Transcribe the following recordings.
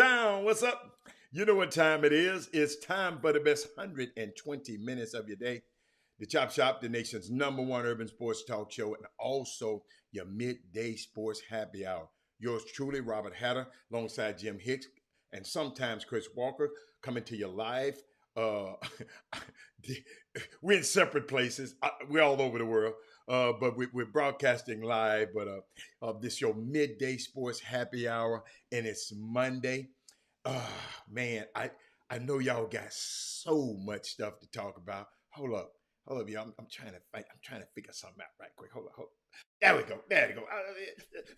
H-Town, what's up? You know what time it is. It's time for the best 120 minutes of your day. The Chop Shop, the nation's number one urban sports talk show, and also your midday sports happy hour. Yours truly, Robert Hatter, alongside Jim Hicks, and sometimes Chris Walker, coming to you live. Uh, we're in separate places. We're all over the world, but we're broadcasting live. But this your midday sports happy hour, and it's Monday. Man, I know y'all got so much stuff to talk about. Hold up, y'all. I'm trying to fight. I'm trying to figure something out right quick. Hold up. There we go. There we go.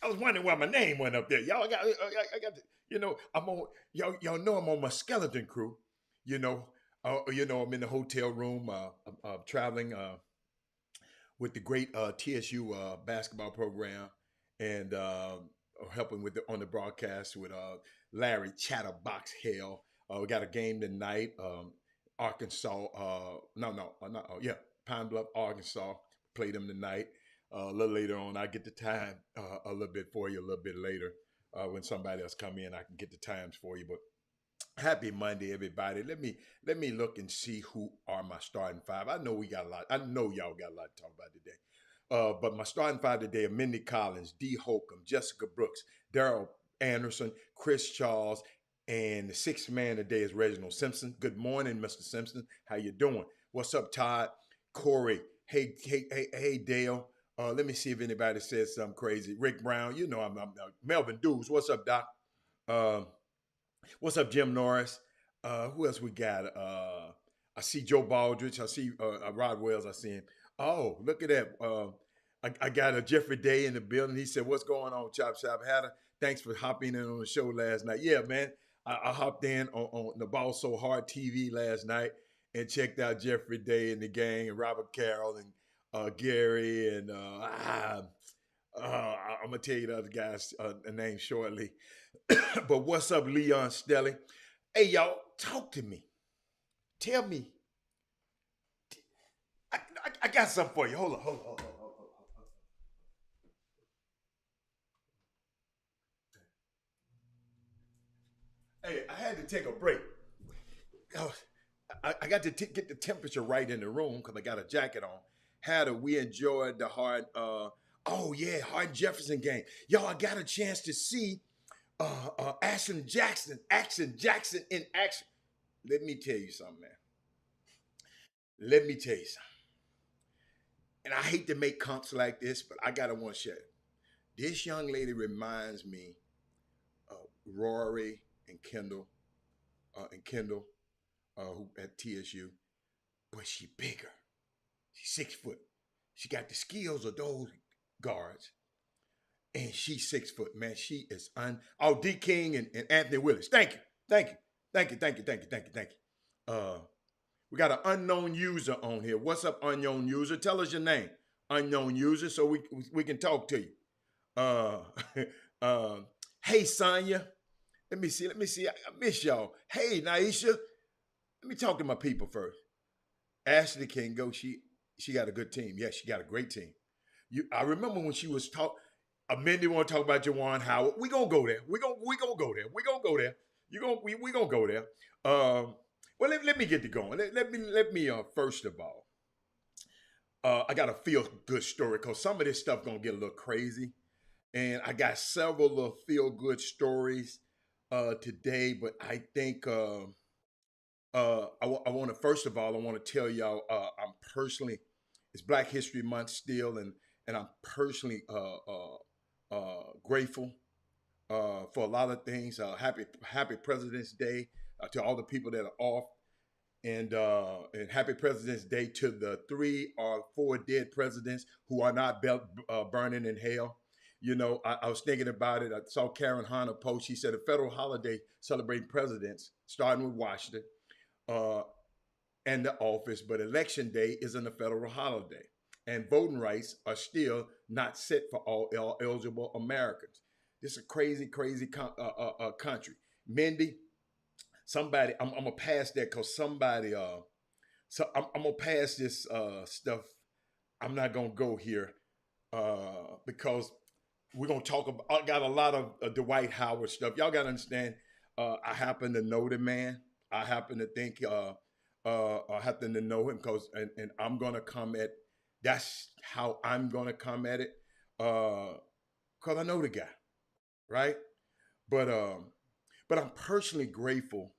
I was wondering why my name went up there. Y'all I got. I'm on. Y'all know I'm on my skeleton crew. You know. I'm in the hotel room. I'm traveling with the great TSU basketball program, and helping with on the broadcast with Larry Chatterbox Hale. We got a game tonight. Arkansas. Yeah, Pine Bluff, Arkansas. Play them tonight. A little later on, I get the time a little bit for you. A little bit later, when somebody else come in, I can get the times for you. But happy Monday, everybody. Let me look and see who are my starting five. I know we got a lot. I know y'all got a lot to talk about today. But my starting five today are Mindy Collins, D. Holcomb, Jessica Brooks, Daryl Anderson, Chris Charles, and the sixth man today is Reginald Simpson. Good morning, Mr. Simpson. How you doing? What's up, Todd? Corey. Hey, Dale. Let me see if anybody says something crazy. Rick Brown. You know I'm Melvin Dews. What's up, Doc? Uh, what's up, Jim Norris? Who else we got? I see Joe Baldridge. I see Rod Wells. I see him. Oh, look at that. I got a Jeffrey Day in the building. He said, "What's going on, Chop Shop Hatter? Thanks for hopping in on the show last night." Yeah, man. I hopped in on the Ball So Hard TV last night and checked out Jeffrey Day and the gang and Robert Carroll and Gary and I'm gonna tell you the other guys' names shortly. But what's up, Leon Stelly? Hey, y'all, talk to me. Tell me. I got something for you. Hold on. Hey, I had to take a break. Oh, I got to get the temperature right in the room because I got a jacket on. We enjoyed the Hard Jefferson game. Y'all, I got a chance to see Action Jackson in action. Let me tell you something, man. Let me tell you something. And I hate to make comps like this, but I gotta want to share it. This young lady reminds me of Rory and Kendall, who at TSU, but she bigger. She's 6 foot. She got the skills of those guards, and she's 6 foot. Man, she is D King and Anthony Willis. Thank you. We got an unknown user on here. What's up, unknown user? Tell us your name, unknown user, so we can talk to you. Uh, uh, hey, Sonya. Let me see. I miss y'all. Hey, Naisha. Let me talk to my people first. Ashley can go. She got a good team. Yeah, she got a great team. I remember when she was talk. Mindy want to talk about Juwan Howard. We gonna go there. We gonna go there. We gonna go there. We gonna go there. Well, let me get to going. Let me first of all, I got a feel good story because some of this stuff gonna get a little crazy, and I got several little feel good stories today. But I think I want to first of all I want to tell y'all I'm personally it's Black History Month still, and I'm personally grateful for a lot of things. Happy President's Day to all the people that are off, and Happy President's Day to the 3 or 4 dead presidents who are not burning in hell. You know, I was thinking about it. I saw Karen Hanna post. She said a federal holiday celebrating presidents, starting with Washington and the office, but Election Day isn't a federal holiday. And voting rights are still not set for all eligible Americans. This is a crazy country. Mindy, somebody, I'm gonna pass that because somebody, I'm gonna pass this stuff. I'm not gonna go here because we're gonna talk about. I got a lot of Dwight Howard stuff. Y'all gotta understand. I happen to know the man. I happen to think I happen to know him and I'm gonna come at that's how I'm gonna come at it. Cause I know the guy, right? But but I'm personally grateful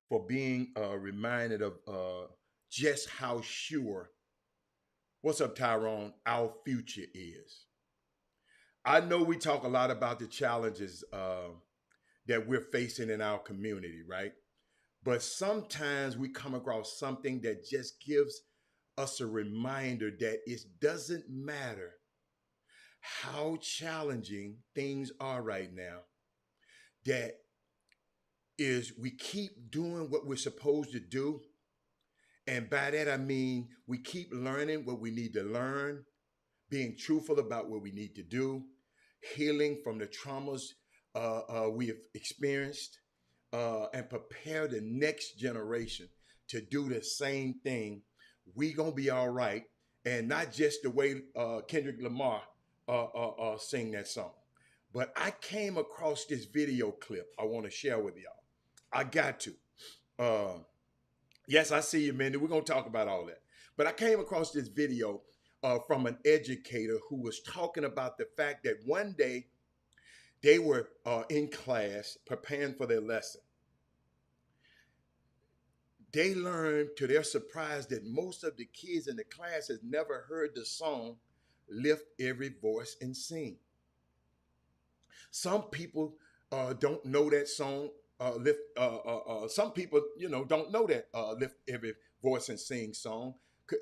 for being reminded of just how sure, what's up, Tyrone, our future is. I know we talk a lot about the challenges that we're facing in our community, right? But sometimes we come across something that just gives us a reminder that it doesn't matter how challenging things are right now, that is we keep doing what we're supposed to do. And by that, I mean we keep learning what we need to learn, being truthful about what we need to do, healing from the traumas we have experienced, and prepare the next generation to do the same thing. We gonna be all right, and not just the way Kendrick Lamar sing that song. But I came across this video clip I want to share with y'all. I got to. Uh, yes, I see you, Mindy. We're gonna talk about all that. But I came across this video from an educator who was talking about the fact that one day they were in class preparing for their lesson. They learned to their surprise that most of the kids in the class has never heard the song Lift Every Voice and Sing. Some people don't know that song. Some people, don't know that "Lift Every Voice and Sing" song,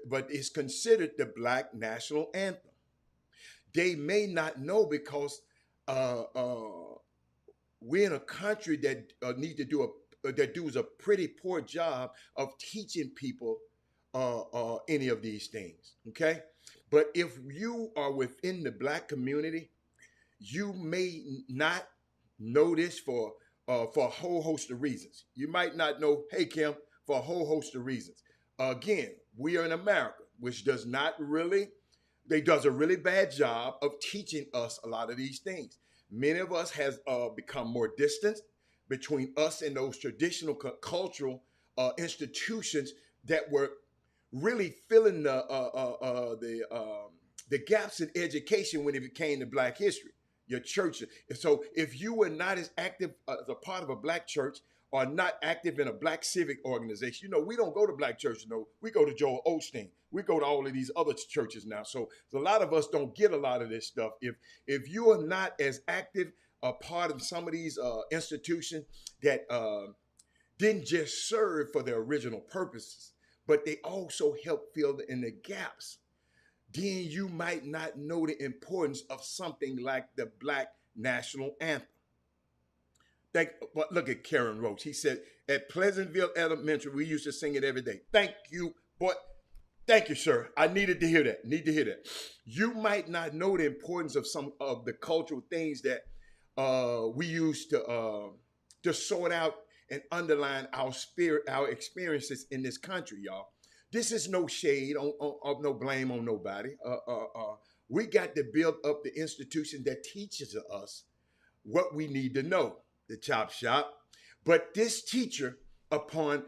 but it's considered the Black national anthem. They may not know because uh, uh, we're in a country that need to do that does a pretty poor job of teaching people any of these things. Okay, but if you are within the Black community, you may not know this for a whole host of reasons. You might not know, hey Kim, for a whole host of reasons. Again, we are in America, which does not really, they does a really bad job of teaching us a lot of these things. Many of us has become more distant between us and those traditional cultural institutions that were really filling the gaps in education when it came to Black history. Your church. So if you were not as active as a part of a Black church or not active in a Black civic organization, we don't go to Black church. We go to Joel Osteen. We go to all of these other churches now. So a lot of us don't get a lot of this stuff. If you are not as active a part of some of these institutions that didn't just serve for their original purposes, but they also help fill in the gaps, then you might not know the importance of something like the Black national anthem. But look at Karen Roach. He said, at Pleasantville Elementary, we used to sing it every day. Thank you, boy. Thank you, sir. I needed to hear that. Need to hear that. You might not know the importance of some of the cultural things that we used to sort out and underline our spirit, our experiences in this country, y'all. This is no shade on no blame on nobody. We got to build up the institution that teaches us what we need to know, the chop shop. But this teacher, upon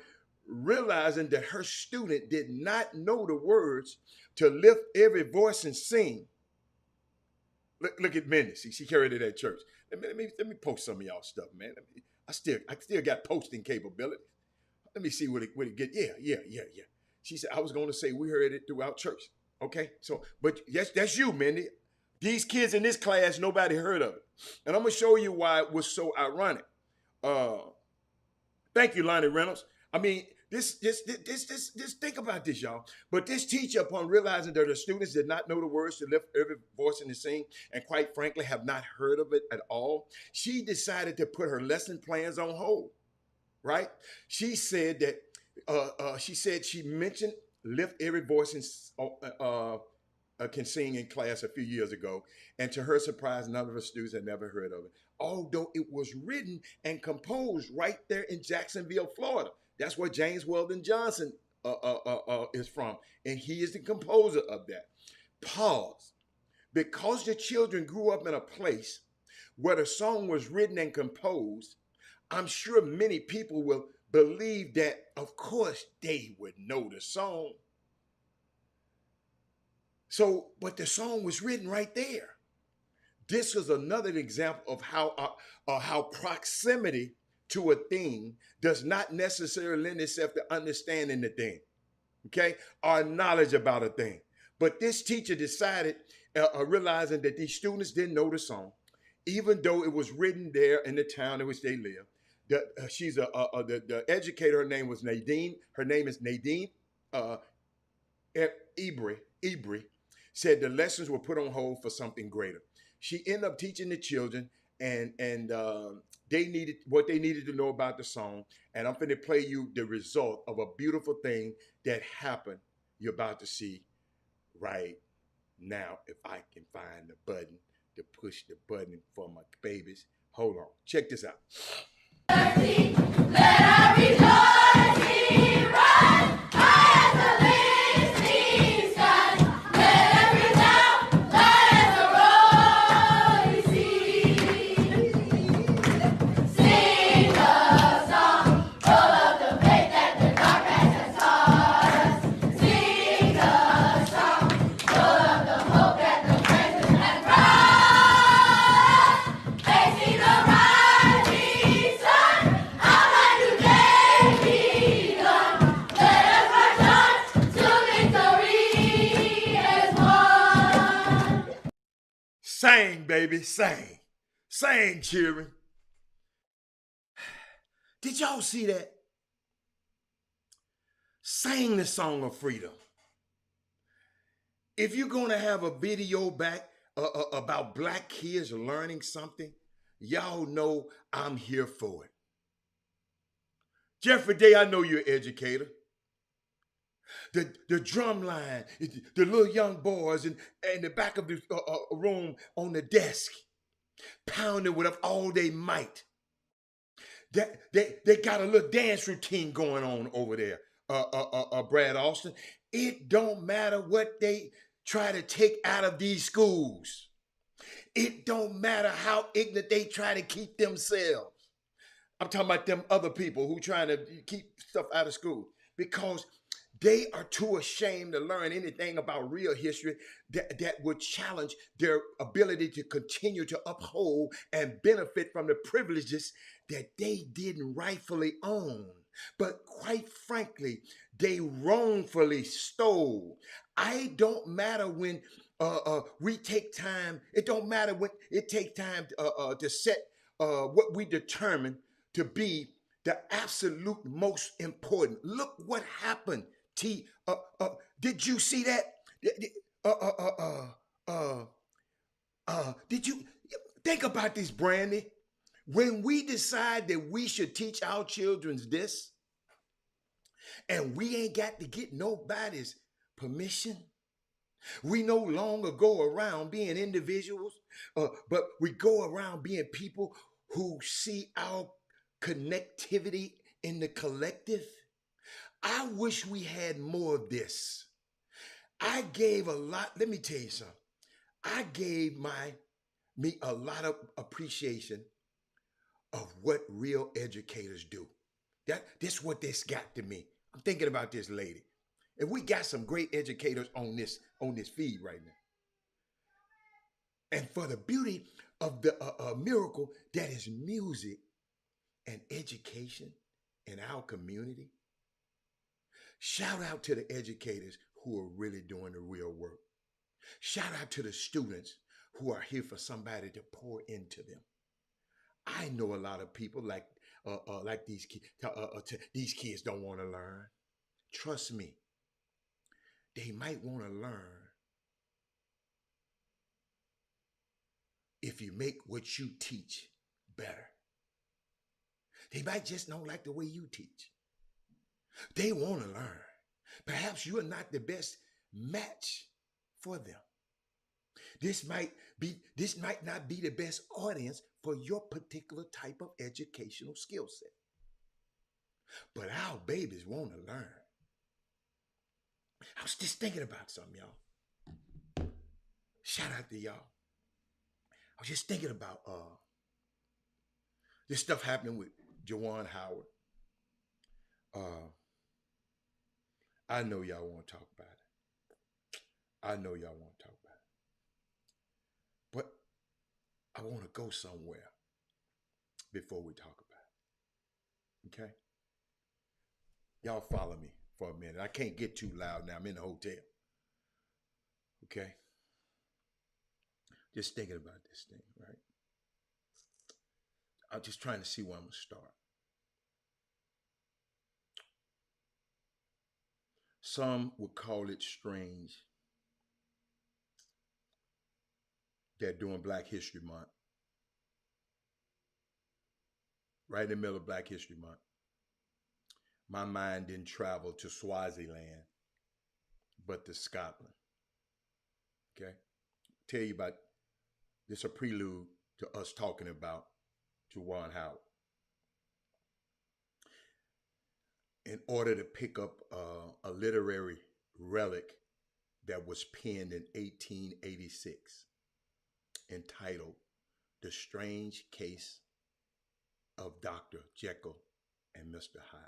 realizing that her student did not know the words to lift every voice and sing. Look at Mindy. She carried it at church. Let me post some of y'all stuff, man. I still got posting capabilities. Let me see what it get. Yeah. She said, I was going to say we heard it throughout church. Okay, so, but yes, that's you, Mindy. These kids in this class, nobody heard of it. And I'm going to show you why it was so ironic. Thank you, Lonnie Reynolds. I mean, this, think about this, y'all. But this teacher, upon realizing that the students did not know the words to lift every voice in the sing, and quite frankly, have not heard of it at all, she decided to put her lesson plans on hold, right? She said that she mentioned lift every voice and can sing in class a few years ago, and to her surprise, none of her students had never heard of it, although it was written and composed right there in Jacksonville, Florida. That's where James Weldon Johnson is from, and he is the composer of that. Pause. Because the children grew up in a place where the song was written and composed, I'm sure many people will believe that, of course, they would know the song. So, but the song was written right there. This is another example of how proximity to a thing does not necessarily lend itself to understanding the thing, okay, or knowledge about a thing. But this teacher decided, realizing that these students didn't know the song, even though it was written there in the town in which they live. The educator. Her name was Nadine. Her name is Nadine uh, Ebri said the lessons were put on hold for something greater. She ended up teaching the children, and they needed what they needed to know about the song. And I'm going to play you the result of a beautiful thing that happened. You're about to see right now. If I can find the button to push the button for my babies. Hold on. Check this out. Let our rejoicing rise high as the listening skies. Let every sound let the roar sing a song full of the faith that the darkness has taught us. Sing a song full of the hope that the present has brought. Facing the rising sun. Sing, baby, sing. Sing, children. Did y'all see that? Sing the song of freedom. If you're going to have a video back about black kids learning something, y'all know I'm here for it. Jeffrey Day, I know you're an educator. The drum line, the little young boys in the back of the room on the desk, pounding with all they might. They got a little dance routine going on over there, Brad Austin. It don't matter what they try to take out of these schools. It don't matter how ignorant they try to keep themselves. I'm talking about them other people who trying to keep stuff out of school because they are too ashamed to learn anything about real history that would challenge their ability to continue to uphold and benefit from the privileges that they didn't rightfully own, but quite frankly, they wrongfully stole. I don't matter when we take time. It don't matter when it takes time to set what we determine to be the absolute most important. Look what happened. Did you see that? Did you think about this, Brandy? When we decide that we should teach our children this, and we ain't got to get nobody's permission, we no longer go around being individuals, but we go around being people who see our connectivity in the collective. I wish we had more of this. I gave a lot. Let me tell you something. I gave me a lot of appreciation of what real educators do. This what this got to me. I'm thinking about this lady. And we got some great educators on this feed right now. And for the beauty of the miracle that is music and education in our community, shout out to the educators who are really doing the real work. Shout out to the students who are here for somebody to pour into them. I know a lot of people like these kids. These kids don't want to learn. Trust me, they might want to learn if you make what you teach better. They might just don't like the way you teach. They want to learn. Perhaps you are not the best match for them. This might not be the best audience for your particular type of educational skill set. But our babies want to learn. I was just thinking about something, y'all. Shout out to y'all. I was just thinking about This stuff happening with Juwan Howard. Uh, I know y'all want to talk about it. I know y'all want to talk about it. But I want to go somewhere before we talk about it. Okay? Y'all follow me for a minute. I can't get too loud now. I'm in the hotel. Okay? Just thinking about this thing, right? I'm just trying to see where I'm going to start. Some would call it strange that during Black History Month, right in the middle of Black History Month, my mind didn't travel to Swaziland, but to Scotland. Okay? Tell you about this, a prelude to us talking about Juwan Howard. In order to pick up a literary relic that was penned in 1886, entitled The Strange Case of Dr. Jekyll and Mr. Hyde.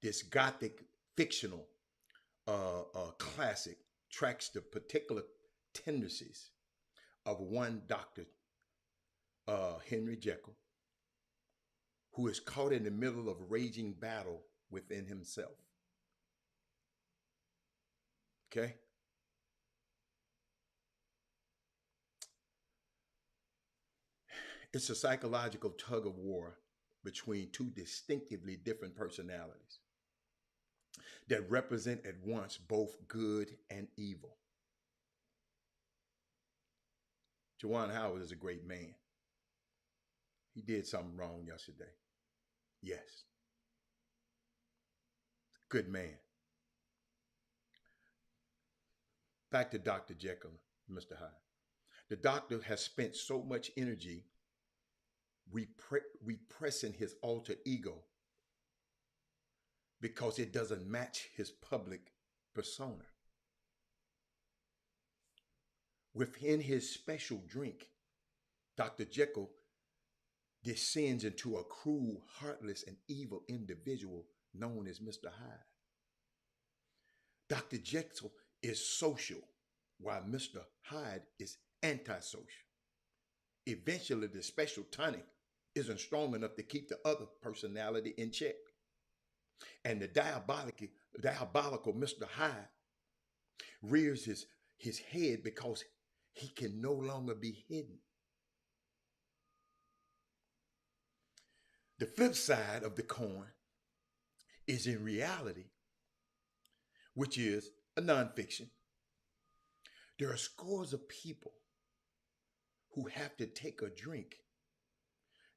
This Gothic fictional classic tracks the particular tendencies of one Dr. Henry Jekyll, who is caught in the middle of a raging battle within himself. Okay? It's a psychological tug of war between two distinctively different personalities that represent at once both good and evil. Juwan Howard is a great man. He did something wrong yesterday. Yes. Good man. Back to Dr. Jekyll, Mr. Hyde. The doctor has spent so much energy repressing his alter ego because it doesn't match his public persona. Within his special drink, Dr. Jekyll descends into a cruel, heartless, and evil individual known as Mr. Hyde. Dr. Jekyll is social, while Mr. Hyde is antisocial. Eventually, the special tonic isn't strong enough to keep the other personality in check. And the diabolical Mr. Hyde rears his head because he can no longer be hidden. The flip side of the coin is in reality, which is a nonfiction. There are scores of people who have to take a drink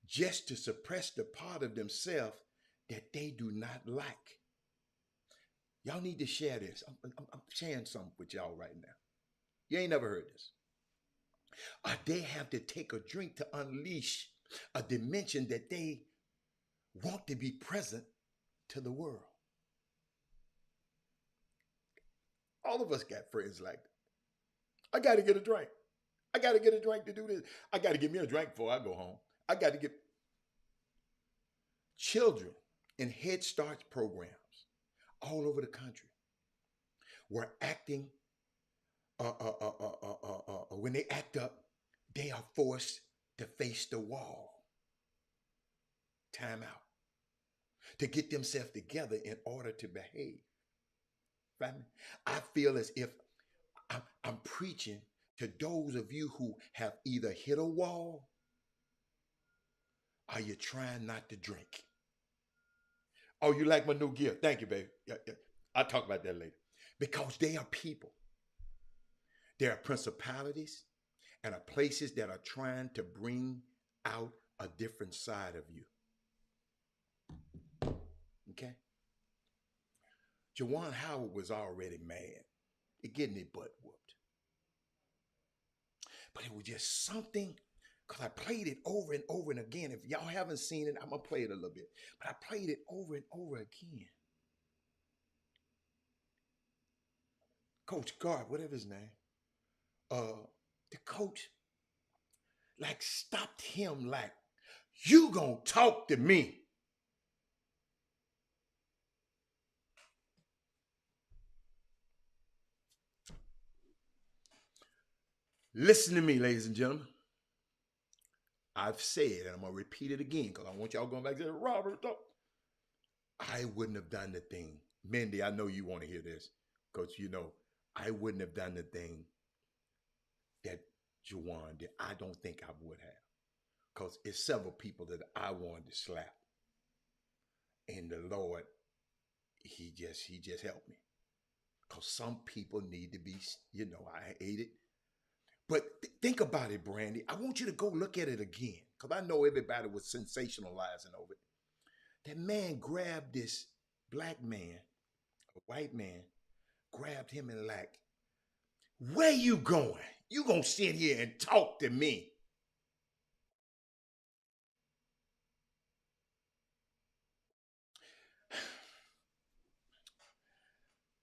just to suppress the part of themselves that they do not like. Y'all need to share this. I'm sharing something with y'all right now. You ain't never heard this. Or they have to take a drink to unleash a dimension that they want to be present to the world. All of us got friends like that. I got to get a drink. I got to get a drink to do this. I got to get me a drink before I go home. I got to get children in Head Start programs all over the country were acting, when they act up, they are forced to face the wall. Time out. To get themselves together in order to behave. Right? I feel as if I'm preaching to those of you who have either hit a wall or you're trying not to drink. Oh, you like my new gear? Thank you, baby. Yeah. I'll talk about that later. Because they are people. There are principalities and are places that are trying to bring out a different side of you. Okay? Juwan Howard was already mad at getting his butt whooped. But it was just something, because I played it over and over and again. If y'all haven't seen it, I'm going to play it a little bit. But I played it over and over again. Coach Guard, whatever his name, the coach, like, stopped him, like, You gonna talk to me. Listen to me, ladies and gentlemen. I've said, and I'm gonna repeat it again because I want y'all going back to Robert. I wouldn't have done the thing. Mindy, I know you want to hear this because you know I wouldn't have done the thing that Juwan did. I don't think I would have. Because it's several people that I wanted to slap. And the Lord, he just helped me. Because some people need to be, I hate it. But think about it, Brandy. I want you to go look at it again. Because I know everybody was sensationalizing over it. That man grabbed this black man, a white man, grabbed him and like, where you going? You gonna sit here and talk to me?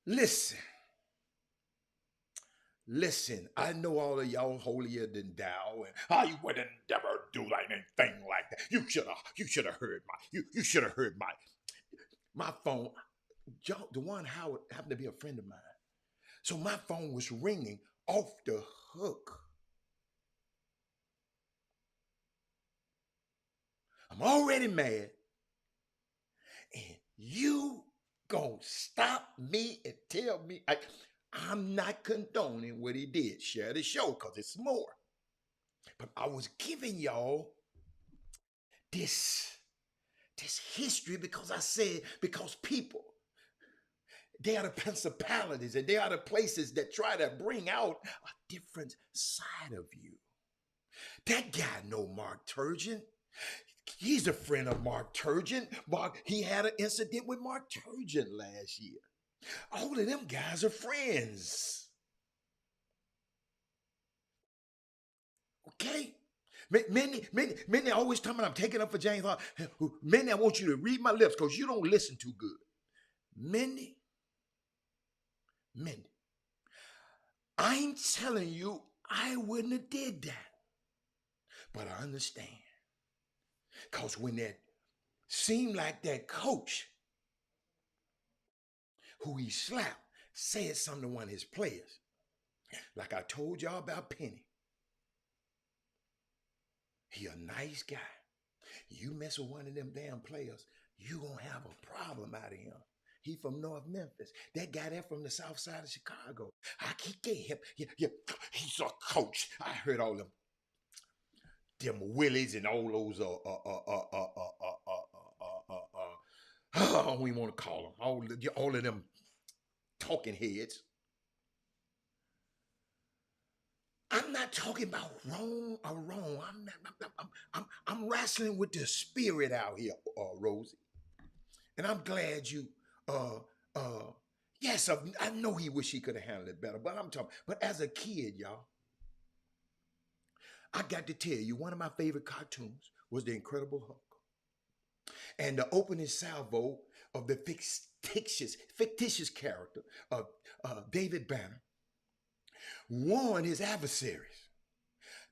Listen, listen. I know all of y'all holier than thou, and I would never do like anything like that. You should have heard you should have heard my phone. Juwan Howard happened to be a friend of mine, so my phone was ringing off the hook. I'm already mad, and you gonna stop me and tell me I'm not condoning what he did. Share the show because it's more. But I was giving y'all this history because I said because people, they are the principalities and they are the places that try to bring out a different side of you. That guy know Mark Turgeon. He's a friend of Mark Turgeon. He had an incident with Mark Turgeon last year. All of them guys are friends. Okay? Many always tell me I'm taking up for James Harden. Many, I want you to read my lips because you don't listen too good. Many, I'm telling you, I wouldn't have did that. But I understand. Because when that seemed like that coach who he slapped said something to one of his players, like I told y'all about Penny. He a nice guy. You mess with one of them damn players, you gonna have a problem out of him. He from North Memphis. That guy there from the south side of Chicago. I can't get him. Yeah, he's a coach. I heard all them Willies and all those we want to call them all of them talking heads. I'm not talking about wrong or wrong. I'm wrestling with the spirit out here, Rosie. And I'm glad you uh yes, I know he wish he could have handled it better, but I'm talking, but as a kid, y'all, I got to tell you, one of my favorite cartoons was The Incredible Hulk. And the opening salvo of the fictitious character of David Banner warned his adversaries,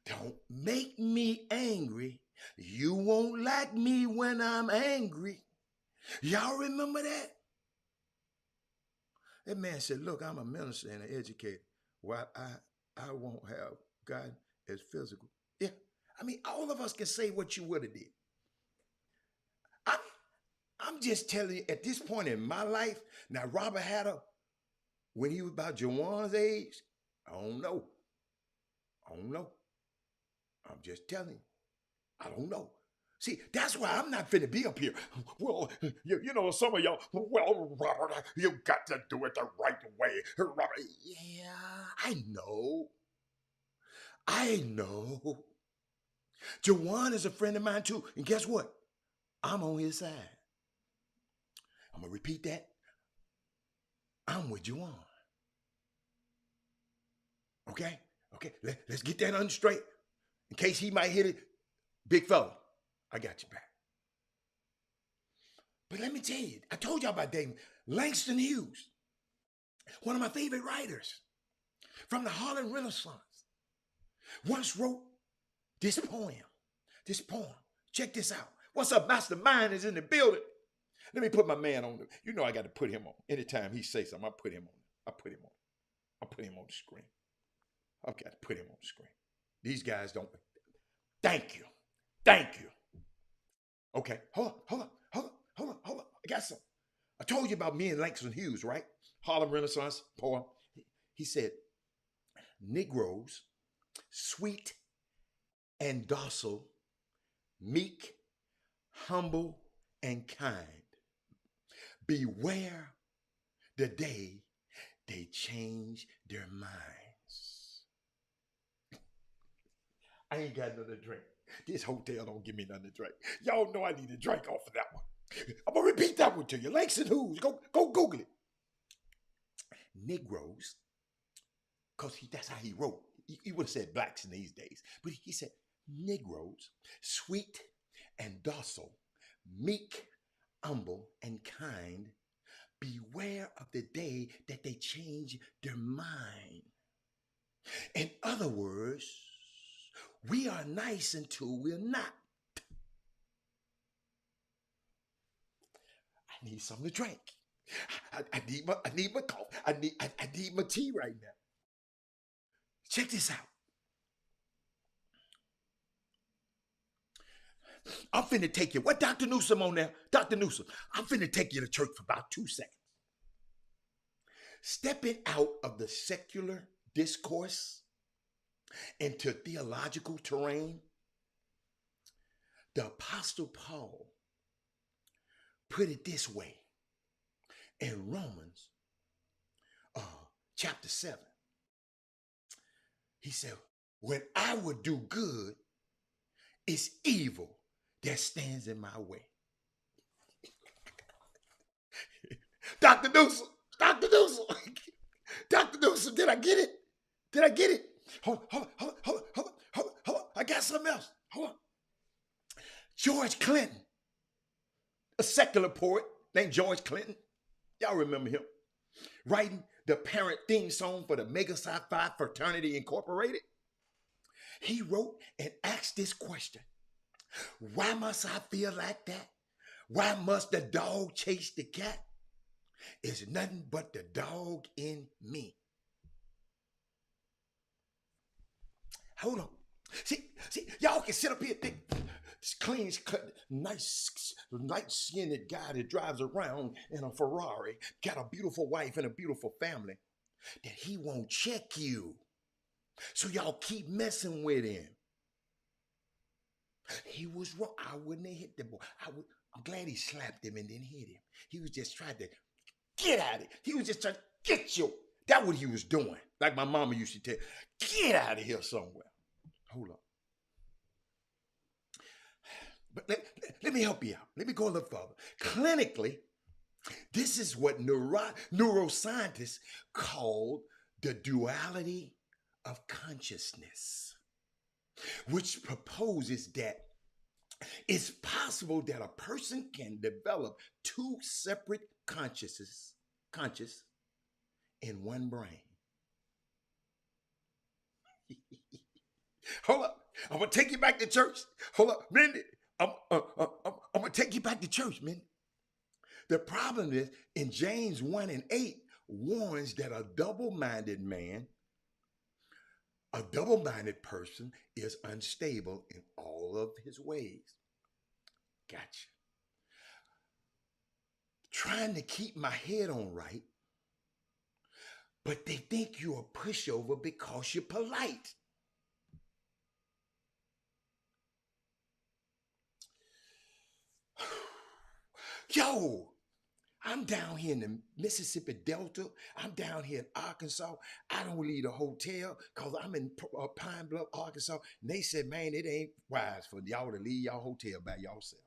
don't make me angry. You won't like me when I'm angry. Y'all remember that? That man said, look, I'm a minister and an educator. While I won't have God as physical. Yeah. I mean, all of us can say what you would have did. I'm, I'm just telling you, at this point in my life, now Robert Hatter, when he was about Jawan's age, I don't know. I don't know. I'm just telling you. I don't know. See, that's why I'm not finna be up here. Well, some of y'all, well, Robert, you got to do it the right way. Robert, yeah, I know. I know. Juwan is a friend of mine too. And guess what? I'm on his side. I'm going to repeat that. I'm with Juwan. Okay? Okay, let's get that on straight. In case he might hit it, big fella, I got you back. But let me tell you, I told y'all about David Langston Hughes, one of my favorite writers from the Harlem Renaissance, once wrote this poem. Check this out. What's up, Mastermind is in the building. Let me put my man on. You know I got to put him on. Anytime he says something, I put him on. I put him on. I put him on the screen. I've got to put him on the screen. These guys don't. Thank you. Thank you. Okay. Hold on. I got some. I told you about me and Langston Hughes, right? Harlem Renaissance poem. He said, Negroes, sweet and docile, meek, humble, and kind. Beware the day they change their minds. I ain't got nothing to drink. This hotel don't give me nothing to drink. Y'all know I need a drink off of that one. I'm gonna repeat that one to you. Langston Hughes, go Google it. Negroes, because that's how he wrote. He would have said blacks in these days, but he said Negroes, sweet and docile, meek, humble, and kind. Beware of the day that they change their mind. In other words, we are nice until we're not. I need something to drink. I need my coffee. I need my tea right now. Check this out. I'm finna take you. What Dr. Newsom on there? Dr. Newsom, I'm finna take you to church for about 2 seconds. Stepping out of the secular discourse into theological terrain, the Apostle Paul put it this way in Romans chapter 7. He said, when I would do good, it's evil that stands in my way. Dr. Newsom, did I get it? Hold on. I got something else. Hold on. George Clinton, a secular poet named George Clinton. Y'all remember him? Writing the parent theme song for the Mega Sci-Fi Fraternity Incorporated. He wrote and asked this question. Why must I feel like that? Why must the dog chase the cat? It's nothing but the dog in me. Hold on. See, y'all can sit up here and think this clean, nice, light-skinned guy that drives around in a Ferrari, got a beautiful wife and a beautiful family, that he won't check you. So y'all keep messing with him. He was wrong. I wouldn't have hit the boy. I'm glad he slapped him and didn't hit him. He was just trying to get at it. He was just trying to get you. That's what he was doing. Like my mama used to tell, get out of here somewhere. Hold on. But let me help you out. Let me go a little further. Clinically, this is what neuroscientists call the duality of consciousness, which proposes that it's possible that a person can develop two separate conscious in one brain. Hold up. I'm going to take you back to church. Hold up. Mindy, I'm going to take you back to church, Mindy. The problem is in James 1:8 warns that a double-minded person is unstable in all of his ways. Gotcha. Trying to keep my head on right, but they think you're a pushover because you're polite. Yo, I'm down here in the Mississippi Delta. I'm down here in Arkansas. I don't leave the hotel because I'm in Pine Bluff, Arkansas. And they said, man, it ain't wise for y'all to leave y'all hotel by yourself.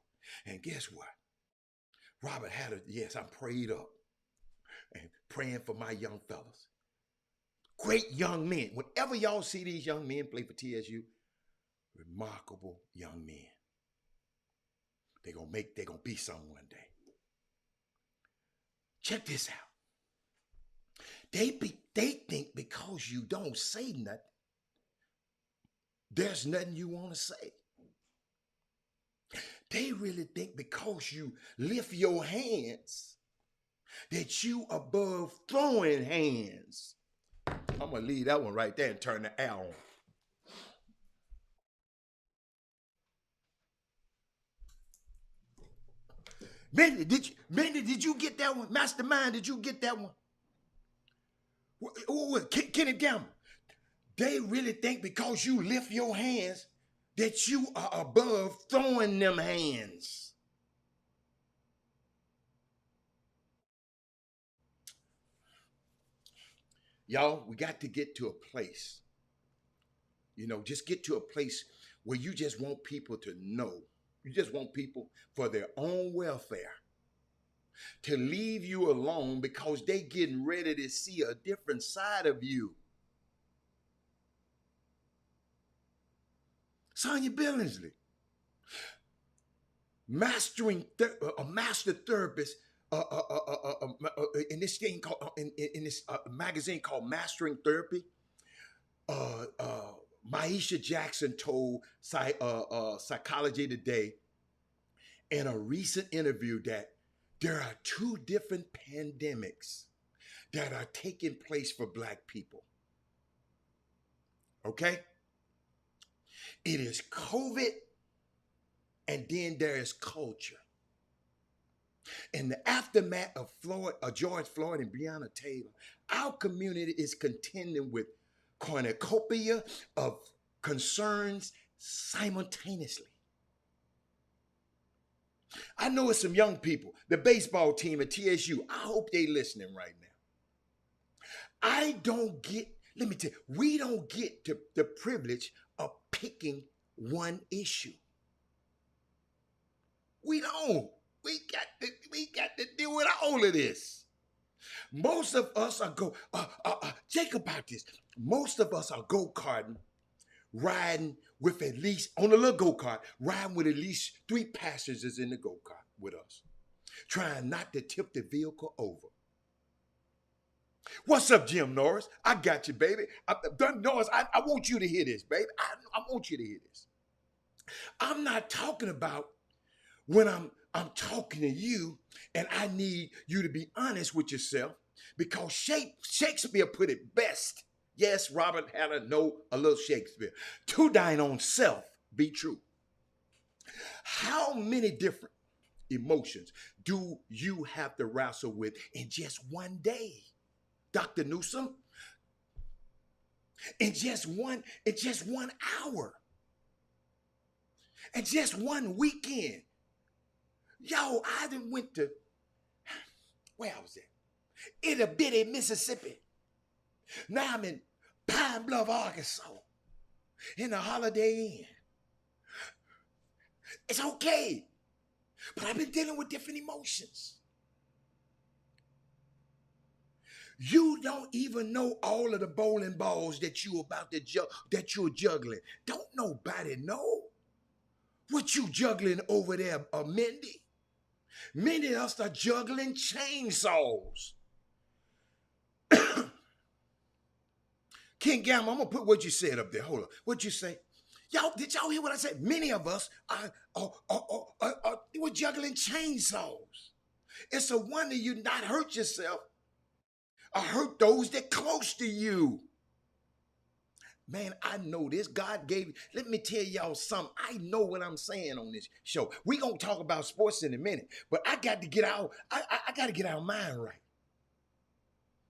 And guess what? Robert had yes, I'm prayed up and praying for my young fellas. Great young men. Whenever y'all see these young men play for TSU, remarkable young men. They're gonna be something one day. Check this out. They think because you don't say nothing, there's nothing you want to say. They really think because you lift your hands that you above throwing hands. I'm gonna leave that one right there and turn the air on. Mindy, did you get that one? Mastermind, did you get that one? Kenny Gamble. They really think because you lift your hands that you are above throwing them hands. Y'all, we got to get to a place, just get to a place where you just want people to know. You just want people for their own welfare to leave you alone because they getting ready to see a different side of you. Sonya Billingsley, a master therapist in this thing called in this magazine called Mastering Therapy. Maisha Jackson told Psychology Today in a recent interview that there are two different pandemics that are taking place for Black people. Okay? It is COVID, and then there is culture. In the aftermath of George Floyd and Breonna Taylor, our community is contending with cornucopia of concerns simultaneously. I know it's some young people, the baseball team at TSU. I hope they listening right now. Let me tell you, we don't get the privilege of picking one issue. We don't. We got to deal with all of this. Most of us are think about this. Most of us are go-karting, riding with at least, on a little go-kart, riding with at least 3 passengers in the go-kart with us, trying not to tip the vehicle over. What's up, Jim Norris? I got you, baby. Norris, I want you to hear this, baby. I want you to hear this. I'm not talking about when I'm talking to you and I need you to be honest with yourself, because Shakespeare put it best. Yes, Robert had to know a little Shakespeare. To thine own self be true. How many different emotions do you have to wrestle with in just one day, Dr. Newsom? In just one hour. In just one weekend. Yo, I done went to, where I was at? Itty bitty Mississippi. Now I'm in Pine Bluff, Arkansas, in the Holiday Inn. It's okay, but I've been dealing with different emotions. You don't even know all of the bowling balls that you about to that you're juggling. Don't nobody know what you juggling over there, Mindy. Many of us are juggling chainsaws. King Gamma, I'm gonna put what you said up there. Hold on. What'd you say? Did y'all hear what I said? Many of us we're juggling chainsaws. It's a wonder you not hurt yourself or hurt those that close to you. Man, I know this. God gave, let me tell y'all something. I know what I'm saying on this show. We gonna talk about sports in a minute, but I got to get I got to get our mind right.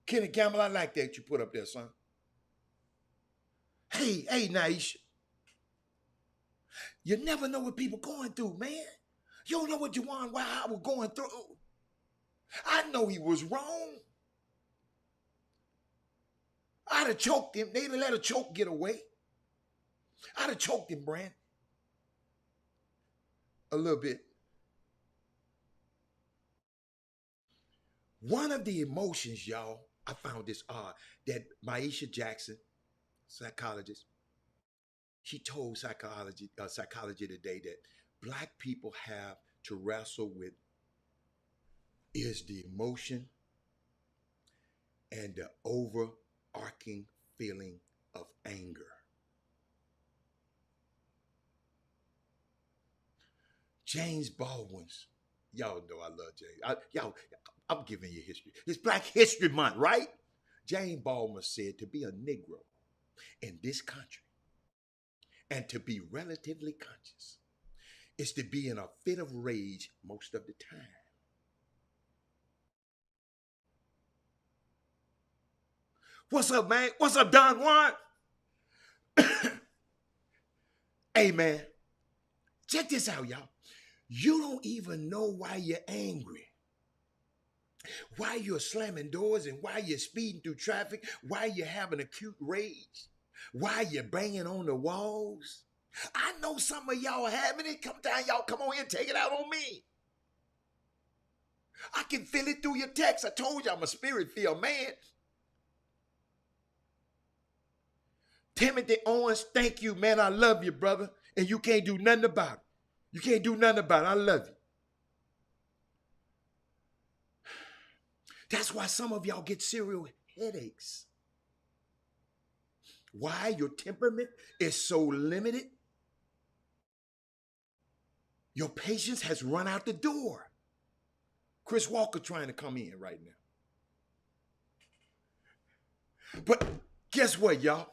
Kenny Campbell, I like that you put up there, son. Hey, Naisha. You never know what people going through, man. You don't know what Juwan Howard was going through. I know he was wrong. I'd have choked him. They'd have let a choke get away. I'd have choked him, Brand. A little bit. One of the emotions, y'all, I found this odd, that Maisha Jackson, psychologist, she told Psychology Today that Black people have to wrestle with is the emotion and the overarching feeling of anger. James Baldwin's. Y'all know I love James. I'm giving you history. It's Black History Month, right? James Baldwin said to be a Negro in this country and to be relatively conscious is to be in a fit of rage most of the time. What's up, man? What's up, Don Juan? Hey, man, check this out, y'all. You don't even know why you're angry, why you're slamming doors, and why you're speeding through traffic, why you're having acute rage, why you're banging on the walls. I know some of y'all having it. Come down, y'all. Come on here, take it out on me. I can feel it through your text. I told you I'm a spirit-filled man. Timothy Owens, thank you, man. I love you, brother. And you can't do nothing about it. You can't do nothing about it. I love you. That's why some of y'all get serial headaches. Why? Your temperament is so limited. Your patience has run out the door. Chris Walker trying to come in right now. But guess what, y'all?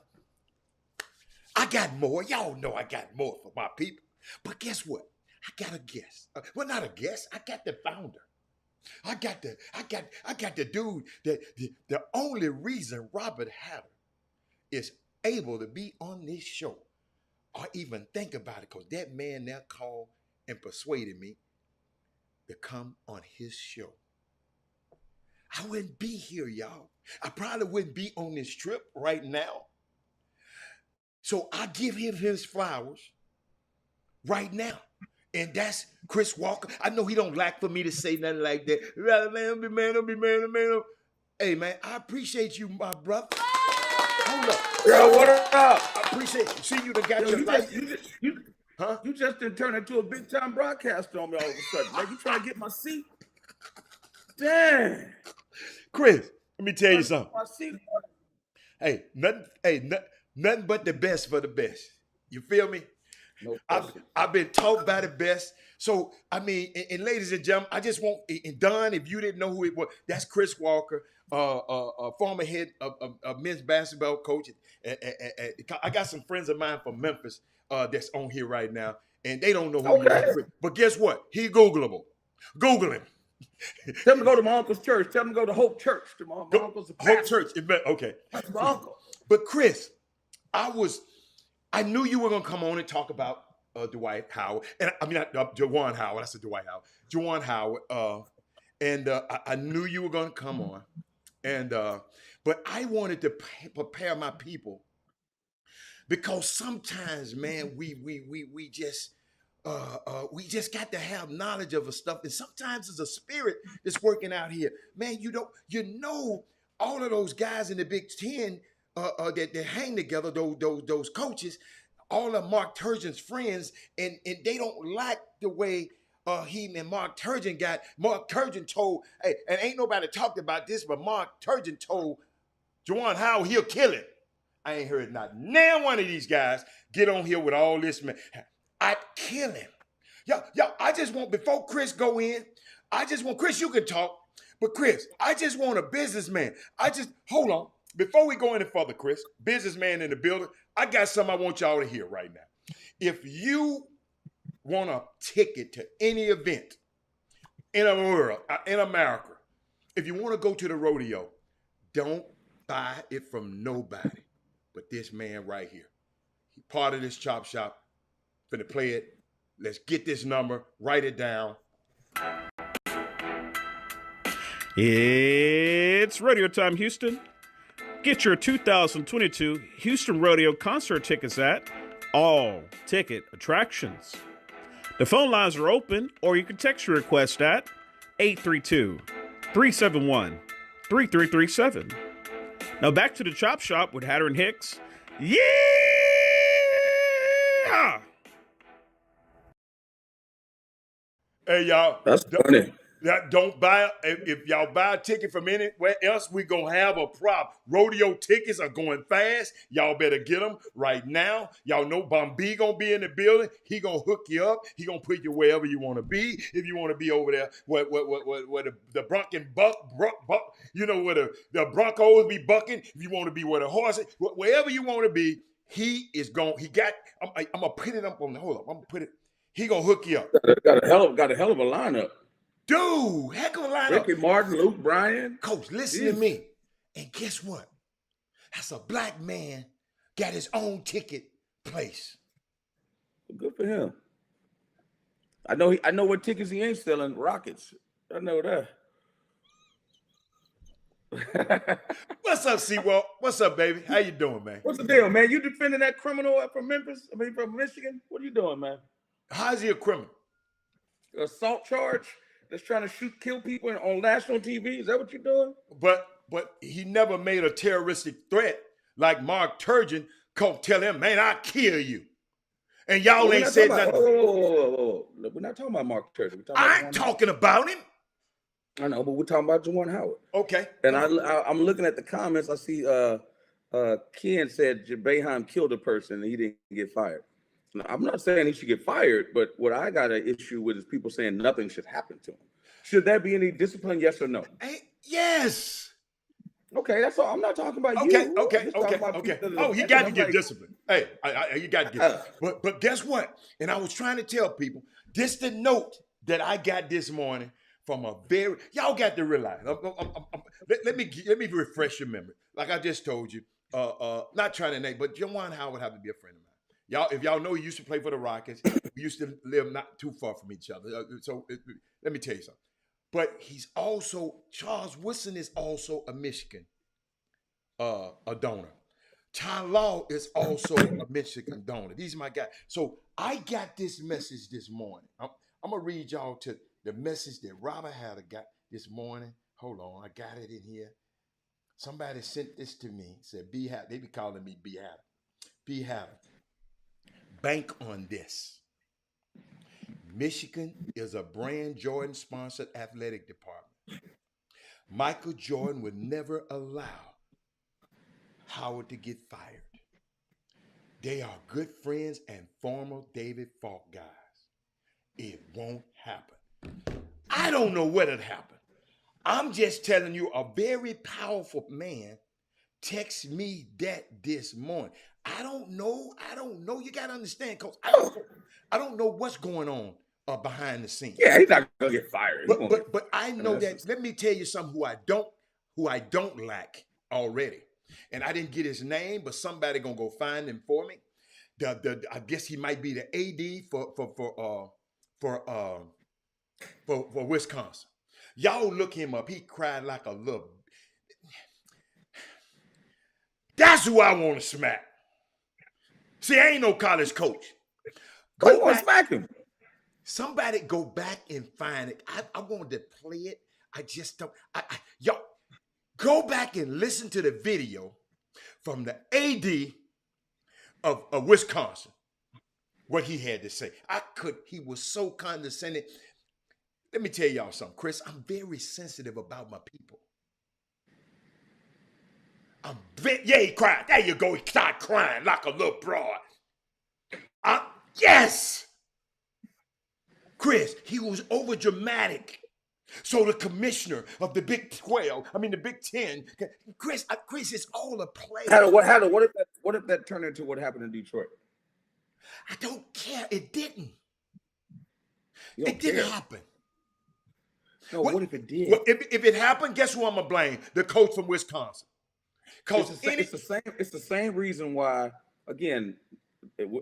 I got more. Y'all know I got more for my people. But guess what? I got a guest. Well, not a guest. I got the founder. I got the dude that the only reason Robert Hatter is able to be on this show or even think about it, because that man now called and persuaded me to come on his show. I wouldn't be here, y'all. I probably wouldn't be on this trip right now. So I give him his flowers right now. And that's Chris Walker. I know he don't like for me to say nothing like that. Man, don't be man. Hey, man, I appreciate you, my brother. Hold up. Yo, what up? I appreciate you. See, you done got your life. You just didn't turn into a big time broadcaster on me all of a sudden. Like, you trying to get my seat? Damn. Chris, let me tell you something. My seat. Hey, nothing but the best for the best. You feel me? No I've been taught by the best. So, I mean, and ladies and gentlemen, I just want, and Don, if you didn't know who it was, that's Chris Walker, former head of men's basketball coach. I got some friends of mine from Memphis that's on here right now, and they don't know who you are. But guess what? He Googleable. Google him. Tell him to go to my uncle's church. Tell him to go to Hope Church. To my uncle's Hope Church. Okay. That's my uncle. But Chris, I knew you were going to come on and talk about Dwight Howard. And I mean, not Juwan Howard. I said Dwight Howard. Juwan Howard. I knew you were going to come on. But I wanted to prepare my people, because sometimes, man, we just got to have knowledge of a stuff. And sometimes it's a spirit that's working out here. Man, all of those guys in the Big Ten that hang together, those coaches, all of Mark Turgeon's friends, and they don't like the way he and Mark Turgeon got. Mark Turgeon told, hey, and ain't nobody talked about this, but Mark Turgeon told Juwan Howard he'll kill him. I ain't heard not now one of these guys get on here with all this, man. I'd kill him. Yo, I just want, before Chris go in, Chris, you can talk, but Chris, I just want a businessman. Hold on. Before we go any further, Chris, businessman in the building, I got something I want y'all to hear right now. If you want a ticket to any event in the world, in America, if you want to go to the rodeo, don't buy it from nobody but this man right here. He part of this chop shop. Finna play it. Let's get this number. Write it down. It's Rodeo time, Houston. Get your 2022 Houston Rodeo concert tickets at all ticket attractions. The phone lines are open, or you can text your request at 832-371-3337. Now back to the Chop Shop with Hatter and Hicks. Yeah! Hey, y'all. That's funny. Don't buy if y'all buy a ticket from anywhere else, we gonna have a problem. Rodeo tickets are going fast. Y'all better get them right now. Y'all know Bombi gonna be in the building. He gonna hook you up. He gonna put you wherever you want to be. If you want to be over there, where the Bronco buck, you know where the Broncos be bucking. If you want to be where the horses, wherever you want to be, he is going. He got. I'm gonna put it up on the hold up. I'm gonna put it. He gonna hook you up. Got a hell of a lineup. Dude, heck of a lineup. Ricky Martin, Luke Bryan. Coach, listen to me. And guess what? That's a black man got his own ticket place. Good for him. I know what tickets he ain't selling. Rockets. I know that. What's up, Seawalt? What's up, baby? How you doing, man? What's the deal, man? You defending that criminal from Memphis? From Michigan? What are you doing, man? How's he a criminal? Assault charge? That's trying to kill people on national TV. Is that what you're doing? But he never made a terroristic threat like Mark Turgeon. Come tell him, man, I'll kill you. And y'all ain't said nothing. Whoa. We're not talking about Mark Turgeon. I ain't talking about him. I know, but we're talking about Juwan Howard. Okay. And I'm looking at the comments. I see Ken said Boeheim killed a person and he didn't get fired. Now, I'm not saying he should get fired, but what I got an issue with is people saying nothing should happen to him. Should there be any discipline? Yes or no? Yes. Okay, that's all. I'm not talking about you. Okay. Oh, he got to get disciplined. Hey, you got to get. But guess what? And I was trying to tell people this the note that I got this morning from a very y'all got to realize. Let me refresh your memory. Like I just told you, not trying to name, but Juwan Howard had to be a friend of mine. If y'all know, he used to play for the Rockets. We used to live not too far from each other. Let me tell you something. But he's also, Charles Woodson is also a Michigan a donor. Ty Law is also a Michigan donor. These are my guys. So I got this message this morning. I'm going to read y'all to the message that Robert Hatter got this morning. Hold on, I got it in here. Somebody sent this to me. Said, B Hatter. They be calling me B Hatter. B Hatter. Bank on this. Michigan is a brand Jordan-sponsored athletic department. Michael Jordan would never allow Howard to get fired. They are good friends and former David Falk guys. It won't happen. I don't know what it happened. I'm just telling you, a very powerful man texted me that this morning. I don't know. You got to understand, Coach. I don't know what's going on behind the scenes. Yeah, he's not gonna get fired. But I know that. Let me tell you something who I don't like already. And I didn't get his name, but somebody gonna go find him for me. I guess he might be the AD for Wisconsin. Y'all look him up. He cried like a little. That's who I want to smack. See, I ain't no college coach. Go back, smack him. Somebody go back and find it. I wanted to play it. I just don't. Y'all go back and listen to the video from the AD of Wisconsin. What he had to say. He was so condescending. Let me tell y'all something, Chris. I'm very sensitive about my people. He cried. There you go. He started crying like a little broad. Yes. Chris, he was over dramatic. So the commissioner of the Big 12, the Big 10, Chris, it's all a play. What if that turned into what happened in Detroit? I don't care. It didn't. It didn't happen. No, what if it did? Well, if it happened, guess who I'm gonna blame? The coach from Wisconsin. It's the same reason why. Again,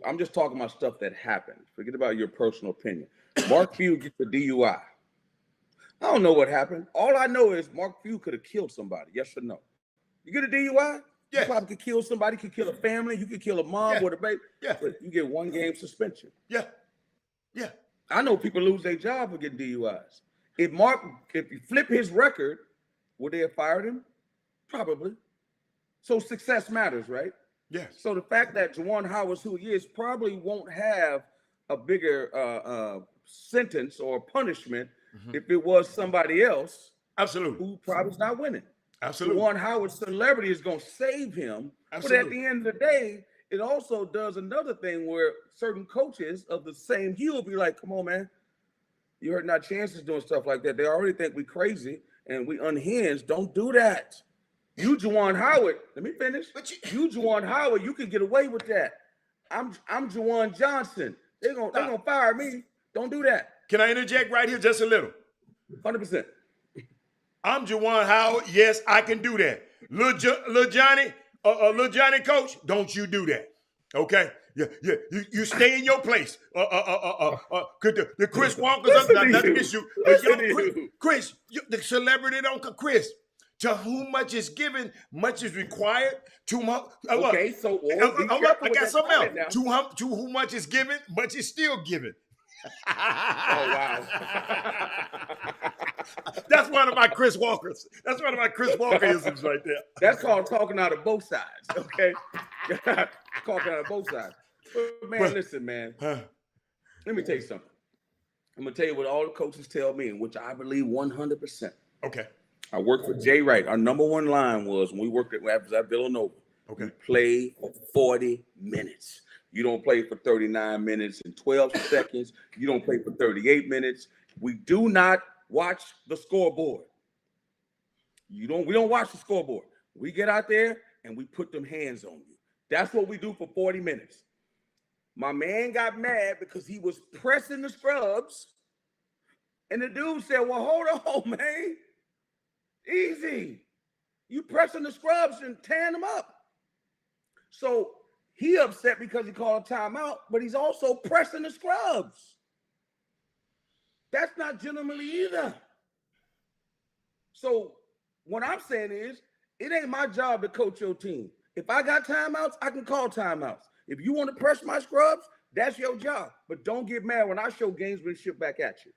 I'm just talking about stuff that happened. Forget about your personal opinion. Mark Few gets a DUI. I don't know what happened. All I know is Mark Few could have killed somebody. Yes or no? You get a DUI? Yes. You probably could kill somebody. Could kill a family. You could kill a mom or a baby. Yeah. But you get 1 game suspension. Yeah. I know people lose their job for getting DUIs. If you flip his record, would they have fired him? Probably. So success matters, right? Yes. So the fact that Juwan Howard, who he is, probably won't have a bigger sentence or punishment if it was somebody else, absolutely, who probably's not winning. Absolutely. Juwan Howard's celebrity is going to save him. Absolutely. But at the end of the day, it also does another thing where certain coaches of the same hue will be like, come on, man. You heard our chances doing stuff like that. They already think we crazy and we unhinged. Don't do that. You, Juwan Howard, let me finish. You, Juwan Howard, you can get away with that. I'm Juwan Johnson. They're gonna fire me. Don't do that. Can I interject right here just a little? 100%. I'm Juwan Howard. Yes, I can do that. Lil Johnny, coach, don't you do that. Okay? You stay in your place. The Chris Walker's not an issue. But Chris, the celebrity don't Chris. To whom much is given, much is required. Okay, so I got something else. To whom much is given, much is still given. Oh wow. That's one of my Chris Walkers. That's one of my Chris Walkerisms right there. That's called talking out of both sides. Okay, talking out of both sides. But man, listen, man. Let me tell you something. I'm gonna tell you what all the coaches tell me, and which I believe 100%. Okay. I worked for Jay Wright. Our number one line was when we worked at Villanova. Okay. You play for 40 minutes. You don't play for 39 minutes and 12 seconds. You don't play for 38 minutes. We do not watch the scoreboard. We don't watch the scoreboard. We get out there and we put them hands on you. That's what we do for 40 minutes. My man got mad because he was pressing the scrubs. And the dude said, well, hold on, man. Easy. You pressing the scrubs and tearing them up. So he upset because he called a timeout, but he's also pressing the scrubs. That's not gentlemanly either. So what I'm saying is, it ain't my job to coach your team. If I got timeouts, I can call timeouts. If you want to press my scrubs, that's your job. But don't get mad when I show gamesmanship back at you.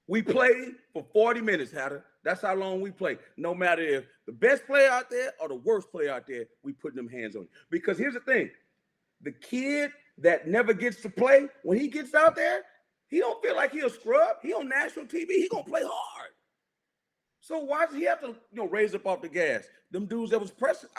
We play for 40 minutes, Hatter. That's how long we play. No matter if the best player out there or the worst player out there, we put them hands on you. Because here's the thing. The kid that never gets to play, when he gets out there, he don't feel like he'll scrub. He on national TV. He going to play hard. So why does he have to raise up off the gas? Them dudes that was pressing,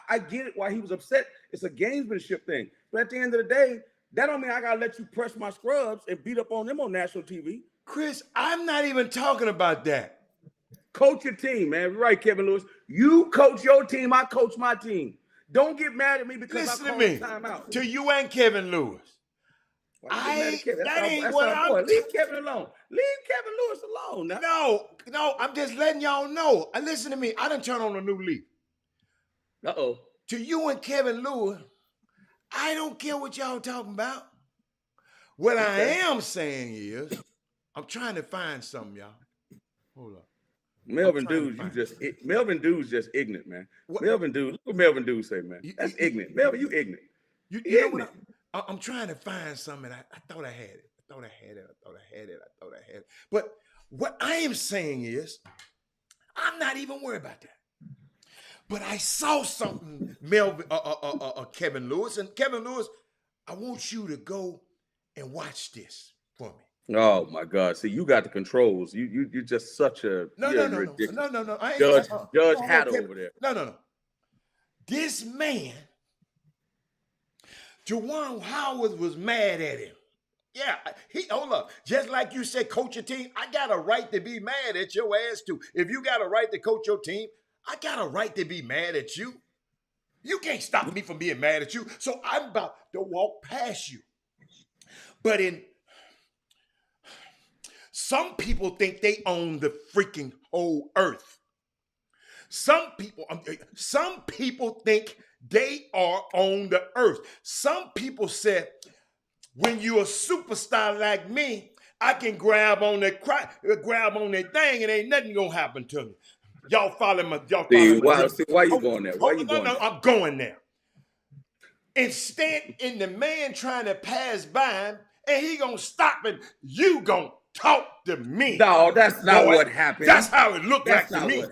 I get it why he was upset. It's a gamesmanship thing. But at the end of the day, that don't mean I got to let you press my scrubs and beat up on them on national TV. Chris, I'm not even talking about that. Coach your team, man. You're right, Kevin Lewis. You coach your team. I coach my team. Don't get mad at me because I called a timeout. To you and Kevin Lewis. Leave Kevin alone. Leave Kevin Lewis alone. Now. No, I'm just letting y'all know. Listen to me. I done turned on a new leaf. Uh-oh. To you and Kevin Lewis, I don't care what y'all talking about. What I am saying is, I'm trying to find something, y'all. Hold up. Melvin Dude's just ignorant, man. What? Melvin Dude, look what Melvin Dude say, man. That's ignorant. Melvin, you ignorant. You know what? I'm trying to find something. I thought I had it. I thought I had it. But what I am saying is, I'm not even worried about that. But I saw something, Kevin Lewis. And Kevin Lewis, I want you to go and watch this for me. Oh my God! See, you got the controls. You're just such a no. Judge Hatter over there. No. This man, Juwan Howard was mad at him. Yeah, hold up. Just like you said, coach your team. I got a right to be mad at your ass too. If you got a right to coach your team, I got a right to be mad at you. You can't stop me from being mad at you. So I'm about to walk past you. But some people think they own the freaking whole earth. Some people think they are on the earth. Some people said, when you're a superstar like me, I can grab on that thing and ain't nothing gonna happen to me. Y'all follow my. Why you going there? I'm going there. Instead, in the man trying to pass by him, and he gonna stop and you gonna talk to me. No, that's not what happened. That's how it looked like to me.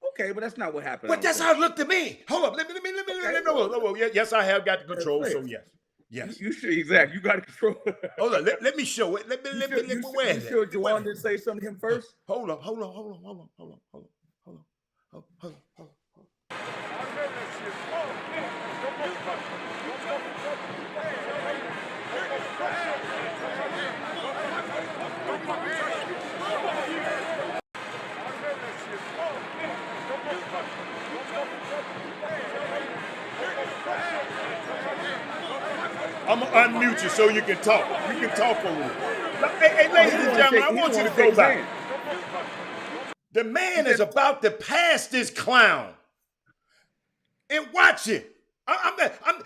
Okay, but that's not what happened. But that's how it looked to me. Hold up. Let me know. Yes, I have got the control, so yes. Yes. You should, exactly. You got to control. Hold on. Let me show it. Let me where You is it? sure Juwan didn't say something to him first? Hold on. I'm going to unmute you so you can talk. You can talk over me. Hey, ladies and gentlemen, I want you to go back. The man is about to pass this clown. And watch it.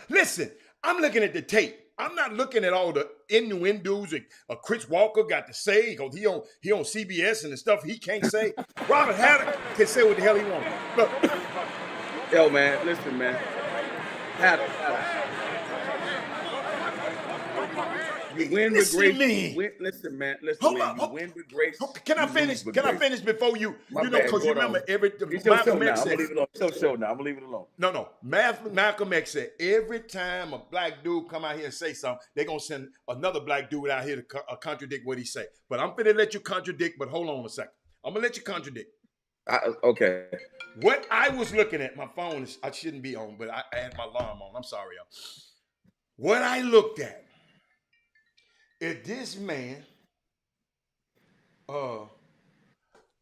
Listen, I'm looking at the tape. I'm not looking at all the innuendos that Chris Walker got to say because he on CBS and the stuff he can't say. Robert Haddon can say what the hell he wants. Look. Yo, man, listen, man. Haddon. You win with grace. Listen, man. Listen, man. You win with grace. Can I finish? Can I finish before you? Because you remember Malcolm X said. I'm gonna leave it alone. It's your show now. I'm gonna leave it alone. No. Malcolm X said every time a black dude come out here and say something, they're gonna send another black dude out here to contradict what he say. But I'm finna let you contradict. But hold on a second. I'm gonna let you contradict. Okay. What I was looking at, my phone is I shouldn't be on, but I had my alarm on. I'm sorry, y'all. What I looked at. If this man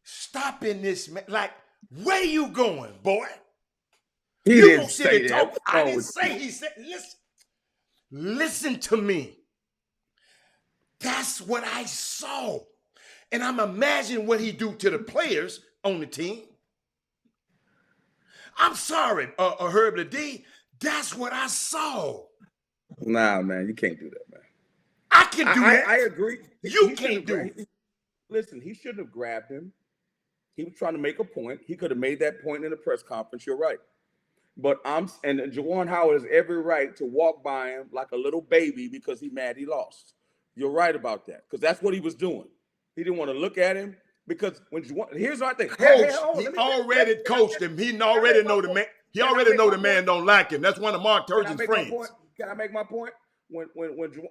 stopping this man, like, where you going, boy? He you didn't say that. Talk. I didn't say he said, listen to me. That's what I saw. And I'm imagining what he do to the players on the team. I'm sorry, Herb the D. That's what I saw. Nah, man, you can't do that, man. I can do that. I agree. You can't do it. Listen, he shouldn't have grabbed him. He was trying to make a point. He could have made that point in the press conference. You're right. But Juwan Howard has every right to walk by him like a little baby because he's mad he lost. You're right about that because that's what he was doing. He didn't want to look at him because here's what I think. Coach, he already coached him. He already know the man. He already know the man don't like him. That's one of Mark Turgeon's friends. Can I make my point? When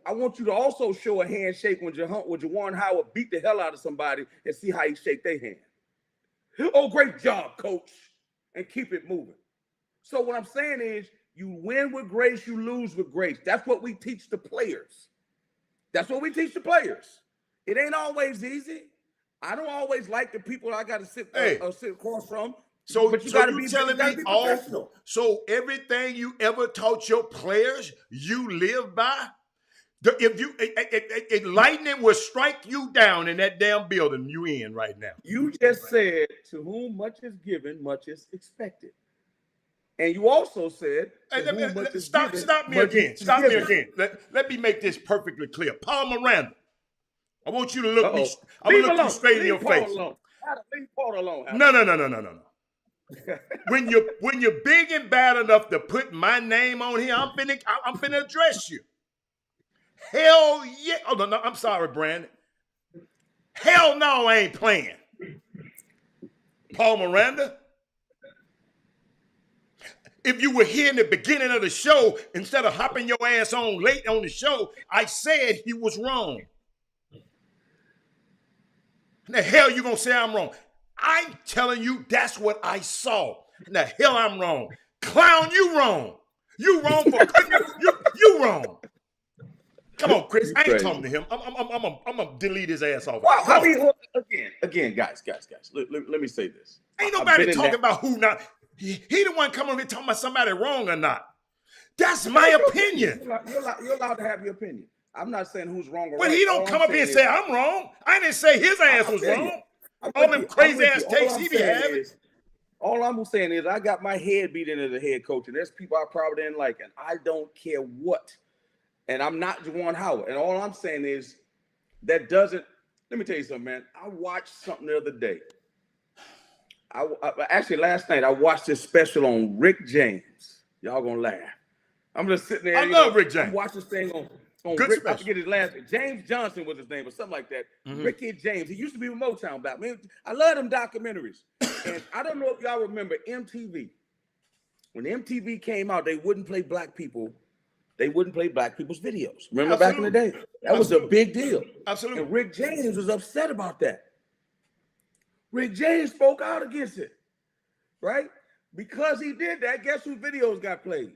I want you to also show a handshake when Juwan Howard beat the hell out of somebody and see how he shake their hand. Oh, great job, coach, and keep it moving. So what I'm saying is, you win with grace, you lose with grace. That's what we teach the players. It ain't always easy. I don't always like the people I got to sit across from. So you telling me all? So everything you ever taught your players, you live by? If lightning will strike you down in that damn building you in right now. You just said, to whom much is given, much is expected. And you also said, stop me again. Let me make this perfectly clear. Paul Miranda, I want you to look me. I'm gonna look you straight in your face. Leave Paul alone. No. when you're big and bad enough to put my name on here, I'm finna address you. Hell yeah. Oh no, I'm sorry, Brandon. Hell no, I ain't playing. Paul Miranda. If you were here in the beginning of the show, instead of hopping your ass on late on the show, I said he was wrong. The hell you gonna say I'm wrong? I'm telling you, that's what I saw. The hell I'm wrong. Clown, you wrong. You wrong for you wrong. Come on, Chris. I ain't talking to him. I'm gonna delete his ass off. Well, I mean, again, guys. Let me say this. Ain't nobody talking about who not. He the one coming over here talking about somebody wrong or not. That's my opinion. You're allowed to have your opinion. I'm not saying who's wrong or right. But he don't come up here and say I'm wrong. I didn't say his ass was wrong. All them crazy ass takes he be having. All I'm saying is I got my head beat in as a head coach, and there's people I probably didn't like, and I don't care what. And I'm not Juwan Howard. And all I'm saying is that doesn't. Let me tell you something, man. I watched something the other day. Actually, last night I watched this special on Rick James. Y'all gonna laugh. I'm just sitting there. I love Rick James. I'm watching this thing on Good Rick. special. I forget his last name. James Johnson was his name, or something like that. Mm-hmm. Ricky James. He used to be with Motown back. Man, I love them documentaries. And I don't know if y'all remember MTV. When MTV came out, they wouldn't play black people they wouldn't play black people's videos. Remember back in the day? That was a big deal. Absolutely. And Rick James was upset about that. Rick James spoke out against it, right? Because he did that, guess whose videos got played?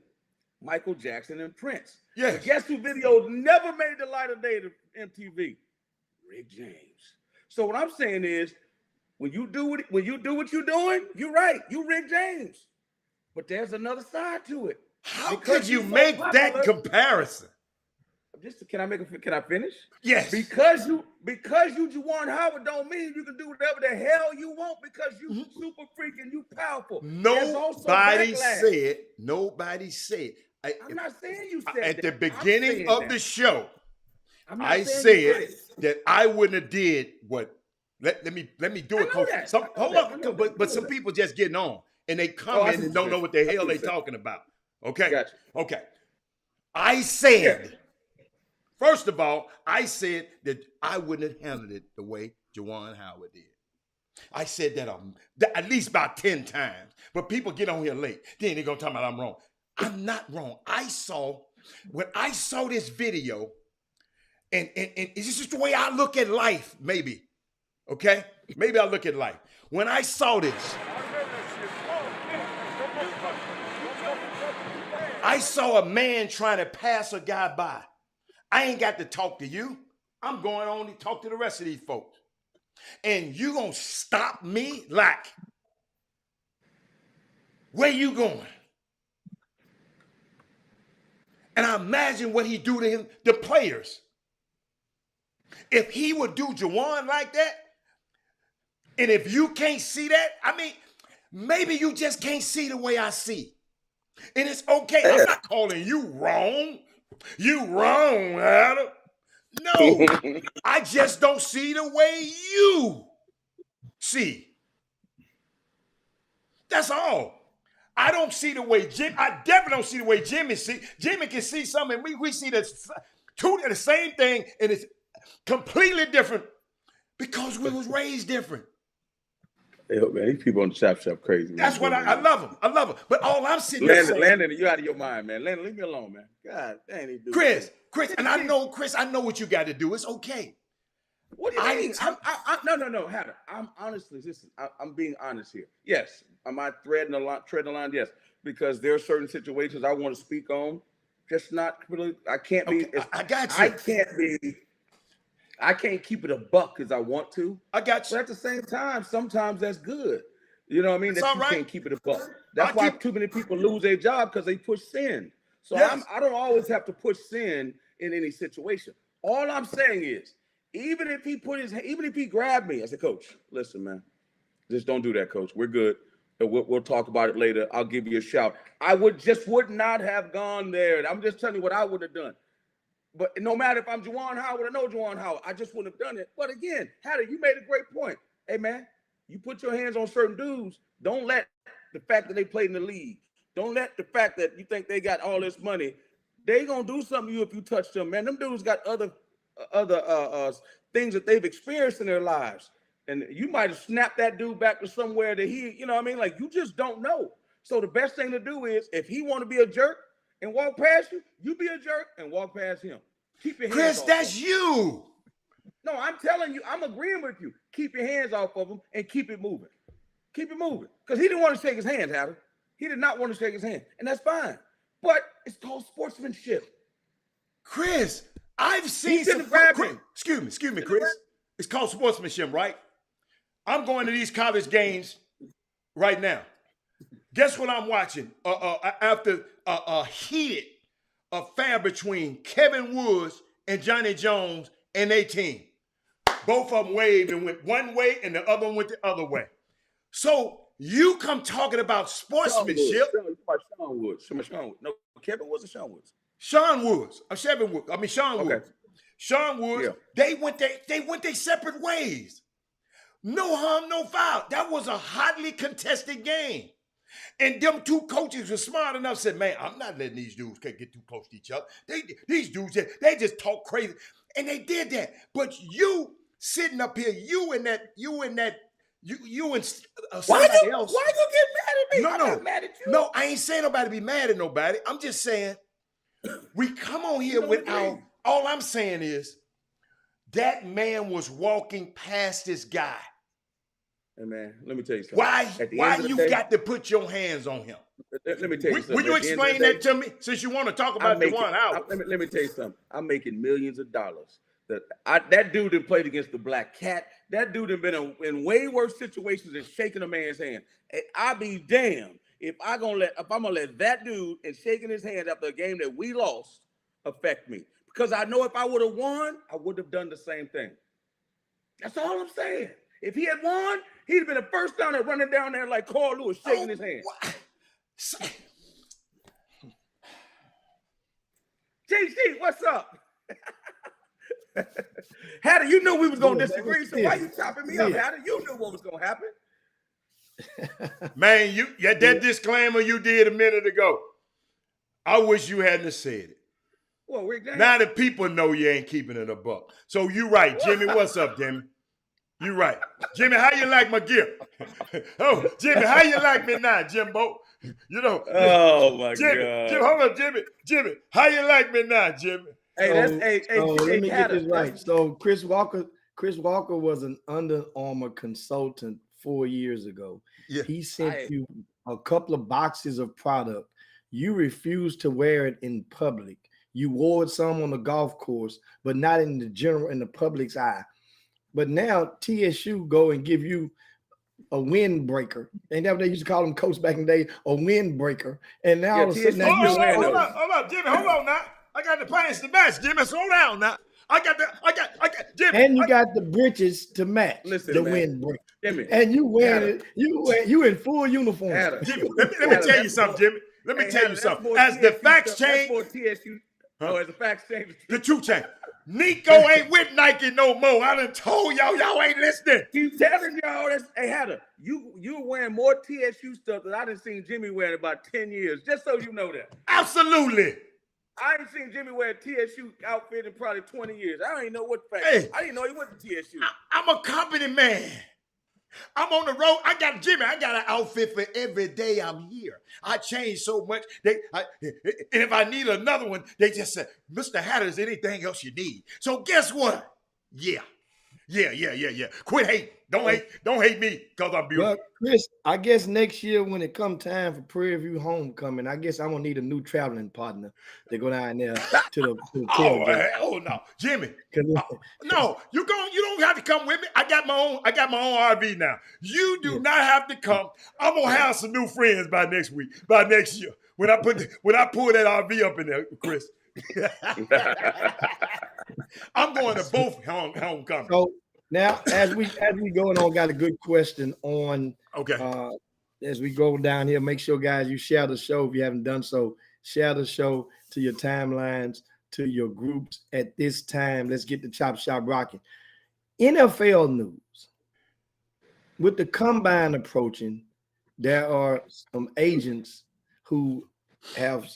Michael Jackson and Prince. Yes. But guess whose videos never made the light of day to MTV? Rick James. So what I'm saying is, when you do what you're doing, you're right. You Rick James. But there's another side to it. How could you make that comparison? Can I finish? Yes. Because you Juwan Howard don't mean you can do whatever the hell you want because you super freaking you powerful. Nobody said. I'm not saying you said at that. the beginning of the show. I said that I wouldn't have did what. Let me do it. Hold on, but some people just getting on and they come in and don't know what the hell they talking about. Okay. Gotcha. Okay. I said, first of all, I said that I wouldn't have handled it the way Juwan Howard did. I said that at least about 10 times. But people get on here late. Then they're gonna talk about I'm wrong. I'm not wrong. When I saw this video, and it's just the way I look at life, maybe. Okay? Maybe I look at life. When I saw this, I saw a man trying to pass a guy by. I ain't got to talk to you. I'm going on to talk to the rest of these folks. And you gonna stop me? Like, where you going? And I imagine what he do to him, the players. If he would do Juwan like that, and if you can't see that, I mean, maybe you just can't see the way I see. And it's okay. I'm not calling you wrong. You wrong, Adam. No, I just don't see the way you see. That's all. I don't see the way I definitely don't see the way Jimmy see. Jimmy can see something. We see the same thing, and it's completely different because we was raised different. Yo, man, these people on the shop crazy. That's what I love them. I love them. But all I'm sitting there saying, Landon, you out of your mind, man. Landon, leave me alone, man. God, dang, he do. Chris, and I know what you got to do. It's okay. What do you mean? No, Hatter. I'm honestly, listen, I'm being honest here. Yes, am I treading the line? Yes, because there are certain situations I want to speak on. Just not really. I can't be. Okay, I got you. I can't keep it a buck as I want to. I got you. But at the same time, sometimes that's good. You know what I mean? That's that all you right. Can't keep it a buck. That's why too many people lose their job because they push sin. So yes. I don't always have to push sin in any situation. All I'm saying is, even if he grabbed me, I said, Coach, listen, man, just don't do that, Coach. We're good. We'll talk about it later. I'll give you a shout. I would not have gone there. I'm just telling you what I would have done. But no matter if I'm Juwan Howard or no Juwan Howard, I just wouldn't have done it. But again, Hattie, you made a great point. Hey, man, you put your hands on certain dudes. Don't let the fact that they played in the league, don't let the fact that you think they got all this money, they going to do something to you if you touch them, man. Them dudes got other things that they've experienced in their lives. And you might have snapped that dude back to somewhere that he, you know what I mean? Like, you just don't know. So the best thing to do is, if he want to be a jerk and walk past you be a jerk and walk past him. Keep your hands Chris, off that's of him. you. No, I'm telling you, I'm agreeing with you. Keep your hands off of him and keep it moving. Keep it moving. Because he didn't want to shake his hand, Hatter. He did not want to shake his hand. And that's fine. But it's called sportsmanship. Chris, I've seen some. Excuse me, Chris. It's called sportsmanship, right? I'm going to these college games right now. Guess what I'm watching? After a heated affair between Kevin Woods and Johnny Jones and their team. Both of them waved and went one way and the other one went the other way. So you come talking about sportsmanship. Sean Woods. No, Kevin Woods or Sean Woods? Sean Woods. Sean Woods. Okay. Sean Woods, yeah. They went their separate ways. No harm, no foul. That was a hotly contested game. And them two coaches were smart enough, said, man, I'm not letting these dudes get too close to each other. These dudes, they just talk crazy. And they did that. But you sitting up here, you and somebody else. Why you get mad at me? No. I'm not mad at you. No, I ain't saying nobody be mad at nobody. I'm just saying, We come on here without. All I'm saying is that man was walking past this guy. Hey man, let me tell you something. Why you got to put your hands on him? Let me tell you something. Will you explain that to me? Since you want to talk about Juwan Howard. Let me tell you something. I'm making millions of dollars. That dude that played against the Black Cat. That dude had been in way worse situations than shaking a man's hand. I be damned if I'm gonna let that dude and shaking his hand after a game that we lost affect me. Because I know if I would have won, I would have done the same thing. That's all I'm saying. If he had won, he'd have been the first down there running down there like Carl Lewis shaking his hand. JC, what's up? Hatter, you knew we was gonna disagree, so why you chopping me up, Hatter? You knew what was gonna happen. Man, that disclaimer you did a minute ago, I wish you hadn't said it. Well, Rick, now that people know you ain't keeping it a buck. So you right, Jimmy. What's up, Jimmy? You right. Jimmy, how you like my gift? Oh, Jimmy, how you like me now, Jimbo? You know. Oh my Jimmy, God. Jimmy, hold on, Jimmy, how you like me now, Jimmy? Hey, let me get this right. So Chris Walker was an Under Armour consultant 4 years ago. Yeah. He sent you a couple of boxes of product. You refused to wear it in public. You wore it some on the golf course, but not in the public's eye. But now TSU go and give you a windbreaker. Ain't that what they used to call them, coach, back in the day? A windbreaker. And now all of a sudden, hold up, Jimmy, hold on now. I got the pants to match, Jimmy. Slow down now. I got Jimmy. And you got the breeches to match the windbreaker. Jimmy. And you wearing it. You in full uniform. Jimmy, let me tell you something, Jimmy. Let me tell you something. As the facts change, as the facts change, the truth change. Nico ain't with Nike no more. I done told y'all ain't listening. Keep telling y'all this. Hey, Hatter, you were wearing more TSU stuff than I done seen Jimmy wear in about 10 years. Just so you know that. Absolutely. I ain't seen Jimmy wear a TSU outfit in probably 20 years. I don't even know what fact. Hey, I didn't know he went to TSU. I'm a company man. I'm on the road. I got an outfit for every day I'm here. I change so much. And if I need another one, they just say, Mr. Hatter, is anything else you need? So guess what? Yeah. Quit hating. Don't hate me because I'm beautiful. Well, Chris, I guess next year when it come time for Prairie View homecoming, I guess I'm gonna need a new traveling partner to go down there to the tailgate. Oh no, Jimmy. No, you don't have to come with me. I got my own RV now. You do not have to come. I'm gonna have some new friends by next year. When I pull that RV up in there, Chris. I'm going to both homecoming. So now, as we going on, got a good question on. Okay. As we go down here, make sure, guys, you share the show if you haven't done so. Share the show to your timelines, to your groups at this time. Let's get the chop shop rocking. NFL news. With the combine approaching, there are some agents who have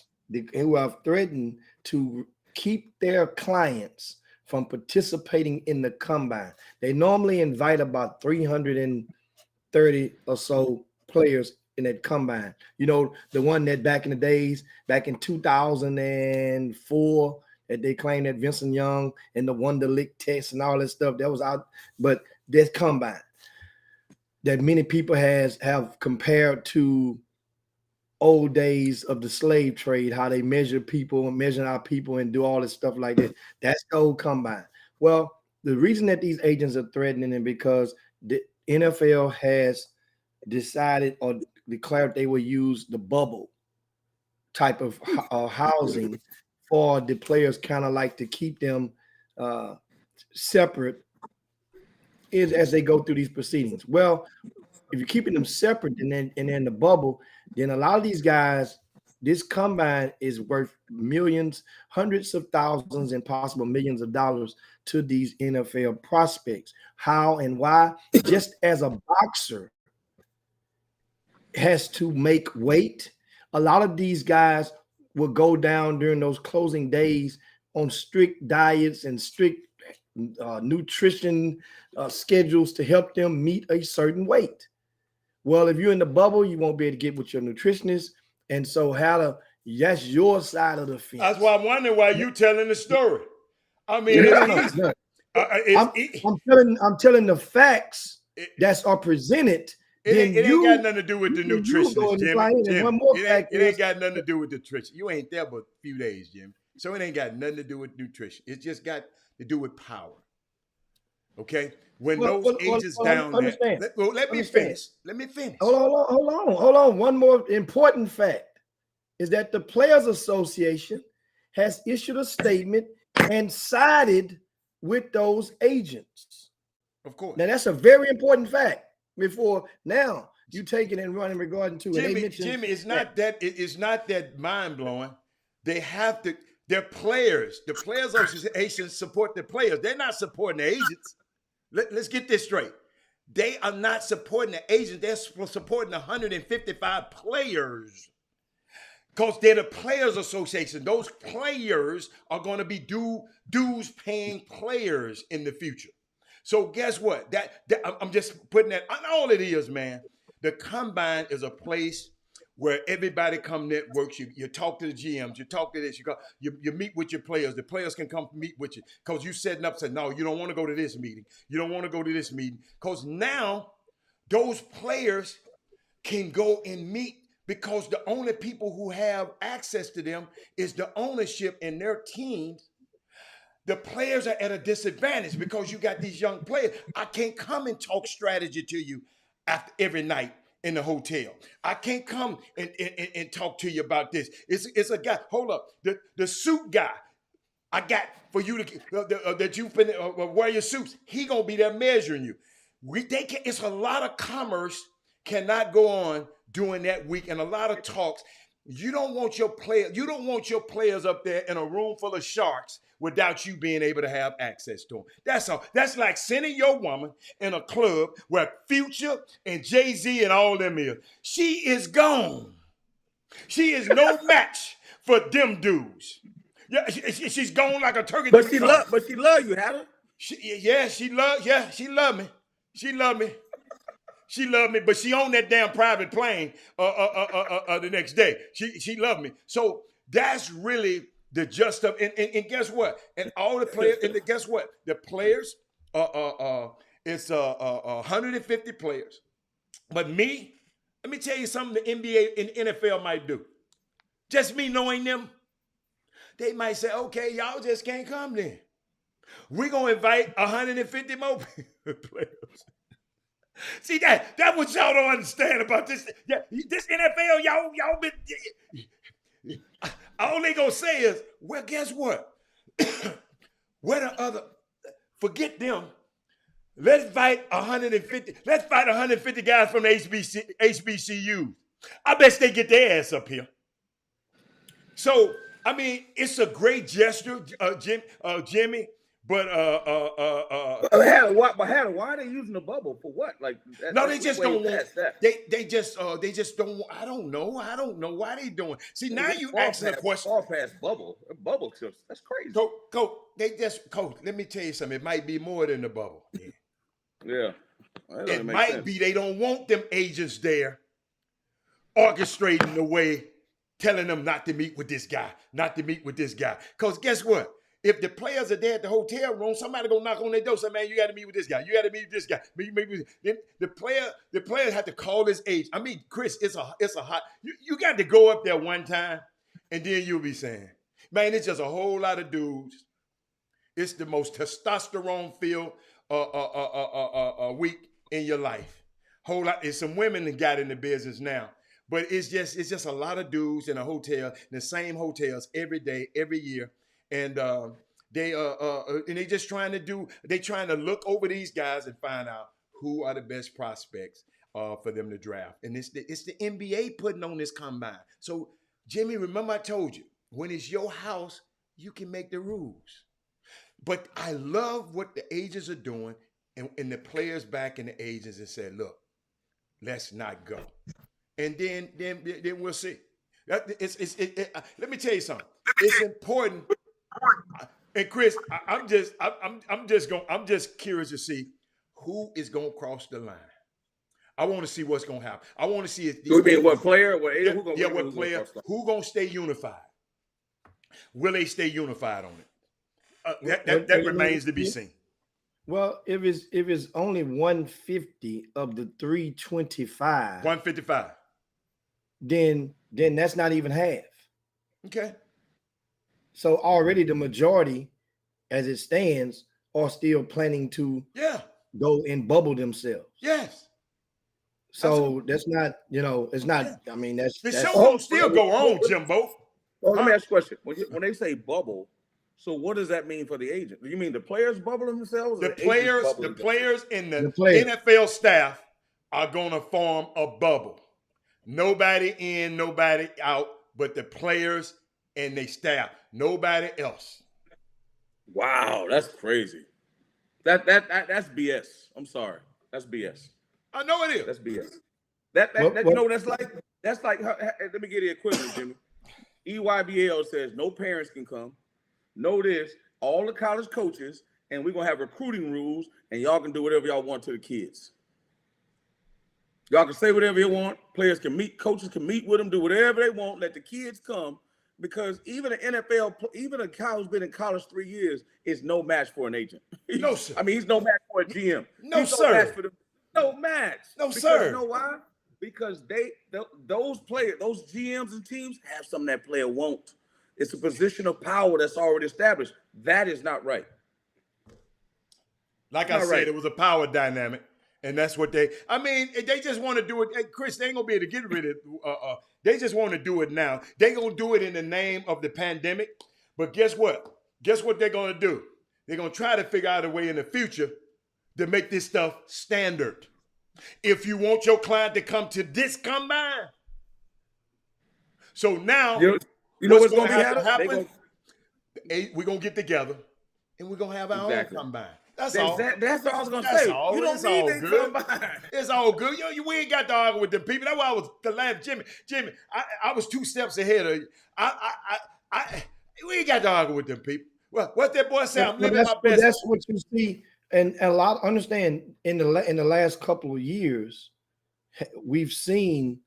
threatened to keep their clients from participating in the combine. They normally invite about 330 or so players in that combine. You know, the one that back in the days, back in 2004, that they claimed that Vincent Young and the Wonder Lick test and all that stuff, that was out. But this combine that many people have compared to old days of the slave trade, how they measure our people and do all this stuff like that. That's the old combine. Well, the reason that these agents are threatening it because the NFL has decided or declared they will use the bubble type of housing for the players, kind of like to keep them separate as they go through these proceedings. Well, if you're keeping them separate and then the bubble, then a lot of these guys, this combine is worth millions, hundreds of thousands, and possible millions of dollars to these NFL prospects. How and why? Just as a boxer has to make weight, a lot of these guys will go down during those closing days on strict diets and strict nutrition schedules to help them meet a certain weight. Well, if you're in the bubble, you won't be able to get with your nutritionist. And so That's your side of the fence. That's why I'm wondering why you telling the story. I mean, No. I'm telling the facts that are presented. It ain't got nothing to do with the nutritionist, Jimmy. One more fact it ain't got nothing to do with the nutrition. You ain't there but a few days, Jimmy. So it ain't got nothing to do with nutrition. It's just got to do with power. Okay? When those agents down there. Let me finish. Let me finish. Hold on. One more important fact is that the Players Association has issued a statement and sided with those agents. Of course. Now, that's a very important fact. Before now, you take it and run in regard to Jimmy, it's not that mind-blowing. They have to, they're players. The Players Association support the players. They're not supporting the agents. Let's get this straight. They are not supporting the agents. They're supporting 155 players. Because they're the Players Association. Those players are going to be dues paying players in the future. So guess what? That I'm just putting that on. All it is, man. The combine is a place where everybody come networks. You talk to the GMs. You talk to this. You meet with your players. The players can come meet with you because you setting up. Say no, you don't want to go to this meeting. You don't want to go to this meeting because now those players can go and meet because the only people who have access to them is the ownership in their teams. The players are at a disadvantage because you got these young players. I can't come and talk strategy to you after every night in the hotel. I can't come and talk to you about this. It's a guy. Hold up, the suit guy. I got for you to that you wear your suits. He gonna be there measuring you. It's a lot of commerce cannot go on during that week and a lot of talks. You don't want your players up there in a room full of sharks without you being able to have access to them. That's all. That's like sending your woman in a club where Future and Jay-Z and all them is. She is gone. She is no match for them dudes. Yeah, she's gone like a turkey. But she love you, Hatter. She love me. She love me. She loved me, but she on that damn private plane the next day. She loved me. So that's really the just of and guess what? And all the players, and guess what? The players it's 150 players. But let me tell you something the NBA and NFL might do. Just me knowing them, they might say, okay, y'all just can't come then. We're gonna invite 150 more players. See that what y'all don't understand about this. Yeah, this NFL, y'all been. All they gonna say is, well, guess what? Where the other? Forget them. Let's fight 150. Let's fight 150 guys from the HBCU. I bet they get their ass up here. So I mean, it's a great gesture, Jimmy. But Hannah, why are they using the bubble for what? Like no, they just don't want that. They just don't. I don't know why they doing. See, now you asking a question. Far past bubble chips. That's crazy. Coach, let me tell you something. It might be more than the bubble. Yeah. It might be they don't want them agents there orchestrating the way, telling them not to meet with this guy, Because guess what? If the players are there at the hotel room, somebody gonna knock on their door. Say, man, you got to meet with this guy. You got to meet with this guy. Then the players have to call his agent. I mean, Chris, it's a hot. You got to go up there one time, and then you'll be saying, man, it's just a whole lot of dudes. It's the most testosterone-filled week in your life. Whole lot. It's some women that got in the business now, but it's just a lot of dudes in a hotel, in the same hotels every day, every year. And they just trying to look over these guys and find out who are the best prospects for them to draft. And it's the NBA putting on this combine. So Jimmy, remember I told you, when it's your house, you can make the rules. But I love what the agents are doing, and the players back in the agents and said, look, let's not go. And then we'll see. Let me tell you something. It's important. And Chris, I'm just curious to see who is gonna cross the line. I want to see what's going to happen. I want to see if So we mean what player? What agent? What player? Who going to stay unified? Will they stay unified on it? That remains to be seen. Well, if it's only 150 of the 325, 155, then that's not even half. Okay. So already the majority, as it stands, are still planning to go and bubble themselves. Yes. So Absolutely. that's not, it's not. I mean, that's the show will still go on, Jimbo. Well, let me ask you a question. When they say bubble, so what does that mean for the agent? Do you mean the players bubble themselves? The players and the NFL staff are going to form a bubble. Nobody in, nobody out, but the players and their staff. Nobody else. Wow, that's crazy. That's BS. I'm sorry. That's BS. I know it is. That's BS. You know what that's like? That's like, let me get the equivalent, Jimmy. EYBL says no parents can come. Know this, all the college coaches, and we're going to have recruiting rules, and y'all can do whatever y'all want to the kids. Y'all can say whatever you want. Players can meet, coaches can meet with them, do whatever they want, let the kids come, because even an NFL, even a guy who's been in college 3 years is no match for an agent. No, sir. I mean, he's no match for a GM. No, he's sir. No match for them. No match. No, because sir. You know why? Because those players, those GMs and teams have something that player won't. It's a position of power that's already established. That is not right. Like I said, it was a power dynamic, and that's what they just want to do it. Hey, Chris, they ain't going to be able to get rid of they just want to do it now. They're going to do it in the name of the pandemic, but guess what? Guess what they're going to do? They're going to try to figure out a way in the future to make this stuff standard. If you want your client to come to this combine. So now... You know what's going to happen? We're going to get together and we're going to have our own combine. That's all. That's what I was going to say. All. You don't need a combine. It's all good. We ain't got to argue with them people. That's why I was the last Jimmy, I was 2 steps ahead of you. We ain't got to argue with them people. Well, what that boy said, I'm living my best. That's what you see. And a lot, understand, in the last couple of years, we've seen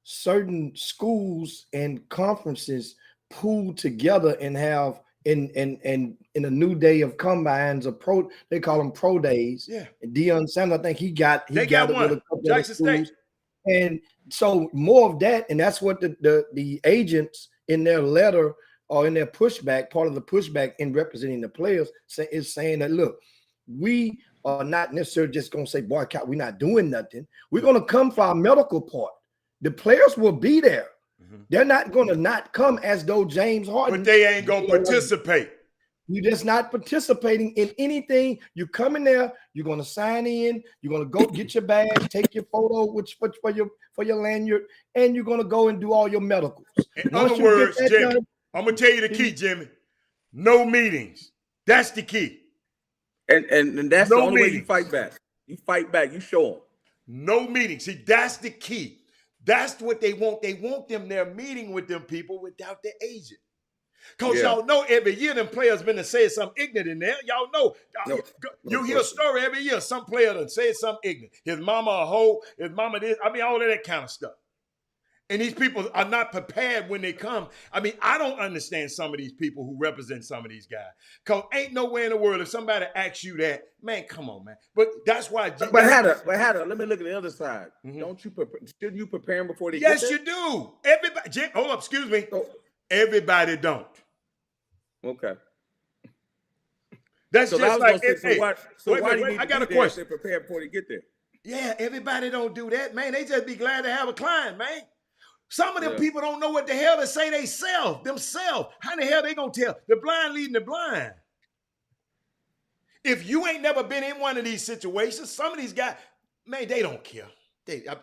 certain schools and conferences pool together and have in a new day of combines, they call them pro days. Yeah. And Deion Sanders, I think he got one. With a couple Jackson of schools. State. And so more of that, and that's what the agents in their letter or in their pushback, part of the pushback in representing the players is saying that, look, we are not necessarily just going to say boycott. We're not doing nothing. We're going to come for our medical part. The players will be there. Mm-hmm. They're not going to not come as though James Harden. But they ain't going to participate. You're just not participating in anything. You come in there. You're going to sign in. You're going to go get your badge, take your photo for your lanyard, and you're going to go and do all your medicals. In other words, Jimmy, I'm going to tell you the key, Jimmy. No meetings. That's the key. And that's the only way you fight back. You fight back. You show them. No meetings. See, that's the key. That's what they want. They want them there meeting with them people without the agent. Because y'all know every year them players been to say something ignorant in there. Y'all know. You hear a story every year. Some player done said something ignorant. His mama a hoe. His mama this. I mean, all of that kind of stuff. And these people are not prepared when they come. I mean, I don't understand some of these people who represent some of these guys. Because ain't nowhere in the world if somebody asks you that, man, come on, man. But that's why. But Hatter, let me look at the other side. Mm-hmm. Shouldn't you prepare them before they get there? Yes, you do. Everybody, Jim, hold up, excuse me. Everybody don't. Okay. That's so just like, why do you need I got to a question. Prepare before they get there? Yeah, everybody don't do that, man. They just be glad to have a client, man. Some of them people don't know what the hell to say themselves. How the hell they gonna tell? The blind leading the blind. If you ain't never been in one of these situations, some of these guys, man, they don't care.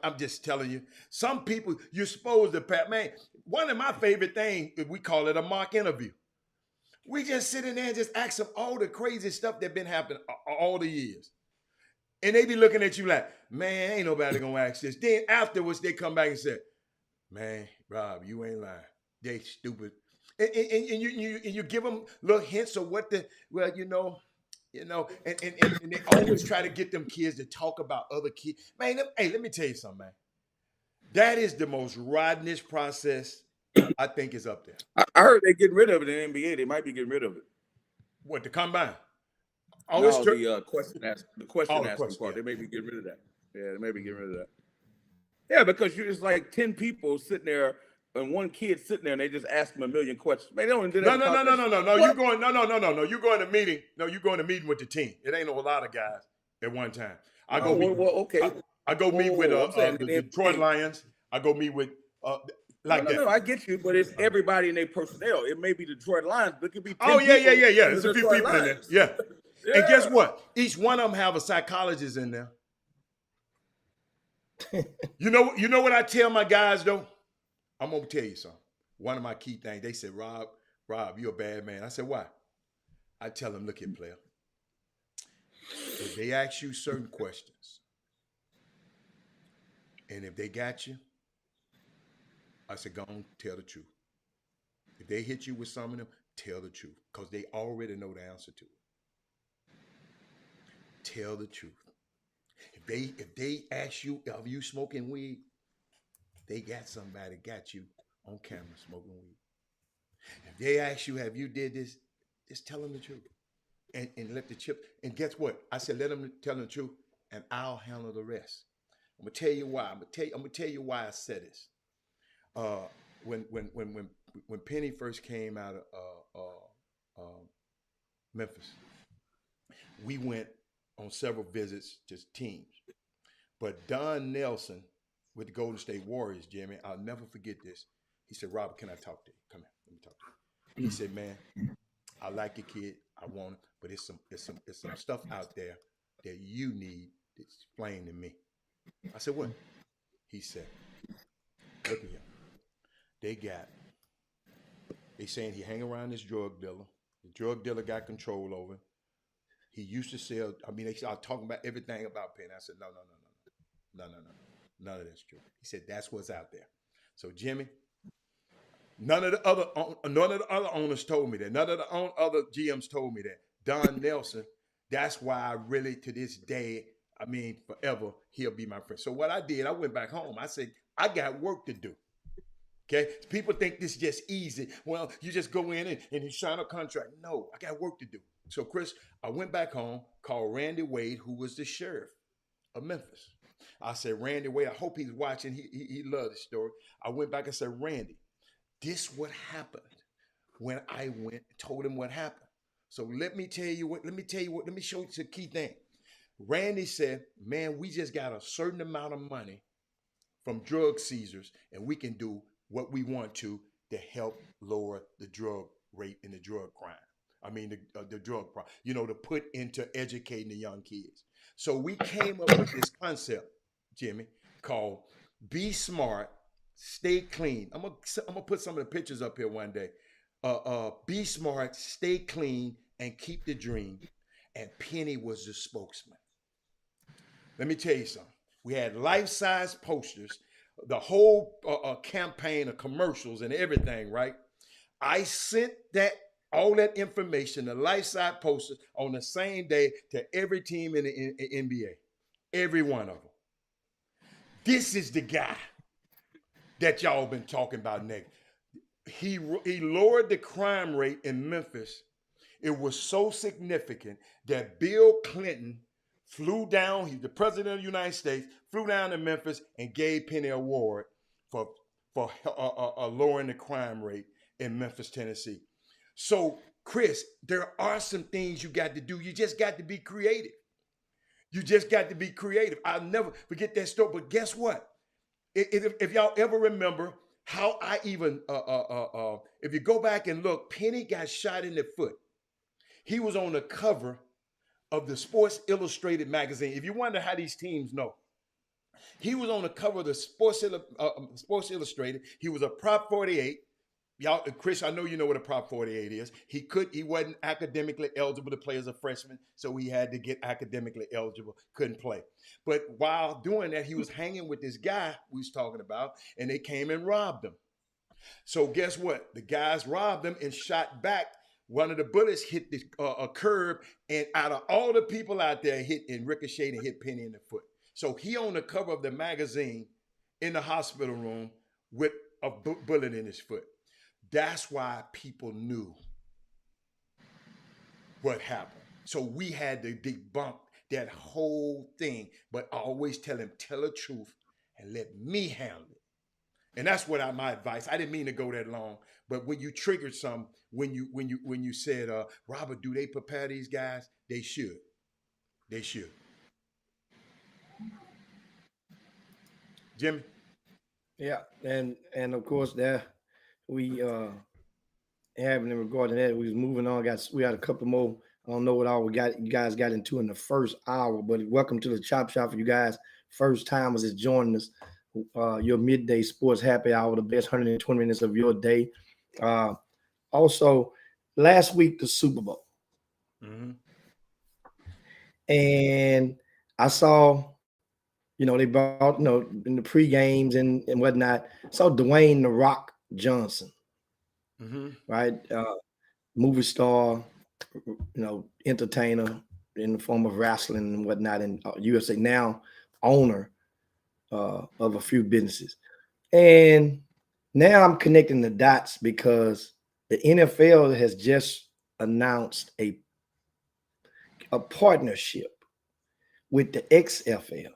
I'm just telling you. Some people, you're supposed to, man, one of my favorite things, we call it a mock interview. We just sit in there and just ask them all the crazy stuff that been happening all the years. And they be looking at you like, man, ain't nobody gonna ask this. Then afterwards, they come back and say, man, Rob, you ain't lying. They stupid. And you give them little hints of You know, and they always try to get them kids to talk about other kids. Man, let me tell you something, man. That is the most rottenest process I think is up there. I heard they're getting rid of it in the NBA. They might be getting rid of it. What, the combine? No, the question asking part. Yeah. They may be getting rid of that. Yeah, they may be getting rid of that. Yeah, because it's like 10 people sitting there and one kid sitting there and they just ask them a million questions. Man, they don't do that. No. You're going no. You're going to meeting. No, you're going to meeting with the team. It ain't a lot of guys at one time. I go meet with the Detroit Lions. I go meet with that. No, I get you, but it's everybody in their personnel. It may be the Detroit Lions, but it could be 10 yeah. There's a few people in there. Yeah. And guess what? Each one of them have a psychologist in there. You know what I tell my guys though? I'm gonna tell you something. One of my key things, they said, Rob, you're a bad man. I said, why? I tell them, look here, player. If they ask you certain questions, and if they got you, I said, go on, tell the truth. If they hit you with some of them, tell the truth. Because they already know the answer to it. Tell the truth. If they ask you, are you smoking weed? They got somebody got you on camera smoking weed. If they ask you, have you did this? Just tell them the truth. And let the chip. And guess what? I said, let them tell them the truth, and I'll handle the rest. I'm gonna tell you why. I'm gonna tell you why I said this. When Penny first came out of Memphis, we went on several visits, just teams. But Don Nelson with the Golden State Warriors, Jimmy, I'll never forget this. He said, Robert, can I talk to you? Come here, let me talk to you. He said, man, I like your kid. I want him, but it's some stuff out there that you need to explain to me. I said, what? He said, look at him. They saying he hang around this drug dealer. The drug dealer got control over him. He used to sell, they started talking about everything about Penny. I said, no. None of that's true. He said, that's what's out there. So, Jimmy, none of the other owners told me that. None of the other GMs told me that. Don Nelson, that's why I really, to this day, forever, he'll be my friend. So what I did, I went back home. I said, I got work to do. Okay? People think this is just easy. Well, you just go in and you sign a contract. No, I got work to do. So, Chris, I went back home, called Randy Wade, who was the sheriff of Memphis. I said, Randy Wade, I hope he's watching. He loved this story. I went back and said, Randy, this what happened when I went and told him what happened. So let me show you the key thing. Randy said, man, we just got a certain amount of money from drug seizures, and we can do what we want to help lower the drug rate and the drug crime. The drug problem, to put into educating the young kids. So we came up with this concept, Jimmy, called Be Smart, Stay Clean. I'm gonna put some of the pictures up here one day. Be smart, stay clean, and keep the dream. And Penny was the spokesman. Let me tell you something. We had life-size posters, the whole campaign of commercials and everything, right? I sent all that information, the life-size posters, on the same day to every team in the NBA. Every one of them. This is the guy that y'all been talking about, Nick. He lowered the crime rate in Memphis. It was so significant that Bill Clinton flew down, he's the president of the United States, flew down to Memphis and gave Penny an award for lowering the crime rate in Memphis, Tennessee. So, Chris, there are some things you got to do. You just got to be creative. I'll never forget that story. But guess what? If y'all ever remember how I even, if you go back and look, Penny got shot in the foot. He was on the cover of the Sports Illustrated magazine. If you wonder how these teams know, he was on the cover of the Sports Illustrated. He was a Prop 48. Y'all, Chris, I know you know what a Prop 48 is. He wasn't academically eligible to play as a freshman, so he had to get academically eligible, couldn't play. But while doing that, he was hanging with this guy we was talking about, and they came and robbed him. So guess what? The guys robbed him and shot back one of the bullets hit the a curb, and out of all the people out there, hit and ricocheted and hit Penny in the foot. So he on the cover of the magazine in the hospital room with a bullet in his foot. That's why people knew what happened. So we had to debunk that whole thing, but I always tell him, tell the truth and let me handle it. And that's what my advice. I didn't mean to go that long, but when you triggered some, when you said, Robert, do they prepare these guys? They should. They should. Jimmy? Yeah, and of course there we having in regard to that, we was moving on. We had a couple more. I don't know what all you guys got into in the first hour, but welcome to the Chop Shop for you guys. First timers is joining us. Your midday sports happy hour, the best 120 minutes of your day. Also, last week the Super Bowl, and I saw, they brought, in the pre games and whatnot. I saw Dwayne "The Rock" Johnson, right, movie star, entertainer in the form of wrestling and whatnot, and USA now owner of a few businesses. And now I'm connecting the dots because the NFL has just announced a partnership with the XFL.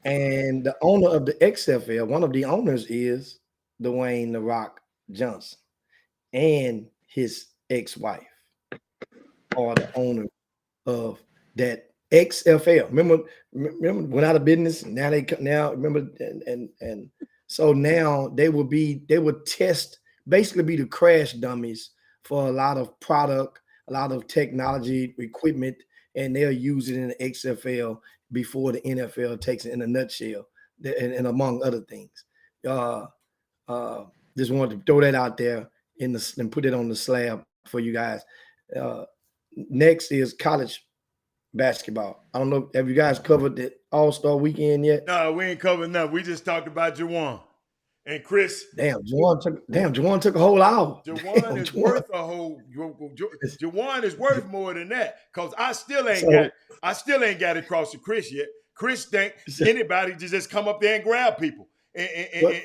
And the owner of the XFL, one of the owners is Dwayne "The Rock" Johnson, and his ex-wife are the owner of that XFL. Remember went out of business. Now remember, and so now they would basically be the crash dummies for a lot of product, a lot of technology equipment, and they'll use it in the XFL before the NFL takes it, in a nutshell, and among other things. Just wanted to throw that out there and put it on the slab for you guys. Next is college basketball. I don't know, have you guys covered the All-Star weekend yet? No, we ain't covered nothing. We just talked about Juwan and Chris. Juwan took a whole hour. Juwan is worth a whole. Juwan is worth more than that, because I still ain't got it across to Chris yet. Chris think anybody just come up there and grab people. Hey,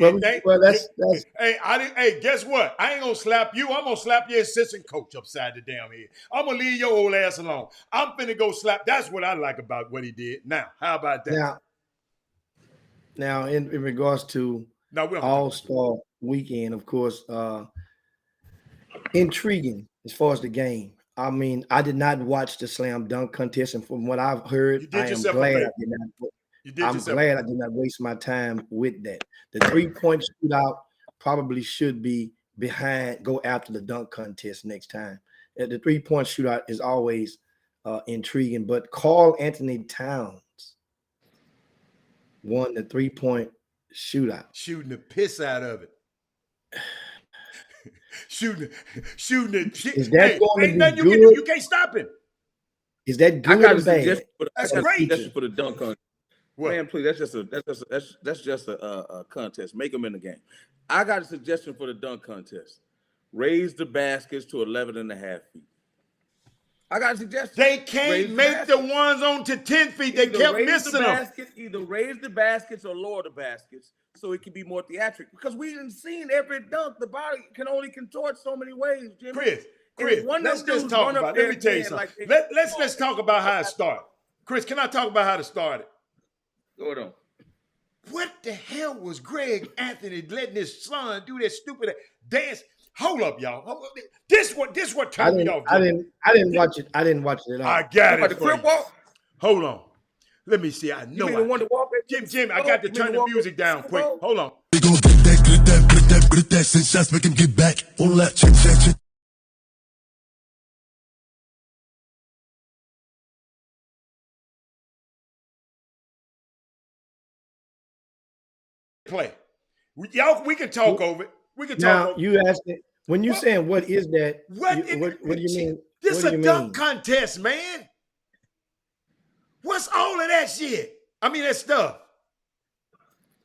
guess what? I ain't gonna slap you. I'm gonna slap your assistant coach upside the damn head. I'm gonna leave your old ass alone. I'm finna go slap. That's what I like about what he did. Now, how about that? Now in regards to All-Star weekend, of course, intriguing as far as the game. I mean, I did not watch the slam dunk contest, and from what I've heard, I am glad I did not. I'm glad I did not waste my time with that. The 3-point shootout probably should be go after the dunk contest next time. The 3-point shootout is always intriguing, but Karl Anthony Towns won the 3-point shootout. Shooting the piss out of it. shooting it. Is that going to be good? You can't stop him. Is that good or bad? That's great. That's for the dunk contest. What? Man, please, that's just a contest. Make them in the game. I got a suggestion for the dunk contest. Raise the baskets to 11.5 feet. I got a suggestion. They can't make the ones on to 10 feet. They kept missing them. Either raise the baskets or lower the baskets so it can be more theatrical. Because we didn't seen every dunk. The body can only contort so many ways, Jimmy. Chris, let's just talk about it. Let me tell you something. Let's talk about how it started. Chris, can I talk about how it started? Go on. What the hell was Greg Anthony letting his son do that stupid dance? Hold up, y'all. This what turned me off. I didn't watch it. I didn't watch it at all. I got it. The crib walk? Hold on. Let me see. I know. Jim, I got to turn the music down quick. Hold on. We gon' get that, grip that, send shots, make him get back. On that, check. Play. Y'all, we can talk over it. We can talk over it. You asked it. When you saying what is that? What do you mean? This is a dunk contest, man. What's all of that shit? I mean, that stuff.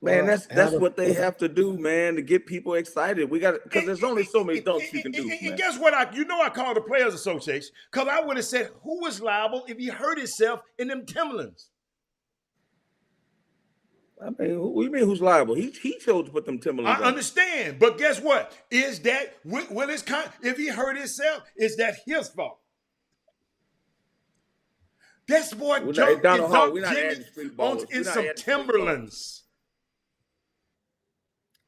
Man, Well, that's what they have to do, man, to get people excited. We got because there's only so many dunks you can do, And man. guess what? I called the Players Association because I would have said who was liable if he hurt himself in them Timberlands. I mean, what do you mean who's liable? He chose to put them Timberlands I on. understand, but guess what? Is that if he hurt himself, is that his fault? This boy jumped and dunked Jimmy in some Timberlands.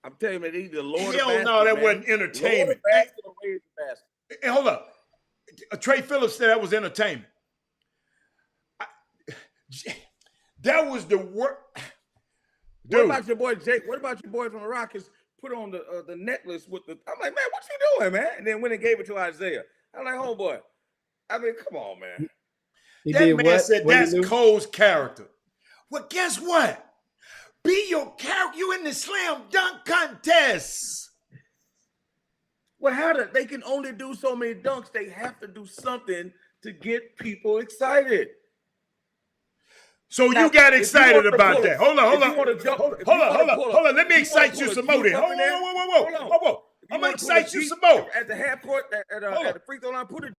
I'm telling you, man, he's the Lord Hell of basket, no, that man. wasn't entertainment. Hey, hold up. Trey Phillips said that was entertainment. That was the worst. What about your boy Jake? What about your boy from the Rockets? Put on the necklace with the. I'm like, man, what you doing, man? And then when they gave it to Isaiah, I'm like, oh boy. I mean, come on, man. That man said that's Cole's character. Well, guess what? Be your character. You in the slam dunk contest. Well, they can only do so many dunks. They have to do something to get people excited. So now, you got excited about that. Hold on. Let me excite you some more then. Whoa. I'm going to excite you some more. At the half court, at the free throw line, put a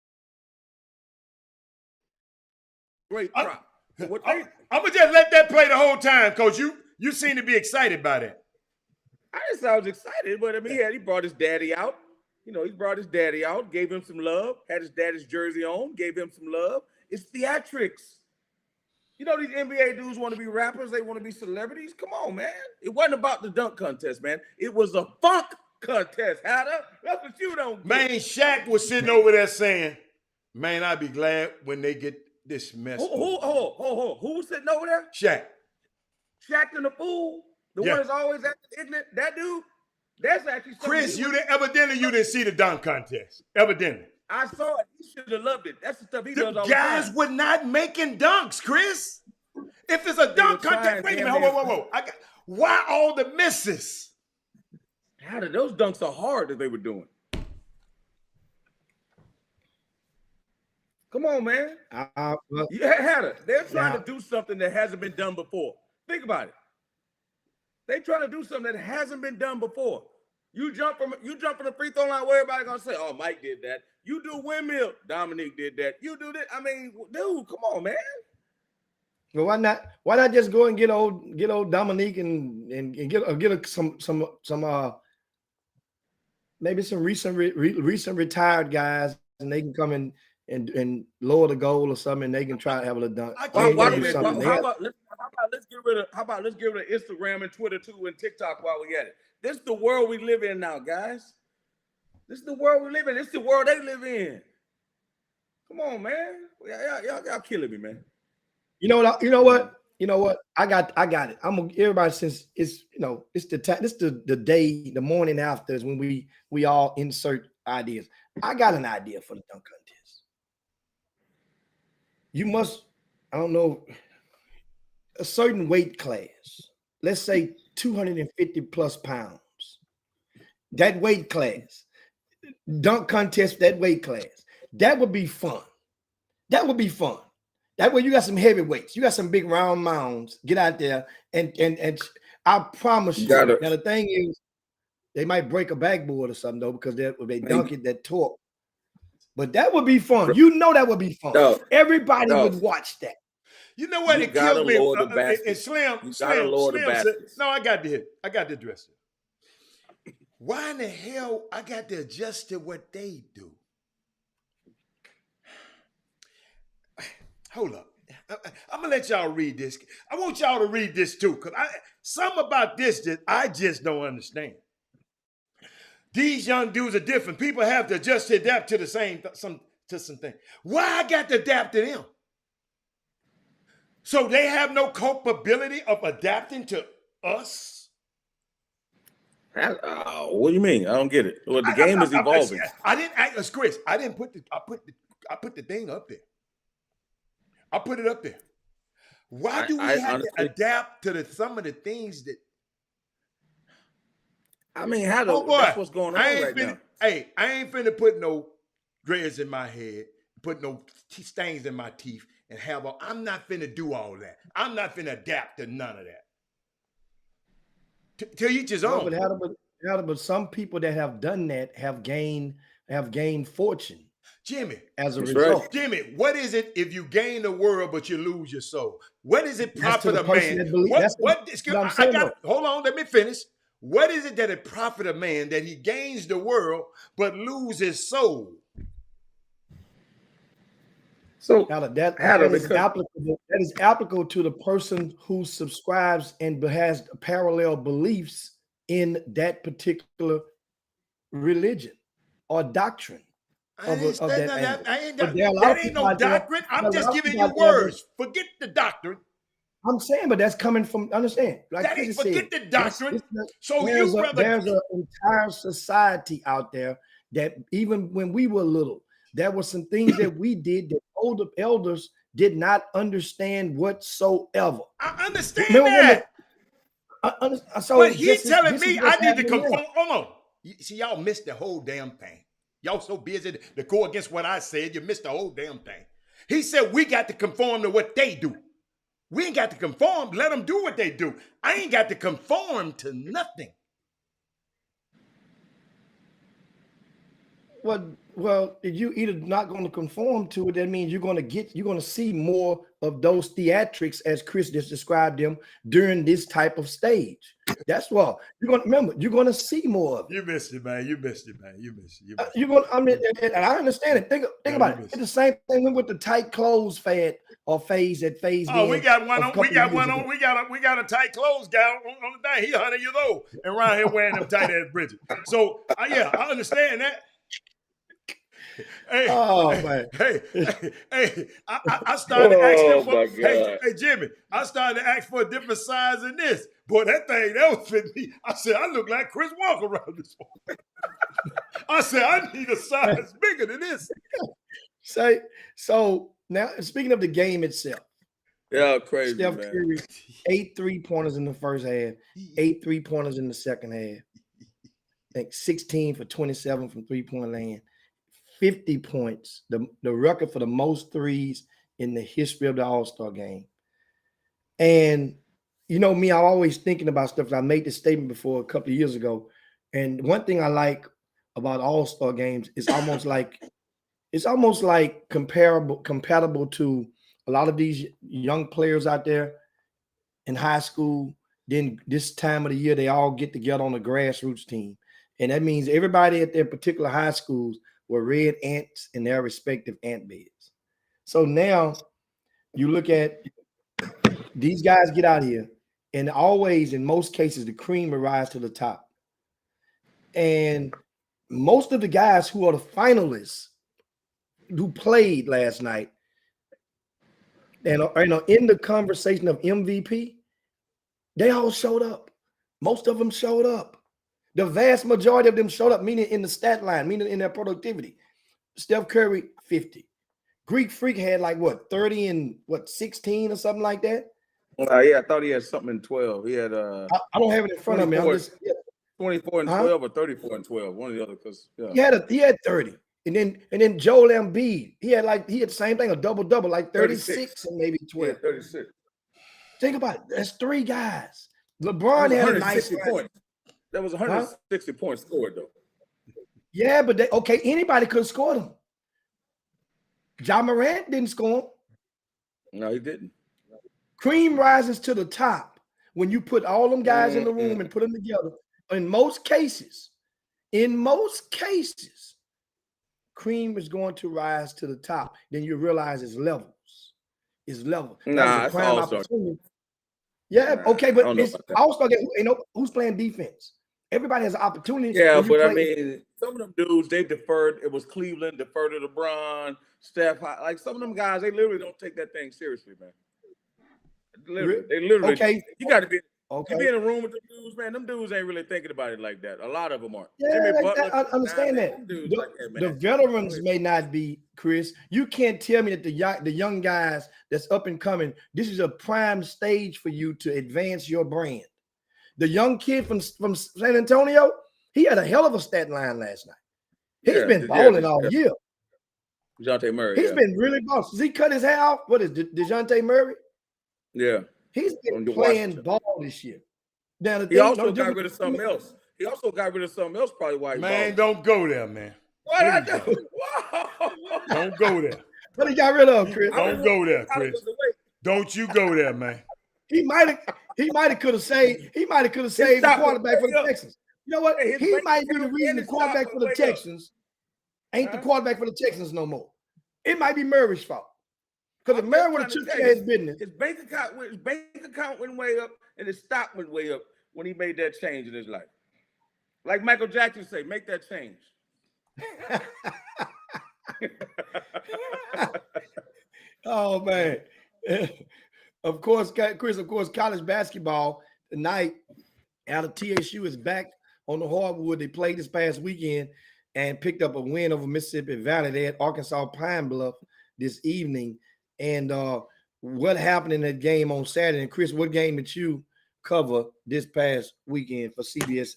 great prop. I'm going to just let that play the whole time because you seem to be excited by that. I just thought I was excited, but I mean, he brought his daddy out. You know, he brought his daddy out, gave him some love, had his daddy's jersey on, gave him some love. It's theatrics. You know, these NBA dudes want to be rappers. They want to be celebrities. Come on, man. It wasn't about the dunk contest, man. It was a funk contest. That's what you don't get. Man, Shaq was sitting over there saying, man, I'd be glad when they get this mess. Who was sitting over there? Shaq. Shaq and the fool. The one that's always acting ignorant. That dude. That's actually Chris, evidently you didn't see the dunk contest. Evidently. I saw it. He should have loved it. That's the stuff he does all the time. Guys were not making dunks, Chris. If it's a dunk contest, wait a minute. Whoa. Why all the misses? How did those dunks are hard that they were doing? Come on, man. They're trying to do something that hasn't been done before. Think about it. They're trying to do something that hasn't been done before. You jump from the free throw line where everybody's gonna say, "Oh, Mike did that." You do windmill, Dominique did that. You do that. I mean, dude, come on, man. Well, why not? Why not just go and get old Dominique and get some maybe some recent retired guys, and they can come in and lower the goal or something, and they can try to have a dunk. How about let's get rid of Instagram and Twitter too and TikTok while we at it. This is the world we live in now, guys. This is the world we live in. This is the world they live in. Come on, man. Y'all killing me, man. You know what? I got it. I'm gonna everybody since it's it's the day, the morning after is when we all insert ideas. I got an idea for the dunk contest. You must, I don't know, a certain weight class. Let's say 250 plus pounds. That weight class. Dunk contest, that weight class. That would be fun. That way you got some heavyweights. You got some big round mounds. Get out there and I promise you. Now the thing is, they might break a backboard or something though because they dunk it, that torque. But that would be fun. You know that would be fun. Everybody would watch that. You know what? It killed me. Slim. No, I got to address it. Why in the hell I got to adjust to what they do? Hold up. I'm gonna let y'all read this. I want y'all to read this too, because something about this that I just don't understand. These young dudes are different. People have to adjust to adapt to something. Why I got to adapt to them? So they have no capability of adapting to us? What do you mean? I don't get it. Well, the game is evolving. Chris, I put the thing up there. I put it up there. Why do we have to adapt to some of the things that? I mean, that's what's going on right now. Hey, I ain't finna put no dreads in my head, put no stains in my teeth, and I'm not finna do all that. I'm not finna adapt to none of that. To each his No, own. but some people that have done that have gained fortune, Jimmy, as a That's result. right. Jimmy, what is it if you gain the world but you lose your soul? What is it That's to profit the a person man? that believes. What I'm I saying. got hold on, let me finish. What is it that it profit a man that he gains the world but lose his soul? So That is applicable to the person who subscribes and has parallel beliefs in that particular religion or doctrine. That ain't no doctrine. I'm just giving you words. Forget the doctrine. I'm saying, but that's coming from, understand, like That Chris ain't, said, forget the doctrine. So there's you rather there's an entire society out there that even when we were little, there were some things that we did that older elders did not understand whatsoever. I understand that. So But he telling me I need to conform. Hold on. See, y'all missed the whole damn thing. Y'all so busy to go against what I said, you missed the whole damn thing. He said we got to conform to what they do. We ain't got to conform. Let them do what they do. I ain't got to conform to nothing. Well, if you either not going to conform to it, that means you're going to see more of those theatrics as Chris just described them during this type of stage. That's why you're going to see more of it. You missed it, man. You missed it. You're going. I mean, and I understand it. Think about it. It's the same thing with the tight clothes phase that phased. Oh, we got one on. We got a tight clothes guy on the thing. He 100 years old and around here wearing them tight ass bridges. So yeah, I understand that. Hey, man. I started asking for. Hey, Jimmy, I started to ask for a different size than this. Boy, that don't fit me. I said I look like Chris Walker around this one. I said I need a size bigger than this. So now speaking of the game itself. Yeah, crazy. Steph Curry, 8 3-pointers in the first half, 8 3-pointers in the second half. I think 16 for 27 from 3-point land. 50 points, the record for the most threes in the history of the All-Star game. And you know me, I'm always thinking about stuff. I made this statement before a couple of years ago. And one thing I like about All-Star games is almost like compatible to a lot of these young players out there in high school. Then this time of the year, they all get together on a grassroots team. And that means everybody at their particular high schools were red ants in their respective ant beds. So now you look at these guys get out here, and always, in most cases, the cream will rise to the top. And most of the guys who are the finalists who played last night and are in the conversation of MVP, they all showed up. Most of them showed up. The vast majority of them showed up, meaning in the stat line, meaning in their productivity. Steph Curry, 50. Greek Freak had 30 and 16 or something like that? Yeah, I thought he had something in 12. He had I don't have it in front of me. 24 and 12 or 34 and 12, one or the other. Because he had 30. And then Joel Embiid, he had the same thing, a double-double, 36 and maybe 12. Yeah, 36. Think about it. That's 3 guys. LeBron had a nice point. That was 160 points scored, though. Yeah, but anybody could have scored them. Ja Morant didn't score them. No, he didn't. Cream rises to the top when you put all them guys in the room and put them together. In most cases, cream is going to rise to the top. Then you realize it's levels. It's level. Nah, it's all opportunity. Yeah, okay, but it's All-Star game. Who's playing defense? Everybody has an opportunity. Yeah, but I mean, some of them dudes, they deferred. It was Cleveland, deferred to LeBron, Steph. Like some of them guys, they literally don't take that thing seriously, man. They literally. Okay. You got to be. Okay. You be in a room with them dudes, man. Them dudes ain't really thinking about it like that. A lot of them aren't. Yeah, I understand that. The veterans may not be, Chris. You can't tell me that the young guys that's up and coming, this is a prime stage for you to advance your brand. The young kid from San Antonio, he had a hell of a stat line last night. He's been balling all year. DeJounte Murray. He's been really balling. Does he cut his hair off? What is DeJounte Murray? Yeah. He's been playing ball this year. Now the He thing, also got rid of something else. He also got rid of something else, probably why he Man, balled. don't go there, man. What I do? Whoa. Don't go there. What he got rid of, Chris? Don't go there, Chris. Don't you go there, man. He might have could have saved the quarterback for the Texans. You know what? He might be the reason the quarterback for the Texans ain't the quarterback for the Texans no more. It might be Murray's fault. Because if Murray would have took care of his business. His bank account went way up and his stock went way up when he made that change in his life. Like Michael Jackson say, make that change. Oh man. Of course, Chris, college basketball tonight out of TSU is back on the hardwood. They played this past weekend and picked up a win over Mississippi Valley. They had Arkansas Pine Bluff this evening. And what happened in that game on Saturday? And Chris, what game did you cover this past weekend for CBS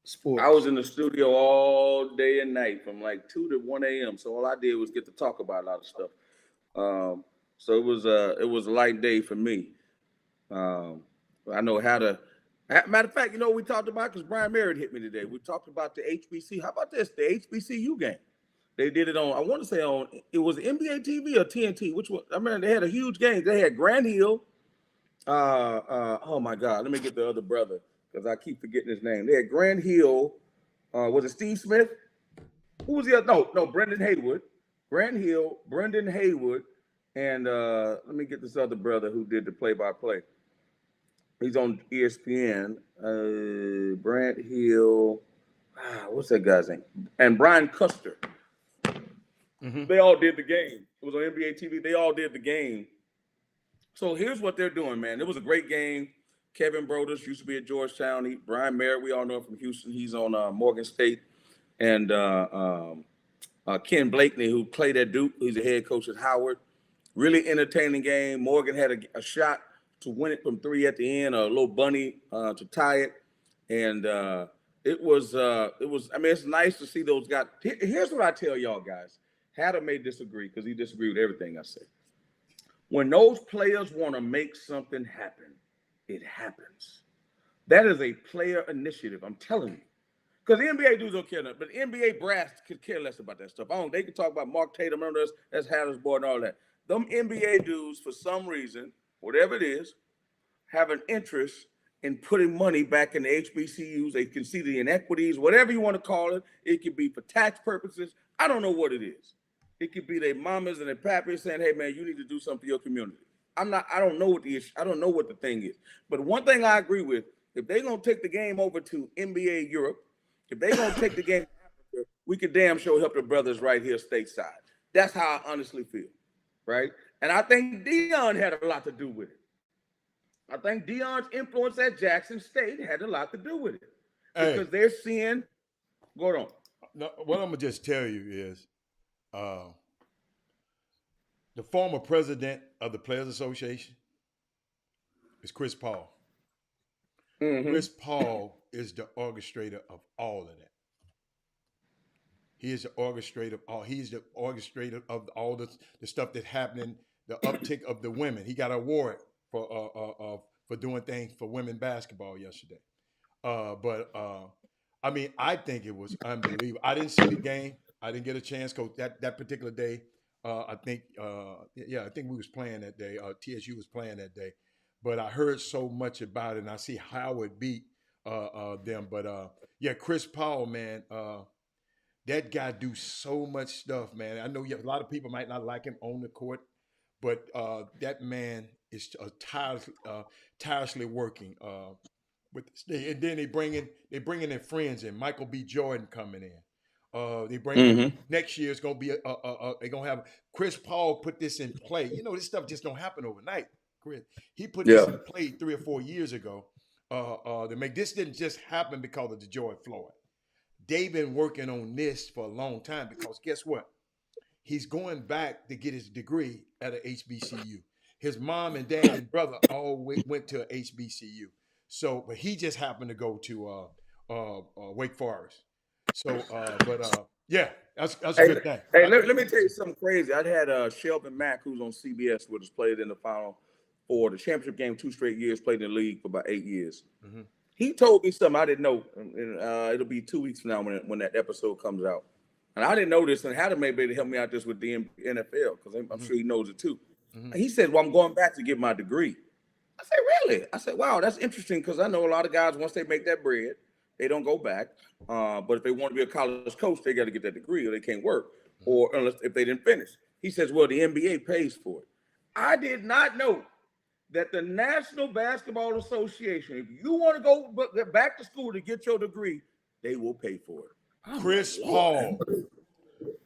Sports? I was in the studio all day and night from like 2 to 1 a.m. So all I did was get to talk about a lot of stuff. So it was a light day for me. I know how to. Matter of fact, you know what we talked about, because Brian Merritt hit me today. We talked about the HBC. How about this? The HBCU game. They did it on. I want to say on. It was NBA TV or TNT. Which one? I mean, they had a huge game. They had Grant Hill. Oh my God. Let me get the other brother because I keep forgetting his name. They had Grant Hill. Was it Steve Smith? Who was the other? No, Brendan Haywood. Grant Hill, Brendan Haywood, and let me get this other brother who did the play-by-play. He's on ESPN. Grant Hill. What's that guy's name? And Brian Custer. Mm-hmm. They all did the game. It was on NBA TV. They all did the game. So here's what they're doing, man. It was a great game. Kevin Brodus used to be at Georgetown. Brian Merritt, we all know him from Houston. He's on Morgan State. And Ken Blakeney, who played at Duke, he's a head coach at Howard. Really entertaining game. Morgan had a shot to win it from 3 at the end, a little bunny to tie it. And it was, I mean, it's nice to see those guys. Here's what I tell y'all guys. Hatter may disagree because he disagreed with everything I say. When those players want to make something happen, it happens. That is a player initiative, I'm telling you. Because the NBA dudes don't care nothing, but the NBA brass could care less about that stuff. They can talk about Mark Tatum, remember that's Hatter's boy and all that. Them NBA dudes, for some reason, whatever it is, have an interest in putting money back in the HBCUs. They can see the inequities, whatever you want to call it. It could be for tax purposes. I don't know what it is. It could be their mamas and their pappies saying, hey, man, you need to do something for your community. I don't know what the issue, I don't know what the thing is. But one thing I agree with, if they're going to take the game over to NBA Europe, if they're going to take the game to Africa, we could damn sure help the brothers right here stateside. That's how I honestly feel, right? And I think Deion had a lot to do with it. I think Deion's influence at Jackson State had a lot to do with it. Because they're seeing, go on. No, what I'm going to just tell you is the former president of the Players Association is Chris Paul. Mm-hmm. Chris Paul is the orchestrator of all of that. He is the orchestrator of all. He's the orchestrator of all the stuff that's happening, the uptick of the women. He got an award for doing things for women basketball yesterday. I mean, I think it was unbelievable. I didn't see the game. I didn't get a chance because that particular day, I think we was playing that day. TSU was playing that day. But I heard so much about it, and I see Howard beat them. But, Chris Paul, man, that guy do so much stuff, man. I know a lot of people might not like him on the court, but that man is tirelessly working. And then they bringing their friends in. Michael B. Jordan coming in. They bring next year. It's gonna be they're gonna have Chris Paul put this in play. You know, this stuff just don't happen overnight. Chris, he put this in play 3 or 4 years ago. To make this didn't just happen because of the George Floyd. They've been working on this for a long time because guess what? He's going back to get his degree at a HBCU. His mom and dad and brother all went to a HBCU. So, but he just happened to go to Wake Forest. So, that's a good thing. Hey, let me tell you something crazy. I had Shelvin Mack, who's on CBS with us, played in the Final for the championship game 2 straight years, played in the league for about 8 years. Mm-hmm. He told me something I didn't know, and it'll be 2 weeks from now when that episode comes out. And I didn't know this, and Hatter may be able to help me out this with the NFL, because I'm Mm-hmm. sure he knows it too. Mm-hmm. He said, well, I'm going back to get my degree. I said, really? I said, wow, that's interesting, because I know a lot of guys, once they make that bread, they don't go back. But if they want to be a college coach, they got to get that degree or they can't work, or unless if they didn't finish. He says, well, the NBA pays for it. I did not know that the National Basketball Association, if you want to go back to school to get your degree, they will pay for it. Chris Paul.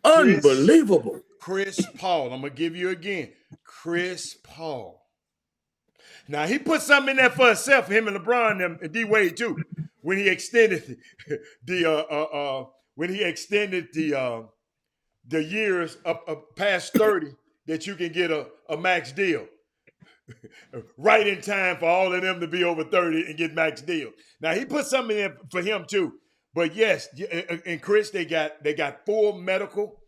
Unbelievable. Chris Paul. I'm going to give you again. Chris Paul. Now, he put something in there for himself, him and LeBron and D-Wade too, when he extended the years up past 30 that you can get a max deal. Right in time for all of them to be over 30 and get max deal. Now, he put something in there for him too. But yes, and Chris, they got full medical,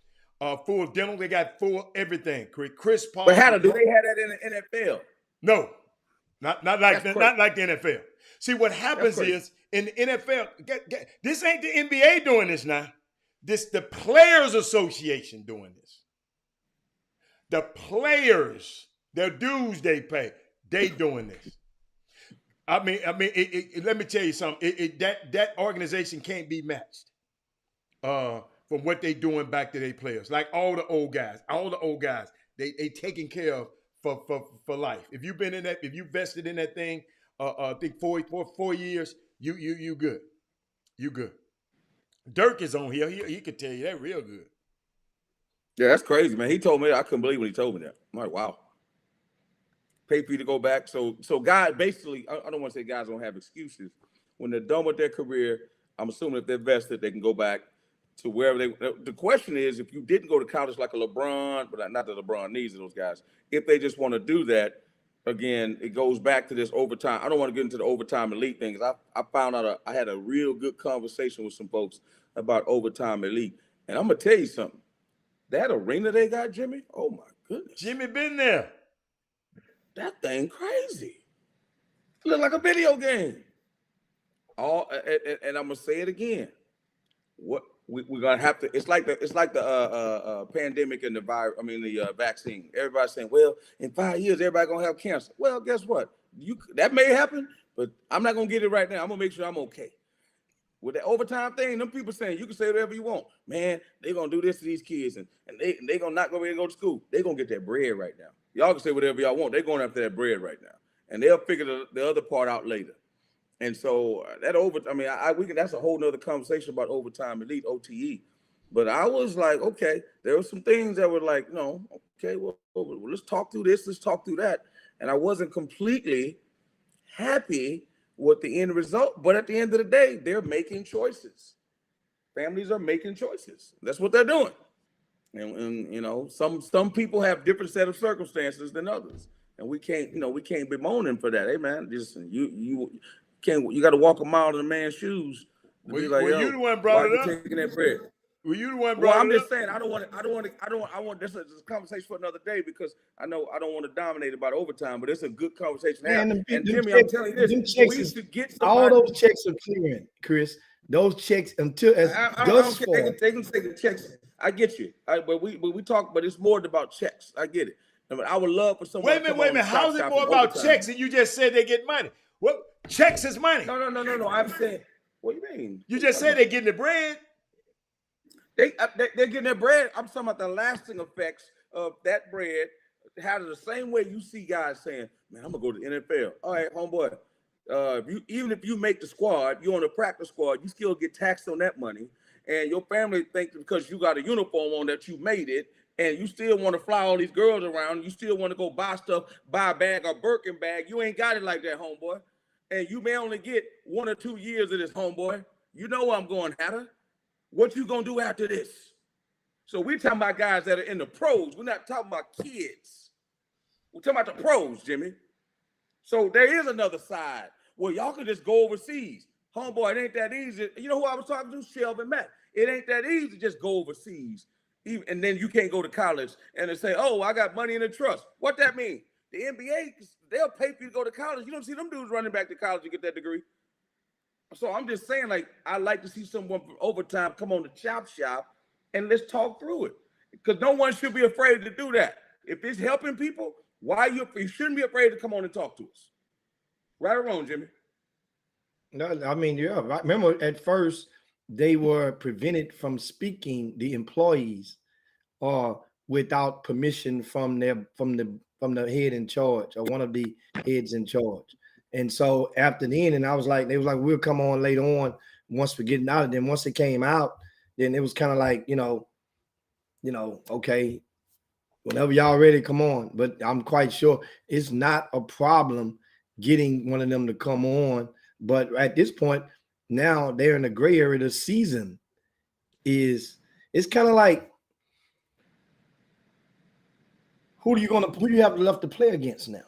full dental, they got full everything. Chris Paul. But how do they have that in the NFL? No, not like the NFL. See, what happens is in the NFL, this ain't the NBA doing this now. This the Players Association doing this. The players, their dues they pay, they doing this. I mean, let me tell you something. That organization can't be matched from what they doing back to their players. Like all the old guys, they taken care of for life. If you've been in that, if you vested in that thing, I think 4 years, you good. You good. Dirk is on here. He could tell you that real good. Yeah, that's crazy, man. He told me, I couldn't believe when he told me that. I'm like, wow. Pay for you to go back. So guys, basically, I don't want to say guys don't have excuses. When they're done with their career, I'm assuming if they're vested, they can go back to wherever they. The question is, if you didn't go to college like a LeBron, but not that LeBron needs those guys, if they just want to do that, again, it goes back to this overtime. I don't want to get into the overtime elite thing, because I found out I had a real good conversation with some folks about overtime elite. And I'm going to tell you something. That arena they got, Jimmy, oh my goodness. Jimmy been there. That thing crazy. Look like a video game. And I'm gonna say it again. What we're gonna have to. It's like the pandemic and the vaccine. Everybody's saying, well, in 5 years, everybody gonna have cancer. Well, guess what? That may happen, but I'm not gonna get it right now. I'm gonna make sure I'm okay. With the overtime thing, them people saying you can say whatever you want. Man, they're gonna do this to these kids, and they gonna not go to go to school. They're gonna get that bread right now. Y'all can say whatever y'all want. They're going after that bread right now. And they'll figure the other part out later. And so that's a whole nother conversation about overtime elite, OTE. But I was like, okay, there were some things that were like, no, okay, well, let's talk through this, let's talk through that. And I wasn't completely happy with the end result. But at the end of the day, they're making choices. Families are making choices. That's what they're doing. And you know, some people have different set of circumstances than others, and we can't bemoan them for that. Hey man, just you got to walk a mile in a man's shoes. Well, you the one brought it up. Taking that bread. Well, you the one brought it up. Well, I'm just saying I want this is a conversation for another day, because I know I don't want to dominate about overtime, but it's a good conversation to have. And Jimmy, I'm telling you this, we should get somebody. All those checks are clearing, Chris. Those checks until as thus far. They can take the checks. I get you. But we talk, but it's more about checks. I get it. I would love for someone. Wait a minute. How is it more about checks? And you just said they get money. What checks is money? No. I'm saying, what do you mean? You just said they're getting the bread. They're getting their bread. I'm talking about the lasting effects of that bread. How the same way you see guys saying, "Man, I'm gonna go to the NFL." All right, homeboy. Even if you make the squad, you're on the practice squad, you still get taxed on that money. And your family thinks because you got a uniform on that you made it, and you still want to fly all these girls around, you still want to go buy a bag or Birkin bag. You ain't got it like that, homeboy. And you may only get 1 or 2 years of this, homeboy. You know where I'm going, Hatter. What you gonna do after this? So we're talking about guys that are in the pros. We're not talking about kids. We're talking about the pros, Jimmy. So there is another side where y'all can just go overseas. Homeboy, it ain't that easy. You know who I was talking to? Shelvin Matt. It ain't that easy to just go overseas. And then you can't go to college and they say, oh, I got money in the trust. What that mean? The NBA, they'll pay for you to go to college. You don't see them dudes running back to college to get that degree. So I'm just saying, like, I like to see someone from overtime come on the chop shop and let's talk through it. Because no one should be afraid to do that. If it's helping people, you shouldn't be afraid to come on and talk to us. Right or wrong, Jimmy? No, I mean, yeah. I remember at first they were prevented from speaking, the employees, without permission from the head in charge or one of the heads in charge. And so after the end, and they was like, we'll come on later on once we're getting out of them. Once it came out, then it was kind of like, okay, whenever y'all ready, come on. But I'm quite sure it's not a problem getting one of them to come on. But at this point, now they're in the gray area. The season it's kind of like, who do you have left to play against now?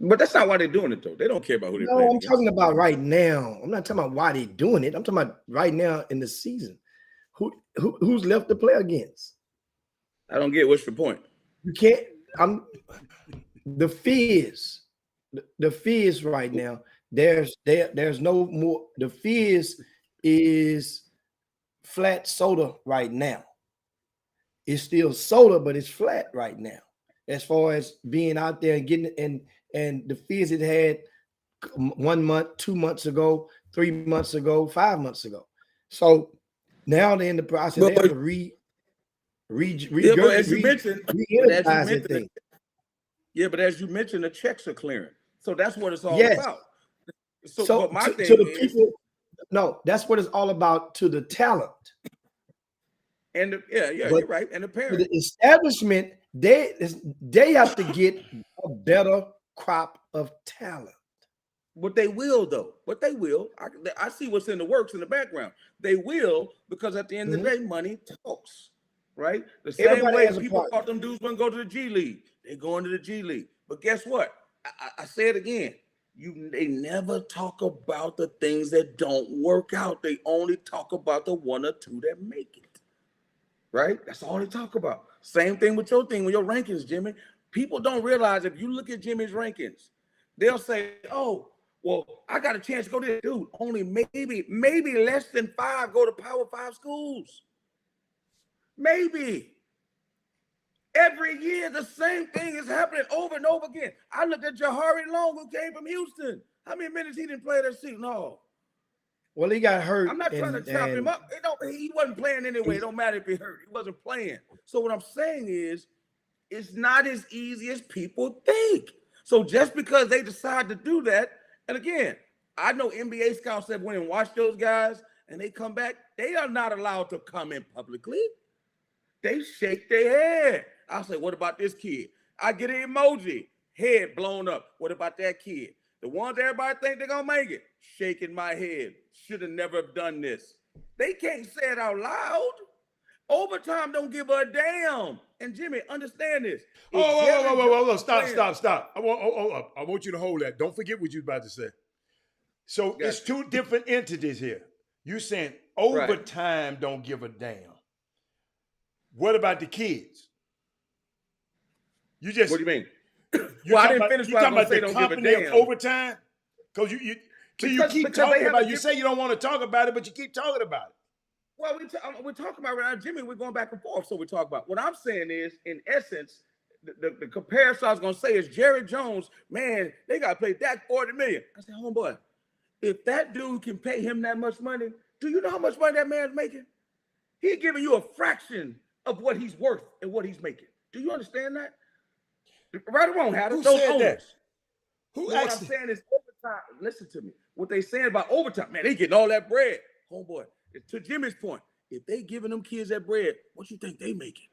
But that's not why they're doing it, though. They don't care about who they're playing against. I'm talking about right now. I'm not talking about why they're doing it. I'm talking about right now in the season. Who's left to play against? I don't get what's your point. You can't. The Fizz right now. There's no more. The Fizz is flat soda right now. It's still soda, but it's flat right now. As far as being out there and getting and the Fizz it had 1 month, 2 months ago, 3 months ago, 5 months ago. So now they're in the process. They have to but as you mentioned, as you mentioned, the checks are clearing. So that's what it's all about. So my thing to the people, no, that's what it's all about to the talent. And you're right. And the parents, the establishment, they have to get a better crop of talent. But they will, though. But they will. I see what's in the works in the background. They will, because at the end of the day, money talks, right? The same way people thought them dudes wouldn't go to the G League. They're going to the G League. But guess what? I say it again. They never talk about the things that don't work out. They only talk about the one or two that make it, right? That's all they talk about. Same thing with your thing, with your rankings, Jimmy. People don't realize if you look at Jimmy's rankings, they'll say, oh, well, I got a chance to go there. Dude, only maybe less than 5 go to Power 5 schools. Maybe. Every year, the same thing is happening over and over again. I looked at Jahari Long, who came from Houston. How many minutes he didn't play that season? No. Well, he got hurt. I'm not trying to chop him up. He wasn't playing anyway. It don't matter if he hurt. He wasn't playing. So what I'm saying is, it's not as easy as people think. So just because they decide to do that, and again, I know NBA scouts that went and watched those guys and they come back, they are not allowed to comment publicly. They shake their head. I'll say, what about this kid? I get an emoji, head blown up. What about that kid? The ones everybody think they're going to make it, shaking my head. Should have never done this. They can't say it out loud. Overtime don't give a damn. And Jimmy, understand this. Whoa. Stop. I want you to hold that. Don't forget what you're about to say. So it's two different entities here. You're saying overtime don't give a damn. What about the kids? What do you mean? I didn't finish what I was going to say. Don't give a damn. Overtime? Because you keep talking about it. You say you don't want to talk about it, but you keep talking about it. Well, we're talking about right now, Jimmy. We're going back and forth, so we talk about. What I'm saying is, in essence, the comparison I was going to say is Jerry Jones. Man, they got to pay Dak $40 million. I said, homeboy, if that dude can pay him that much money, do you know how much money that man's making? He's giving you a fraction of what he's worth and what he's making. Do you understand that? Right or wrong, Hatter? Who said that? What I'm saying is overtime. Listen to me. What they saying about overtime, man, they getting all that bread, homeboy. To Jimmy's point, if they giving them kids that bread, what you think they making?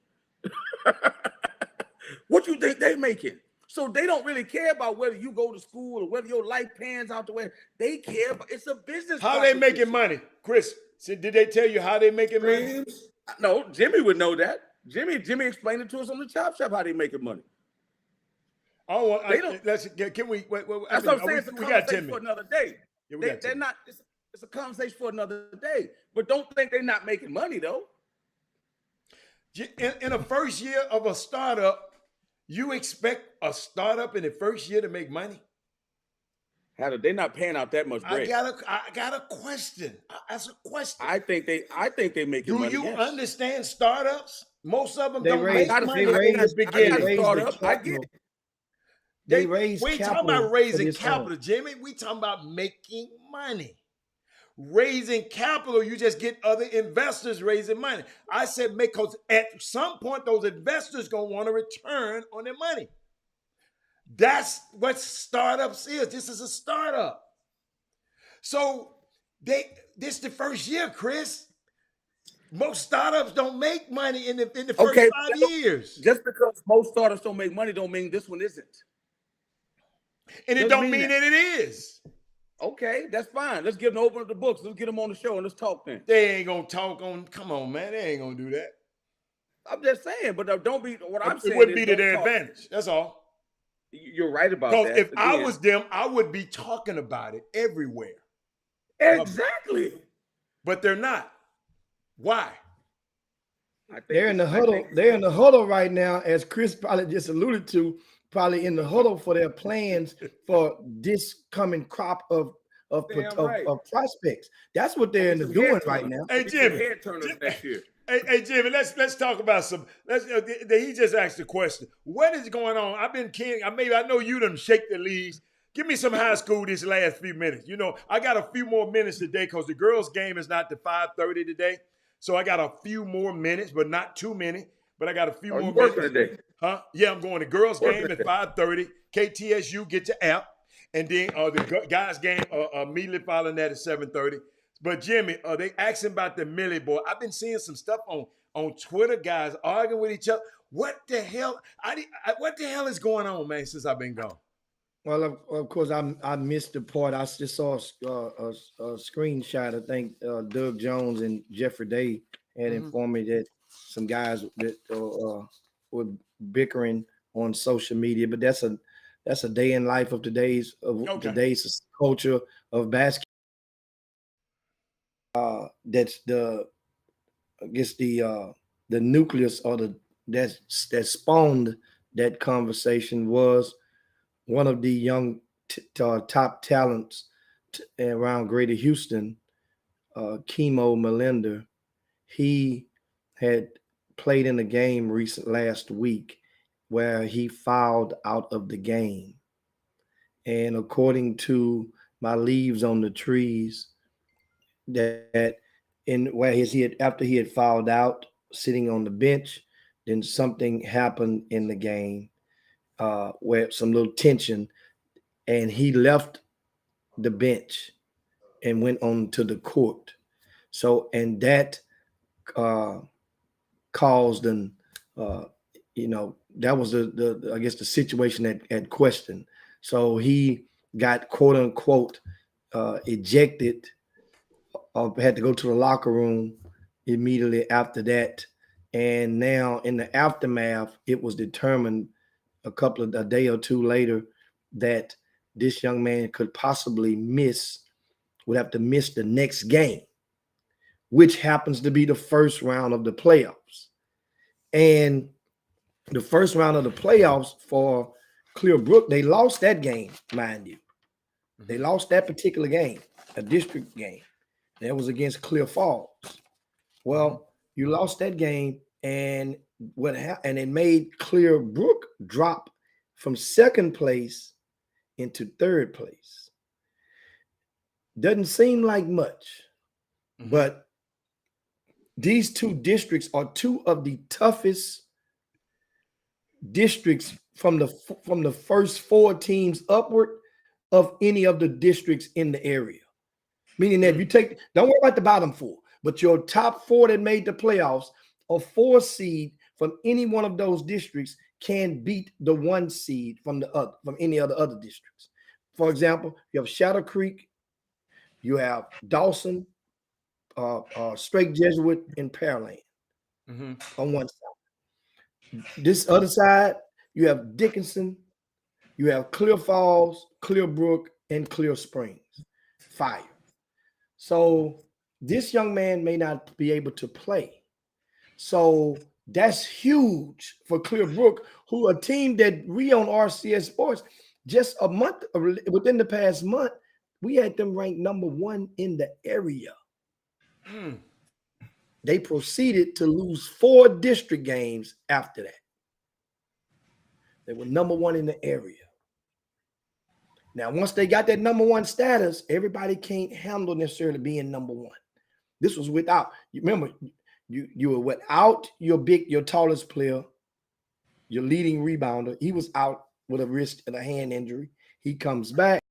What you think they making? So they don't really care about whether you go to school or whether your life pans out the way. They care about it's a business. How they making money, Chris? Did they tell you how they making money? No, Jimmy would know that. Jimmy explained it to us on the Chop Shop how they making money. Can we? Wait, that's what I'm saying. It's a conversation for another day. Yeah, they're not. It's a conversation for another day. But don't think they're not making money though. In the first year of a startup, You expect a startup in the first year to make money? They're not paying out that much bread. I got a question. That's a question. I think they make Do money. you Yes. understand startups? Most of them They don't raise- make they money raise- in the they beginning. raise the Startup, I get capital. it. They raise We ain't talking capital about raising for this capital, Jimmy. We talking about making money. Raising capital, you just get other investors raising money. I said because at some point those investors gonna want a return on their money. That's what startups is. This is a startup. So this the first year, Chris. Most startups don't make money in the first 5 years. Just because most startups don't make money don't mean this one isn't. And it don't mean that it is. Okay, that's fine. Let's give them open up the books. Let's get them on the show and let's talk then. They ain't gonna talk on. Come on, man. They ain't gonna do that. I'm just saying, but don't be. What I'm saying it wouldn't is be to their advantage. That's all. You're right about that. Because if I was them, I would be talking about it everywhere. Exactly. But they're not. Why? They're in the huddle. They're in the huddle right now, as Chris probably just alluded to. Probably in the huddle for their plans for this coming crop of prospects. That's what they're in the doing right now. Hey Jimmy, head turners next year. Hey Jimmy, let's talk about some. He just asked the question. What is going on? I've been kidding. I know you done shake the leaves. Give me some high school these last few minutes. You know, I got a few more minutes today because the girls' game is not to 5:30 today. So I got a few more minutes, but not too many. But I got a few more minutes. Today? Huh? Yeah, I'm going to girls' game at 5:30. KTSU, get your app. And then the guys' game immediately following that at 7:30. But Jimmy, they asking about the Millie boy. I've been seeing some stuff on Twitter, guys arguing with each other. What the hell? What the hell is going on, man, since I've been gone? Well, of course, I missed the part. I just saw a screenshot. I think Doug Jones and Jeffrey Day had informed me that some guys that were bickering on social media. But that's a day in life of today's culture of basketball. That's the nucleus or that spawned that conversation was one of the young top talents around Greater Houston, Chemo Melinder. He had played in a game last week where he fouled out of the game. And according to my leaves on the trees, that after he had fouled out, sitting on the bench, then something happened in the game where some little tension, and he left the bench and went on to the court. So, and that caused that was the situation at question. So he got quote unquote ejected, had to go to the locker room immediately after that. And now in the aftermath, it was determined a day or two later that this young man could possibly would have to miss the next game, which happens to be the first round of the playoffs. And the first round of the playoffs for Clearbrook, they lost that game, mind you. They lost that particular game, a district game. That was against Clear Falls. Well, you lost that game, and it made Clearbrook drop from second place into third place. Doesn't seem like much, but these two districts are two of the toughest districts from the first four teams upward of any of the districts in the area. Meaning that don't worry about the bottom four, but your top four that made the playoffs, a 4 seed from any one of those districts can beat the 1 seed from any other districts. For example, you have Shadow Creek, you have Dawson, Straight Jesuit, and Pearland on one side. This other side, you have Dickinson, you have Clear Falls, Clearbrook, and Clear Springs. Fire. So this young man may not be able to play. So That's huge for Clearbrook, who a team that we on RCS Sports just a month within the past month, we had them ranked number 1 in the area. They proceeded to lose 4 district games after that. They were number 1 in the area. Now, once they got that number 1 status, everybody can't handle necessarily being number 1. This was without, remember, you were without your tallest player, your leading rebounder. He was out with a wrist and a hand injury. He comes back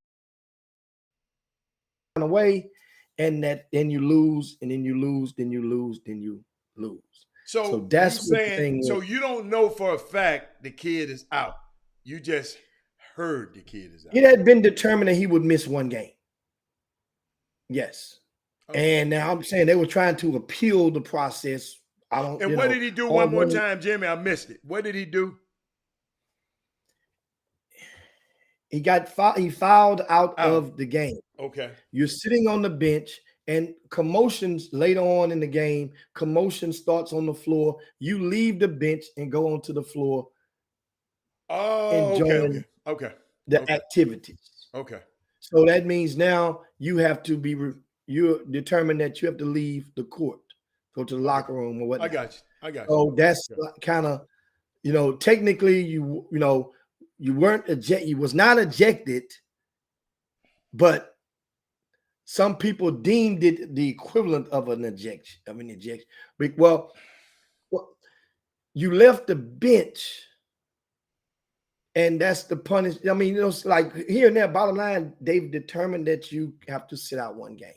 away, and then you lose, and then you lose, then you lose, then you lose. So that's you what the thing saying. So is. you don't know for a fact the kid is out. You just heard the kid is out. It had been determined that he would miss 1 game. Yes. Okay. And now I'm saying they were trying to appeal the process. And what did he do one more time, Jimmy? I missed it. What did he do? He fouled out of the game. Okay. You're sitting on the bench, and commotions later on in the game, commotion starts on the floor. You leave the bench and go onto the floor. Oh, okay. The activities. Okay. So that means now you have to be you're determined that you have to leave the court, go to the locker room or whatnot. I got you. So that's kind of, technically you weren't ejected. You was not ejected, but some people deemed it the equivalent of an ejection. Well, you left the bench, and that's the punishment. I mean, like here and there, bottom line, they've determined that you have to sit out 1 game.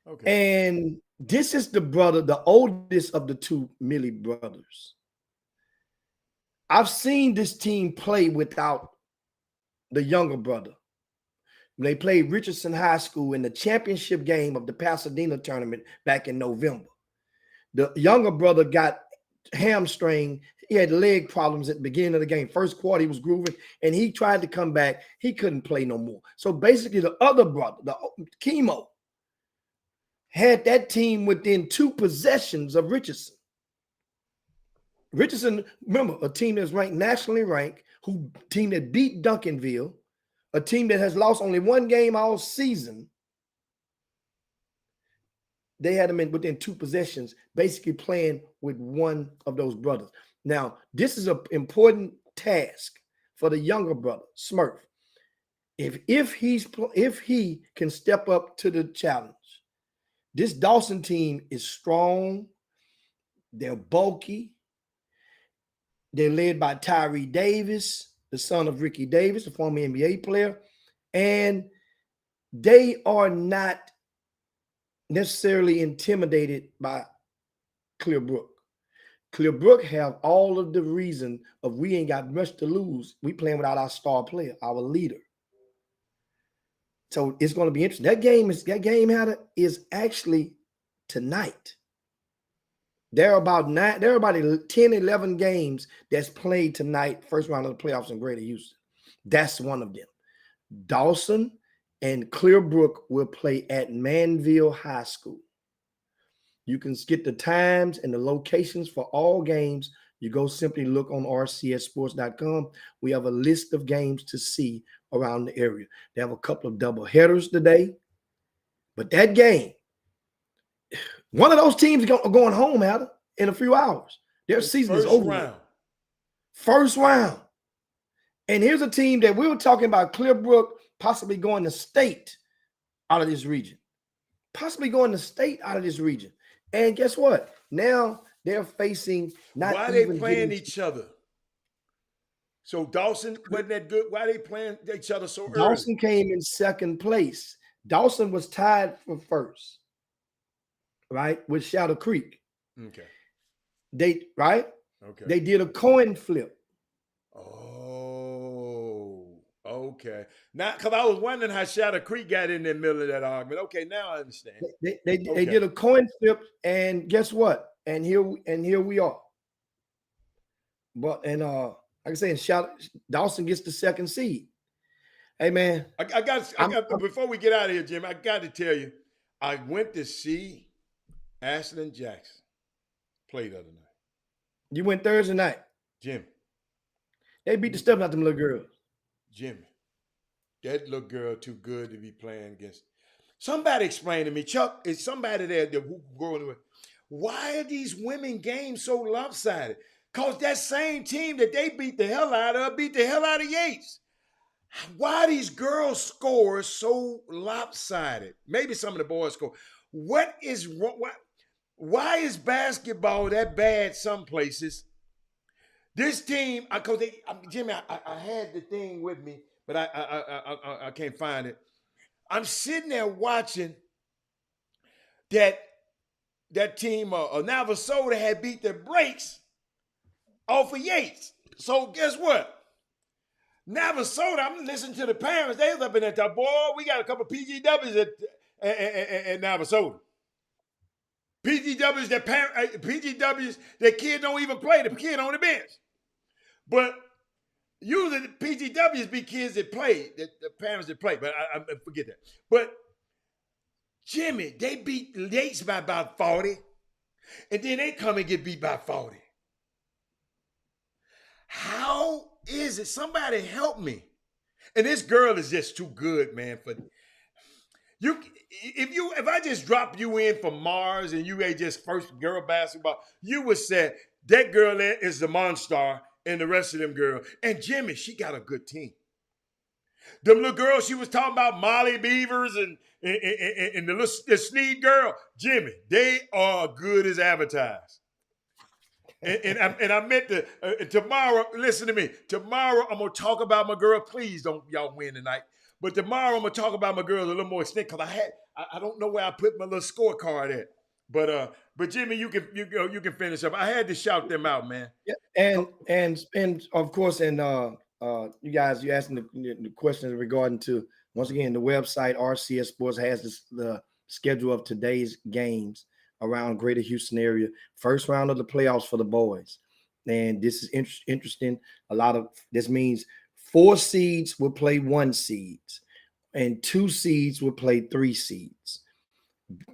Okay. And this is the oldest of the 2 Millie brothers. I've seen this team play without the younger brother. They played Richardson High School in the championship game of the Pasadena tournament back in November. The younger brother got hamstring. He had leg problems at the beginning of the game. First quarter, he was grooving, and he tried to come back. He couldn't play no more. So basically, the other brother, the Chemo, had that team within 2 possessions of Richardson. Richardson, remember, a team that's nationally ranked, team that beat Duncanville, a team that has lost only 1 game all season. They had them within 2 possessions, basically playing with one of those brothers. Now, this is an important task for the younger brother, Smurf. If he can step up to the challenge, this Dawson team is strong. They're bulky. They're led by Tyree Davis, the son of Ricky Davis, the former NBA player, and they are not necessarily intimidated by Clearbrook. Clearbrook have all of the reason of we ain't got much to lose. We playing without our star player, our leader. So it's going to be interesting. That game is actually tonight. There are about 10, 11 games that's played tonight, first round of the playoffs in Greater Houston. That's one of them. Dawson and Clearbrook will play at Manville High School. You can get the times and the locations for all games. You go simply look on rcsports.com. We have a list of games to see around the area. They have a couple of double headers today. But that game, one of those teams are going home, Adam, in a few hours. Their season is over. First round. And here's a team that we were talking about, Clearbrook possibly going to state out of this region. And guess what? Now they're facing not Why even they playing each other? So Dawson wasn't that good. Why they playing each other so early? Dawson came in second place. Dawson was tied for first, right, with Shadow Creek. Okay. They did a coin flip. Oh, okay. Now, because I was wondering how Shadow Creek got in the middle of that argument. Okay, now I understand. They did a coin flip, and guess what? And here we are. But like I said, Dawson gets the second seed. Hey man, I got before we get out of here, Jim, I got to tell you, I went to see Ashland Jackson play the other night. You went Thursday night. Jimmy. They beat the stuff out them little girls. Jimmy. That little girl too good to be playing against. Somebody explain to me, Chuck, is somebody there that going with? Why are these women games so lopsided? Because that same team that they beat the hell out of beat the hell out of Yates. Why are these girls scores so lopsided? Maybe some of the boys score. What is wrong? Why is basketball that bad some places? This team, because Jimmy, I had the thing with me, but I can't find it. I'm sitting there watching that team, Navasota had beat the brakes off of Yates. So guess what? Navasota, I'm listening to the parents. They was up in that top. Boy, we got a couple of PGWs at Navasota. PGWs that kid don't even play. The kid on the bench. But usually the PGWs be kids that play, the parents that play. But I forget that. But Jimmy, they beat Yates by about 40. And then they come and get beat by 40. How is it? Somebody help me. And this girl is just too good, man. For you, if I just drop you in from Mars and you ain't just first girl basketball, you would say that girl there is the monster and the rest of them girls. And Jimmy, she got a good team. Them little girls she was talking about, Molly Beavers and the Sneed girl, Jimmy, they are good as advertised. And I meant to tomorrow. Listen to me. Tomorrow I'm gonna talk about my girl. Please don't y'all win tonight. But tomorrow I'm gonna talk about my girl a little more extent because I don't know where I put my little scorecard at. But Jimmy, you can finish up. I had to shout them out, man. Yeah, and of course, and you guys, you asking the questions regarding to once again the website RCS Sports has the schedule of today's games around Greater Houston area. First round of the playoffs for the boys, and this is interesting. This means 4 seeds will play 1 seeds, and 2 seeds will play 3 seeds.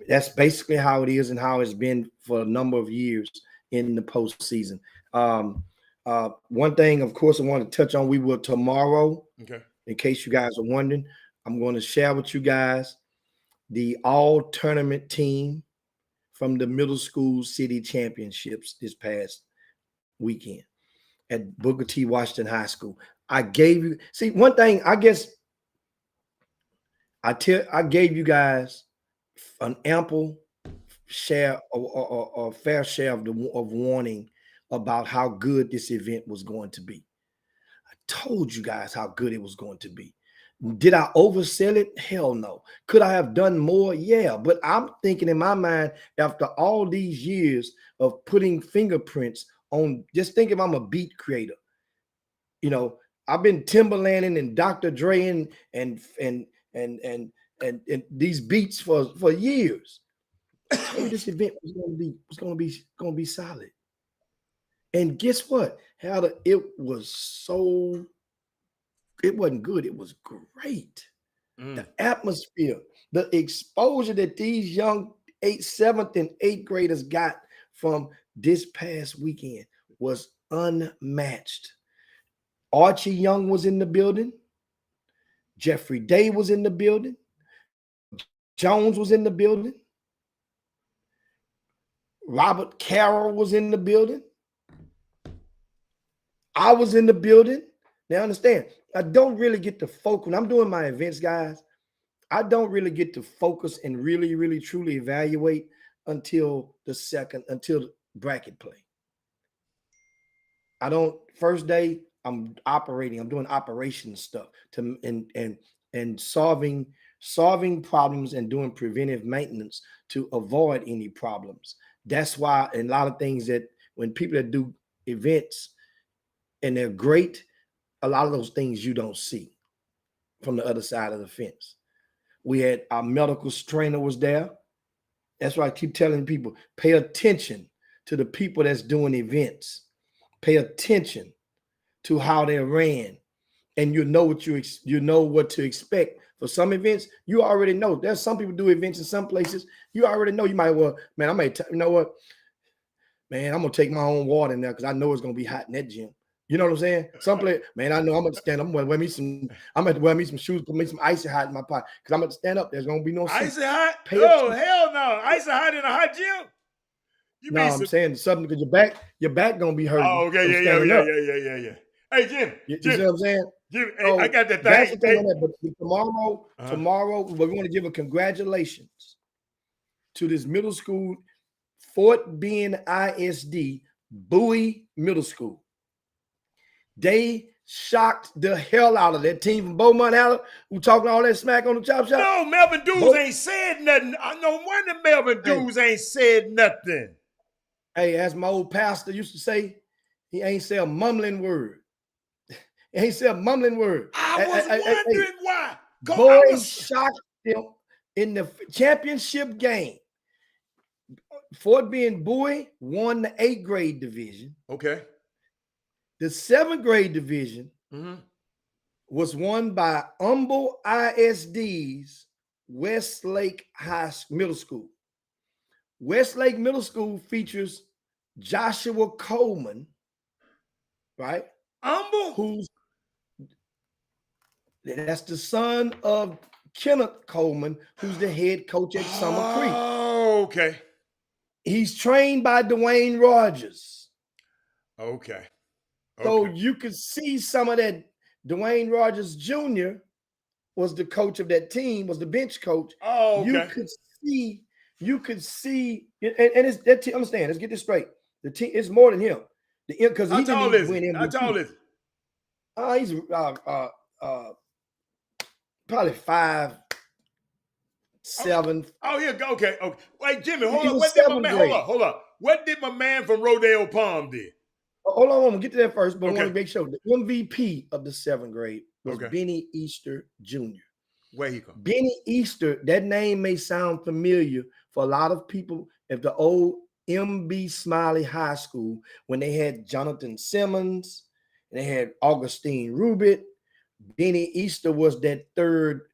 That's basically how it is and how it's been for a number of years in the postseason. One thing, of course, I want to touch on. We will tomorrow. Okay. In case you guys are wondering, I'm going to share with you guys the all tournament team from the middle school city championships this past weekend at Booker T. Washington High School. I gave you, see, one thing, I guess I gave you guys an ample share or fair share of warning about how good this event was going to be. I told you guys how good it was going to be. Did I oversell it? Hell no. Could I have done more? Yeah. But I'm thinking in my mind, after all these years of putting fingerprints on, just think if I'm a beat creator. You know, I've been Timberlanding and Dr. Dre and these beats for years. I told you this event was going to be solid. And guess what? It wasn't good. It was great. The atmosphere, the exposure that these young 7th and 8th graders got from this past weekend was unmatched. Archie Young was in the building. Jeffrey Day was in the building. Jones was in the building. Robert Carroll was in the building. I was in the building. Now understand, I don't really get to focus when I'm doing my events, guys. I don't really get to focus and really, really, truly evaluate until the bracket play. I don't. First day, I'm doing operation stuff and solving problems and doing preventive maintenance to avoid any problems. That's why a lot of things that when people that do events and they're great, a lot of those things you don't see from the other side of the fence. We had our medical trainer was there. That's why I keep telling people, pay attention to the people that's doing events. Pay attention to how they're ran, and you know what to expect. For some events, you already know. There's some people do events in some places. You already know. You might, well, man, you know what? man, I'm gonna take my own water in there because I know it's gonna be hot in that gym. You know what I'm saying? Some player, man, I know I'm gonna stand. I'm gonna wear me some. I'm gonna wear me some shoes, put me some icy hot in my pocket because I'm gonna stand up. There's gonna be no seat. Icy hot? Pay Oh, attention. hell no. Icy hot in a hot gym? You No, mean I'm some... saying something because your back gonna be hurting. Oh, okay, from yeah. standing up. Yeah. Hey, Jim. You see what I'm saying? Jim, hey, So I got that that's thing. the thing on Hey. that. But tomorrow, we want to give a congratulations to this middle school, Fort Bend ISD, Bowie Middle School. They shocked the hell out of that team from Beaumont, Alabama, who talking all that smack on the chop shop. No, Melvin Dews ain't said nothing. I know wonder Melvin Dews ain't said nothing. Hey, as my old pastor used to say, he ain't say a mumbling word. He ain't say a mumbling word. I was wondering why. Boys shocked them in the championship game. Fort Bend Bowie won the 8th grade division. Okay. The 7th grade division was won by Humble ISD's Westlake Middle School. Westlake Middle School features Joshua Coleman, right? Humble? That's the son of Kenneth Coleman, who's the head coach at Summer Creek. Oh, okay. He's trained by Dwayne Rogers. Okay. So you could see some of that. Dwayne Rogers Jr. was the coach of that team, was the bench coach. Oh, okay. You could see, and it's that team. Understand? Let's get this straight. The team is more than him. Because he didn't even win MVP. How tall is he? He's probably 5'7". Oh, yeah. Okay. Wait, Jimmy, hold on. Hold on. What did my man from Rodeo Palm do? Hold on, I'm gonna get to that first, but I want to make sure the MVP of the 7th grade was Benny Easter Jr. Where he come? Benny Easter, that name may sound familiar for a lot of people at the old MB Smiley High School when they had Jonathan Simmons and they had Augustine Rubit. Benny Easter was that third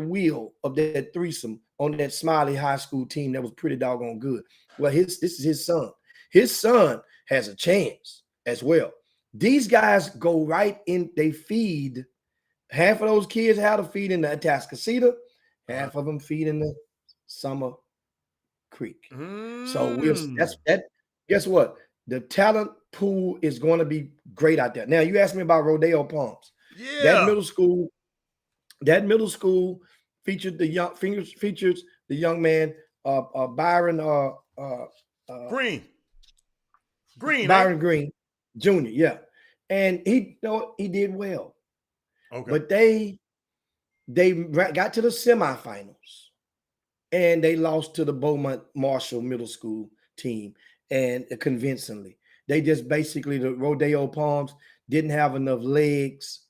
wheel of that threesome on that Smiley High School team that was pretty doggone good. Well, this is his son. His son has a chance as well. These guys go right in, they feed. Half of those kids how to feed in the Atascocita, half of them feed in the Summer Creek. So that's that. Guess what? The talent pool is going to be great out there. Now you asked me about Rodeo Palms. Yeah. That middle school featured the young man Byron Green. Green Jr. Yeah. And he did well. Okay. But they got to the semifinals and they lost to the Beaumont Marshall Middle School team, and convincingly. They just basically, the Rodeo Palms didn't have enough legs,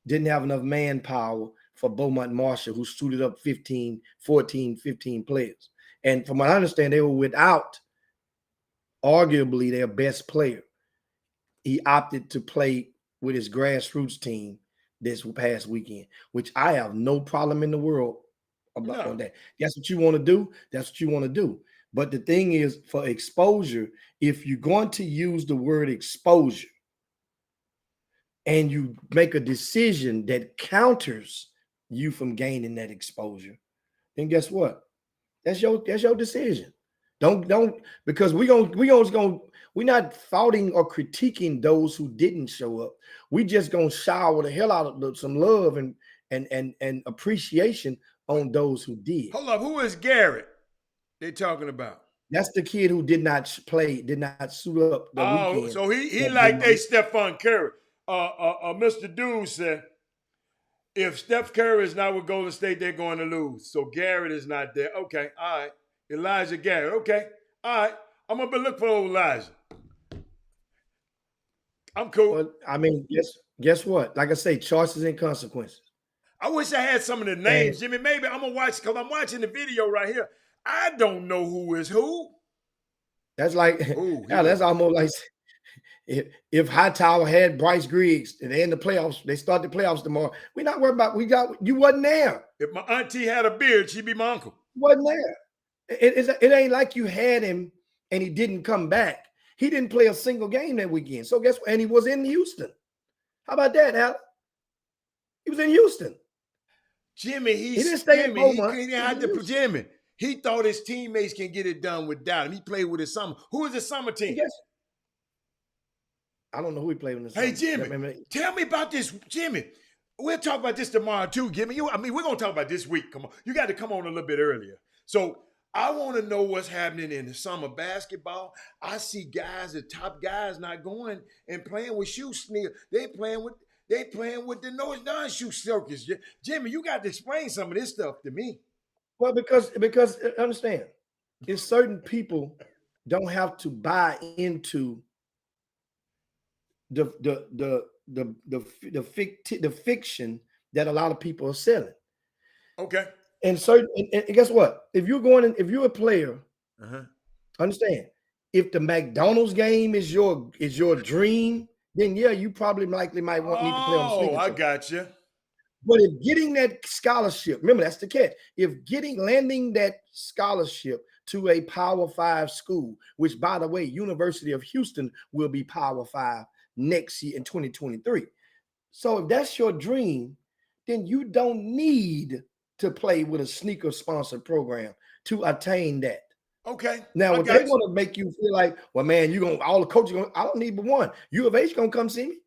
didn't have enough manpower for Beaumont Marshall, who suited up 15 players. And from what I understand, they were without arguably their best player. He opted to play with his grassroots team this past weekend, which I have no problem in the world about that. That's what you want to do. That's what you want to do. But the thing is, for exposure, if you're going to use the word exposure and you make a decision that counters you from gaining that exposure, then guess what? That's your decision. Don't because we're not faulting or critiquing those who didn't show up. We just gonna shower the hell out of some love and appreciation on those who did. Hold up, who is Garrett they talking about? That's the kid who did not play, did not suit up the weekend. So he like they Stephon Curry. Mr. Dew said, if Steph Curry is not with Golden State, they're going to lose. So Garrett is not there. Okay, all right. Elijah Garrett. Okay, all right. I'm gonna look for old Elijah. I'm cool. Well, I mean, guess what? Like I say, choices and consequences. I wish I had some of the names, Jimmy. Maybe I'm gonna watch because I'm watching the video right here. I don't know who is who. That's like, that's almost like if Hightower had Bryce Griggs and they in the playoffs, they start the playoffs tomorrow. We're not worried about you wasn't there. If my auntie had a beard, she'd be my uncle. Wasn't there. It ain't like you had him and he didn't come back. He didn't play a single game that weekend. So guess what? And he was in Houston. How about that, Al? He was in Houston. Jimmy, he didn't stay in Beaumont. Jimmy. He thought his teammates can get it done without him. He played with his summer. Who is his summer team? I don't know who he played with. Hey, Jimmy, tell me about this, Jimmy. We'll talk about this tomorrow too, Jimmy. We're going to talk about this week. Come on. You got to come on a little bit earlier. So I want to know what's happening in the summer basketball. I see guys, the top guys, not going and playing with shoe sneakers. They playing with the non-shoe circus. Jimmy, you got to explain some of this stuff to me. Well, because understand, if certain people don't have to buy into the fiction that a lot of people are selling. Okay. And guess what? If you're a player, understand, if the McDonald's game is your dream, then yeah, you probably likely might need to play on the sneaker. I got you. But if getting that scholarship, remember that's the catch. If landing that scholarship to a Power 5 school, which by the way, University of Houston will be Power 5 next year in 2023. So if that's your dream, then you don't need to play with a sneaker sponsored program to attain that. Okay. Now, if they want to make you feel like, well, man, all the coaches I don't need but one. U of H gonna come see me.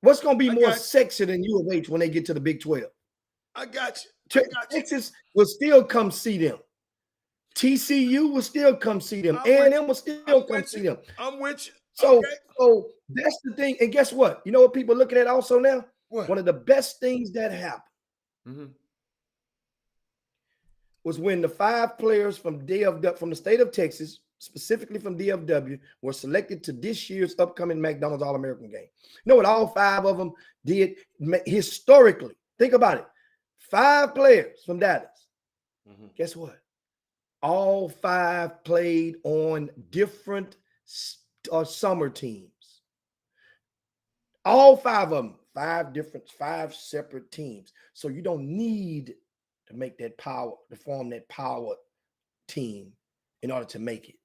What's gonna be more sexy than U of H when they get to the Big 12? I got you. Texas will still come see them. TCU will still come see them. A&M will still come see them. I'm with you. So that's the thing. And guess what? You know what people are looking at also now? What? One of the best things that happened was when the 5 players from the state of Texas, specifically from DFW, were selected to this year's upcoming McDonald's All-American game. You know what all 5 of them did historically? Think about it. 5 players from Dallas. Guess what? All 5 played on different summer teams. All 5 of them, 5 separate teams. So you don't need to make that power, to form that power team in order to make it.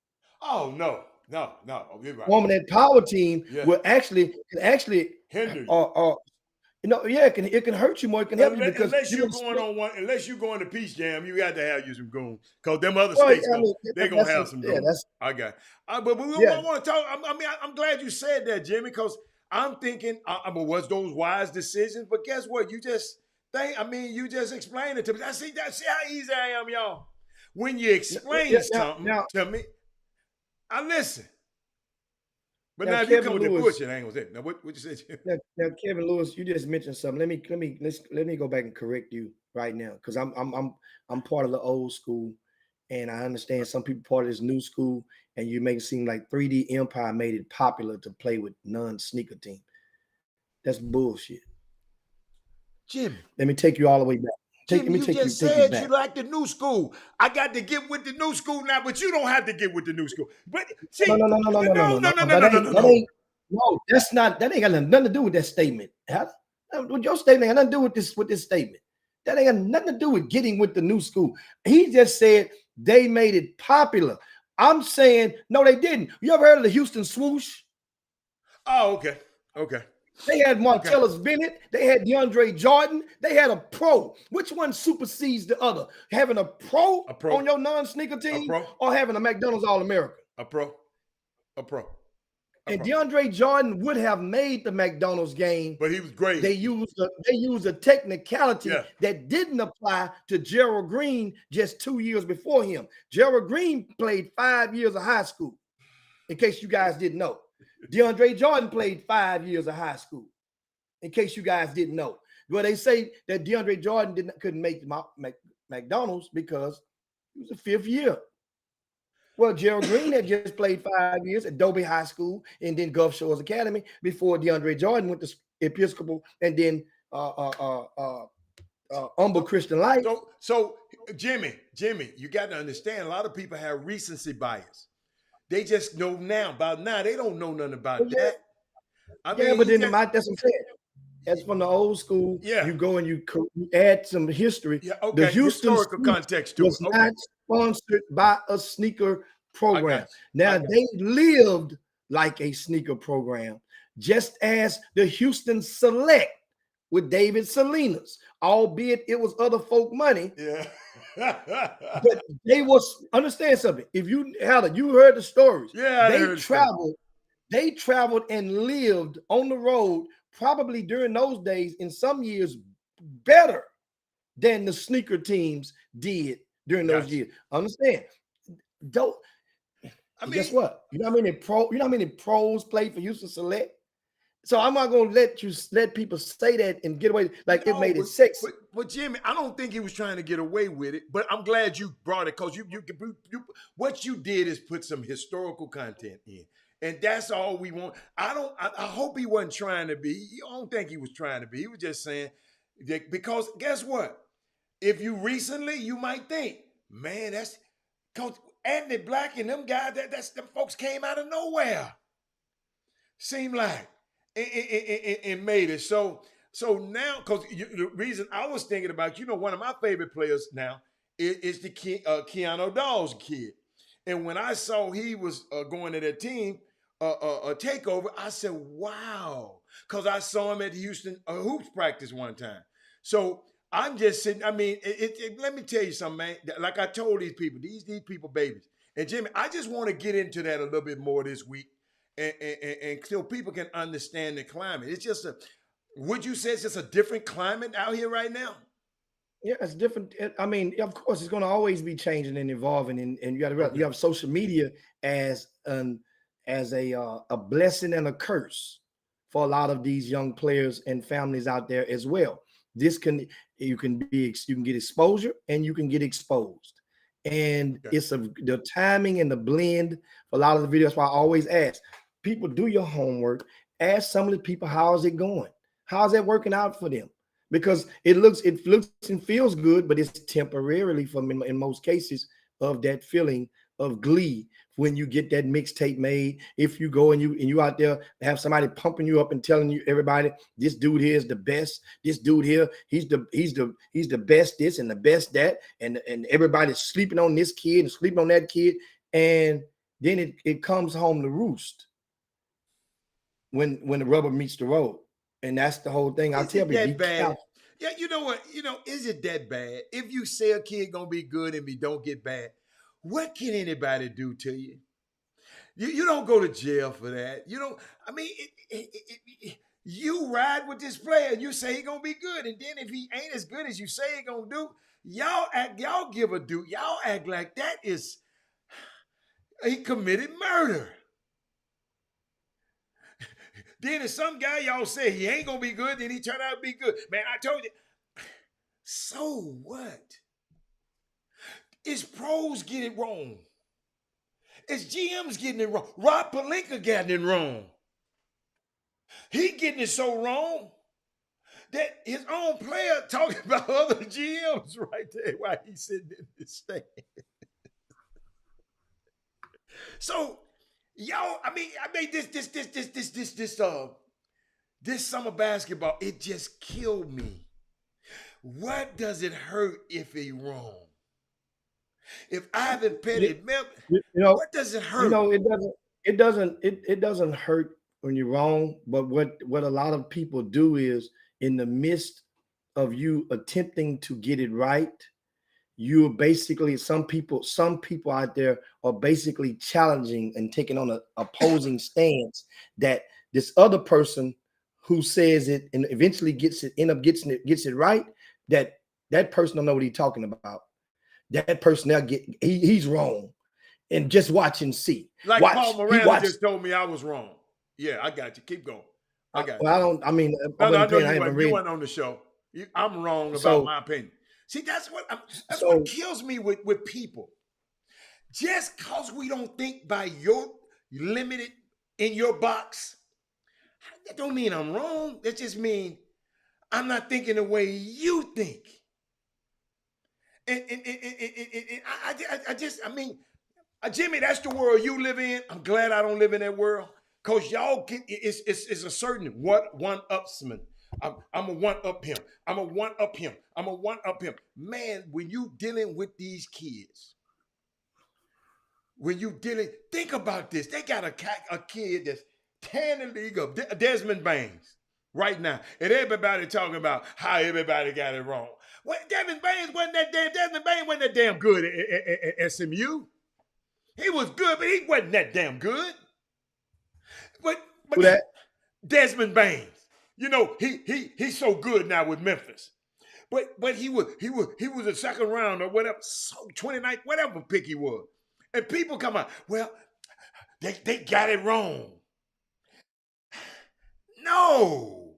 Oh, no. You're right. Forming that power team will actually hinder you. It can hurt you more. It can help you because unless you're going to Peace Jam, you got to have you some goons because them other states they're gonna have some goons. I got. But we want to talk. I'm glad you said that, Jimmy, because I'm thinking, was those wise decisions? But guess what? You just explained it to me. See how easy I am, y'all. When you explain something to me, I listen. But now if you come with the bullshit, I ain't gonna say. Now what you said? Now, Kevin Lewis, you just mentioned something. Let me go back and correct you right now, because I'm part of the old school, and I understand some people part of this new school, and you make it seem like 3D Empire made it popular to play with non-sneaker team. That's bullshit. Jimmy, let me take you all the way back. Jimmy, you just said you like the new school. I got to get with the new school now, but you don't have to get with the new school. But see, no. That ain't got nothing to do with that statement. With your statement got nothing to do with this statement. That ain't got nothing to do with getting with the new school. He just said they made it popular. I'm saying no, they didn't. You ever heard of the Houston Swoosh? Oh, okay. They had Martellus Bennett. They had DeAndre Jordan. They had a pro. Which one supersedes the other? Having a pro on your non-sneaker team or having a McDonald's All-American? A pro. And DeAndre Jordan would have made the McDonald's game. But he was great. They used a technicality that didn't apply to Gerald Green just 2 years before him. Gerald Green played 5 years of high school, in case you guys didn't know. DeAndre Jordan played 5 years of high school, in case you guys didn't know. Well, they say that DeAndre Jordan couldn't make McDonald's because he was a 5th year. Well, Gerald Green had just played 5 years at Dobie High School and then Gulf Shores Academy before DeAndre Jordan went to Episcopal and then Humble Christian Life. So Jimmy, you got to understand, a lot of people have recency bias. They just know now. They don't know nothing about that. But then that's what I'm saying. That's from the old school. Yeah. You go and you add some history. Yeah, okay. The Houston historical context to was not sponsored by a sneaker program. Now they lived like a sneaker program, just as the Houston Select with David Salinas, albeit it was other folk money. Yeah. But they was, understand something. If you had you heard the stories. Yeah, they traveled and lived on the road, probably during those days, in some years, better than the sneaker teams did during those years. Understand? Don't. Guess what? You know how many pros played for Houston Select? So I'm not gonna let people say that and get away like it made it sexy. But Jimmy, I don't think he was trying to get away with it. But I'm glad you brought it because you what you did is put some historical content in, and that's all we want. I hope he wasn't trying to be. I don't think he was trying to be. He was just saying that, because guess what? If you recently, you might think, man, that's because Anthony Black and them guys, them folks came out of nowhere. Seemed like. And made it. So now, because the reason I was thinking about, one of my favorite players now is the Keanu Dawes kid. And when I saw he was going to that team, a takeover, I said, wow. Because I saw him at the Houston hoops practice one time. So I'm just sitting, I mean, let me tell you something, man. Like I told these people, these people babies. And Jimmy, I just want to get into that a little bit more this week. And so people can understand the climate. It's just would you say it's just a different climate out here right now? Yeah, it's different. I mean, of course, it's going to always be changing and evolving. And you got to realize you have social media as a blessing and a curse for a lot of these young players and families out there as well. You can get exposure and you can get exposed. And it's the timing and the blend for a lot of the videos. That's why I always ask people, do your homework. Ask some of the people, how's it going? How's that working out for them? Because it looks and feels good, but it's temporarily for them in most cases of that feeling of glee when you get that mixtape made. If you go and you out there have somebody pumping you up and telling you, everybody, this dude here is the best. This dude here, he's the best this and the best that, and everybody's sleeping on this kid and sleeping on that kid, and then it comes home to roost when the rubber meets the road. And that's the whole thing. I'll tell you, bad. Yeah, you know what? Is it that bad? If you say a kid gonna be good and don't get bad, what can anybody do to you? You don't go to jail for that. You don't. I mean, you ride with this player and you say he gonna be good, and then if he ain't as good as you say he gonna do, y'all give a dude. Y'all act like that is he committed murder. Then if some guy y'all say he ain't gonna be good, then he turned out to be good. Man, I told you. So what? Is pros get it wrong? Is GMs getting it wrong? Rob Pelinka got it wrong. He getting it so wrong that his own player talking about other GMs right there while he's sitting in this stand. So, y'all, I mean, this summer basketball, it just killed me. What does it hurt if he wrong? If Ivan Petty, what does it hurt? It doesn't hurt when you're wrong. But what a lot of people do is, in the midst of you attempting to get it right, you're basically, some people out there are basically challenging and taking on an opposing stance that this other person who says it and eventually gets it right, that person don't know what he's talking about. That person he's wrong, and just watch and see. Like Paul Moreno just told me I was wrong. Yeah, I got you. Keep going. I got you. I don't. I mean, no, you weren't on the show. I'm wrong about my opinion. See, that's what kills me with people. Just because we don't think by your limited in your box, that don't mean I'm wrong. That just means I'm not thinking the way you think. And Jimmy, that's the world you live in. I'm glad I don't live in that world. Because y'all it's a certain one-upsman. I'm a one-up him. I'm a one-up him. I'm a one-up him. Man, when you dealing with these kids, when you dealing, think about this. They got a kid that's tearing the league up, Desmond Baines, right now. And everybody talking about how everybody got it wrong. Well, Desmond Baines wasn't that damn good at SMU. He was good, but he wasn't that damn good. But Who that? Desmond Baines. You know, he's so good now with Memphis. But he was a second round or whatever, so 29th, whatever pick he was. And people come out, well, they got it wrong. No.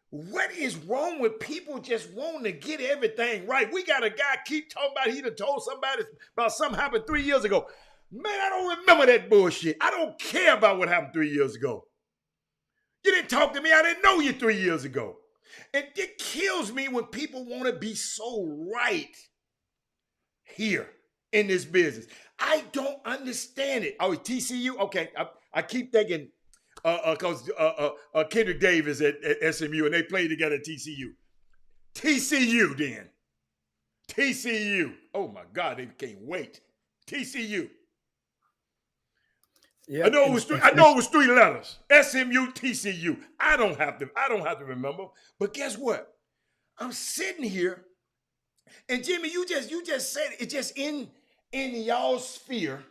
What is wrong with people just wanting to get everything right? We got a guy keep talking about he done told somebody about something happened 3 years ago. Man, I don't remember that bullshit. I don't care about what happened 3 years ago. You didn't talk to me. I didn't know you 3 years ago. And it kills me when people want to be so right here in this business. I don't understand it. Oh, TCU? Okay, I keep thinking because Kendrick Davis at SMU and they played together at TCU. TCU then. TCU. Oh my God, they can't wait. TCU. Yeah, I know it was 3 letters. SMU, TCU. I don't have to remember. But guess what? I'm sitting here, and Jimmy, you just said it's just in y'all's sphere.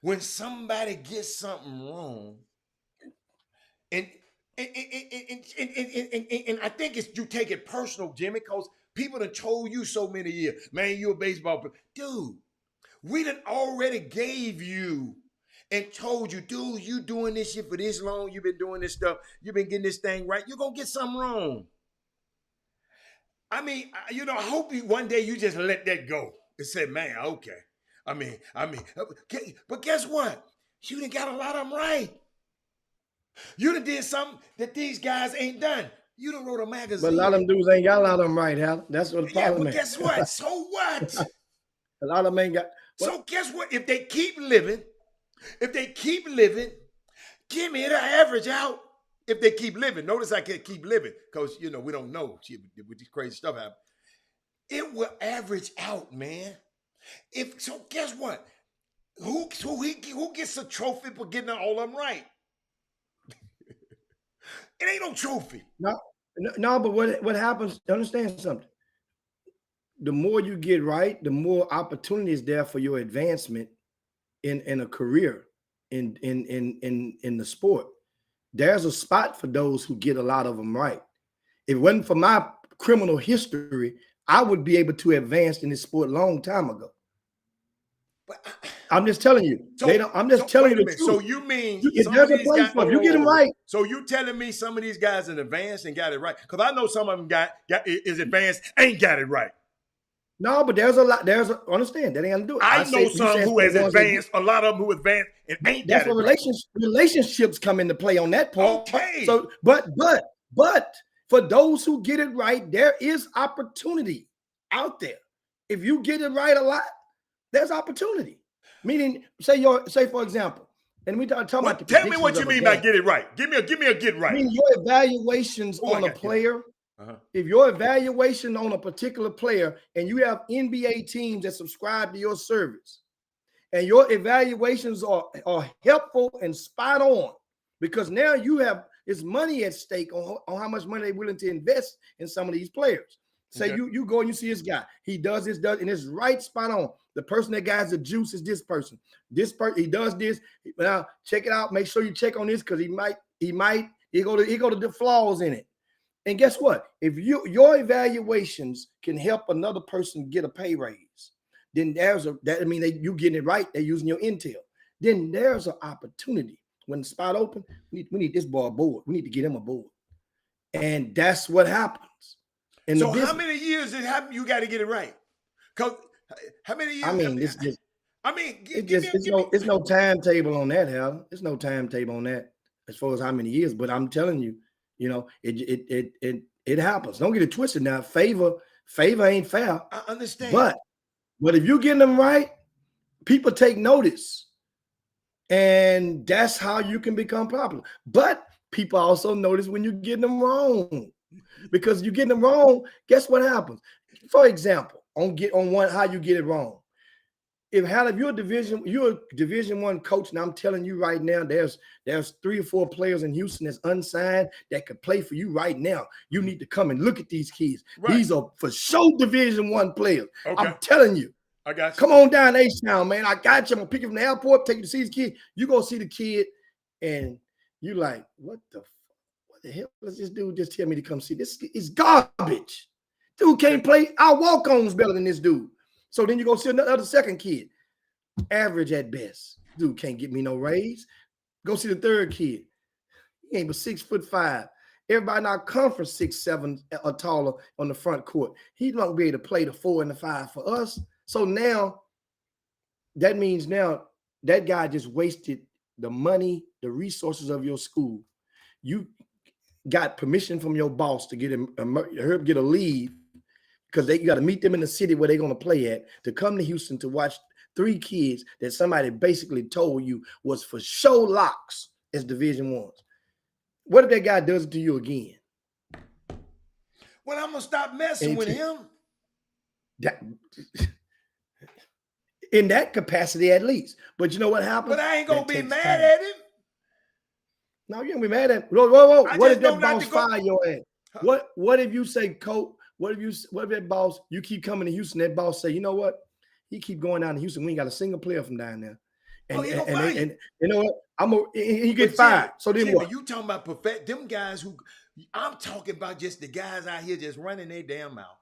When somebody gets something wrong, and I think it's you take it personal, Jimmy, because people done told you so many years, man, you a baseball player. Dude, we done already gave you and told you, dude, you doing this shit for this long, you've been doing this stuff, you've been getting this thing right, you're going to get something wrong. I mean, I hope one day you just let that go and say, man, okay. I mean, but guess what? You done got a lot of them right. You done did something that these guys ain't done. You done wrote a magazine. But a lot of them dudes ain't got a lot of them right, Hal. That's what the problem is. But guess what? So what? A lot of them ain't got. So guess what? If they keep living, Jimmy, it'll average out. If they keep living, notice I can't keep living because we don't know with this crazy stuff happen. It will average out, man. So, guess what? Who gets a trophy for getting all of them right? It ain't no trophy. No. But what happens? Understand something. The more you get right, the more opportunity is there for your advancement in a career in the sport. There's a spot for those who get a lot of them right. If it wasn't for my criminal history, I would be able to advance in this sport a long time ago. But I'm just telling you. I'm just telling you the truth. So you mean there's a place for them. You get them right. So you telling me some of these guys in advance and got it right? Because I know some of them is advanced, ain't got it right. No, but there's a lot. Understand that ain't gonna do it. I know some who has advanced. A lot of them who advanced and ain't got it right. Relationships come into play on that part. Okay. So, but for those who get it right, there is opportunity out there. If you get it right a lot, there's opportunity. Meaning, say for example, and we talking about the tell me what you mean by get it right. Give me a get right. I mean, your evaluations on a player. If your evaluation on a particular player and you have NBA teams that subscribe to your service and your evaluations are helpful and spot on because now you have it's money at stake on how much money they're willing to invest in some of these players. Say you go and you see this guy, he does this, and it's right spot on. The person that got the juice is this person. This person, he does this. Now check it out. Make sure you check on this because he go to the flaws in it. And guess what? If your evaluations can help another person get a pay raise, then you getting it right. They're using your intel. Then there's an opportunity. When the spot open, we need this boy aboard. We need to get him aboard. And that's what happens. So how many years it happen? You got to get it right. Because how many years? I mean, it's no timetable on that, Hal. There's no timetable on that as far as how many years. But I'm telling you, it happens. Don't get it twisted now. Favor ain't fair. I understand. But if you get them right, people take notice. And that's how you can become popular. But people also notice when you get them wrong. Because you get them wrong, guess what happens? For example, how you get it wrong. if you're a Division I coach, and I'm telling you right now, there's 3 or 4 players in Houston that's unsigned that could play for you right now. You need to come and look at these kids. Right. These are for sure Division I players. Okay. I'm telling you. I got you. Come on down H-Town, man. I got you. I'm gonna pick you from the airport, take you to see this kid. You gonna see the kid, and you like, what the hell does this dude just tell me to come see? This is garbage. Dude can't play. Our walk-on's better than this dude. So then you go see another second kid, average at best. Dude can't get me no raise. Go see the third kid. He ain't but 6'5". Everybody in our conference 6'7" or taller on the front court. He won't be able to play the 4 and the 5 for us. So now that means now that guy just wasted the money, the resources of your school. You got permission from your boss to get get a leave because you got to meet them in the city where they're going to play at to come to Houston to watch 3 kids that somebody basically told you was for show locks as Division I's. What if that guy does it to you again? Well, I'm gonna stop messing with him. In that capacity, at least. But you know what happens? But I ain't gonna be mad at him. No, you ain't gonna be mad at him. Whoa. What if that boss fire your ass? Huh? What if you say, coach? What if that boss, you keep coming to Houston, that boss say, you know what? He keep going down to Houston. We ain't got a single player from down there. And you know what? He get fired. So then what? You talking about them guys who I'm talking about just the guys out here just running their damn mouth.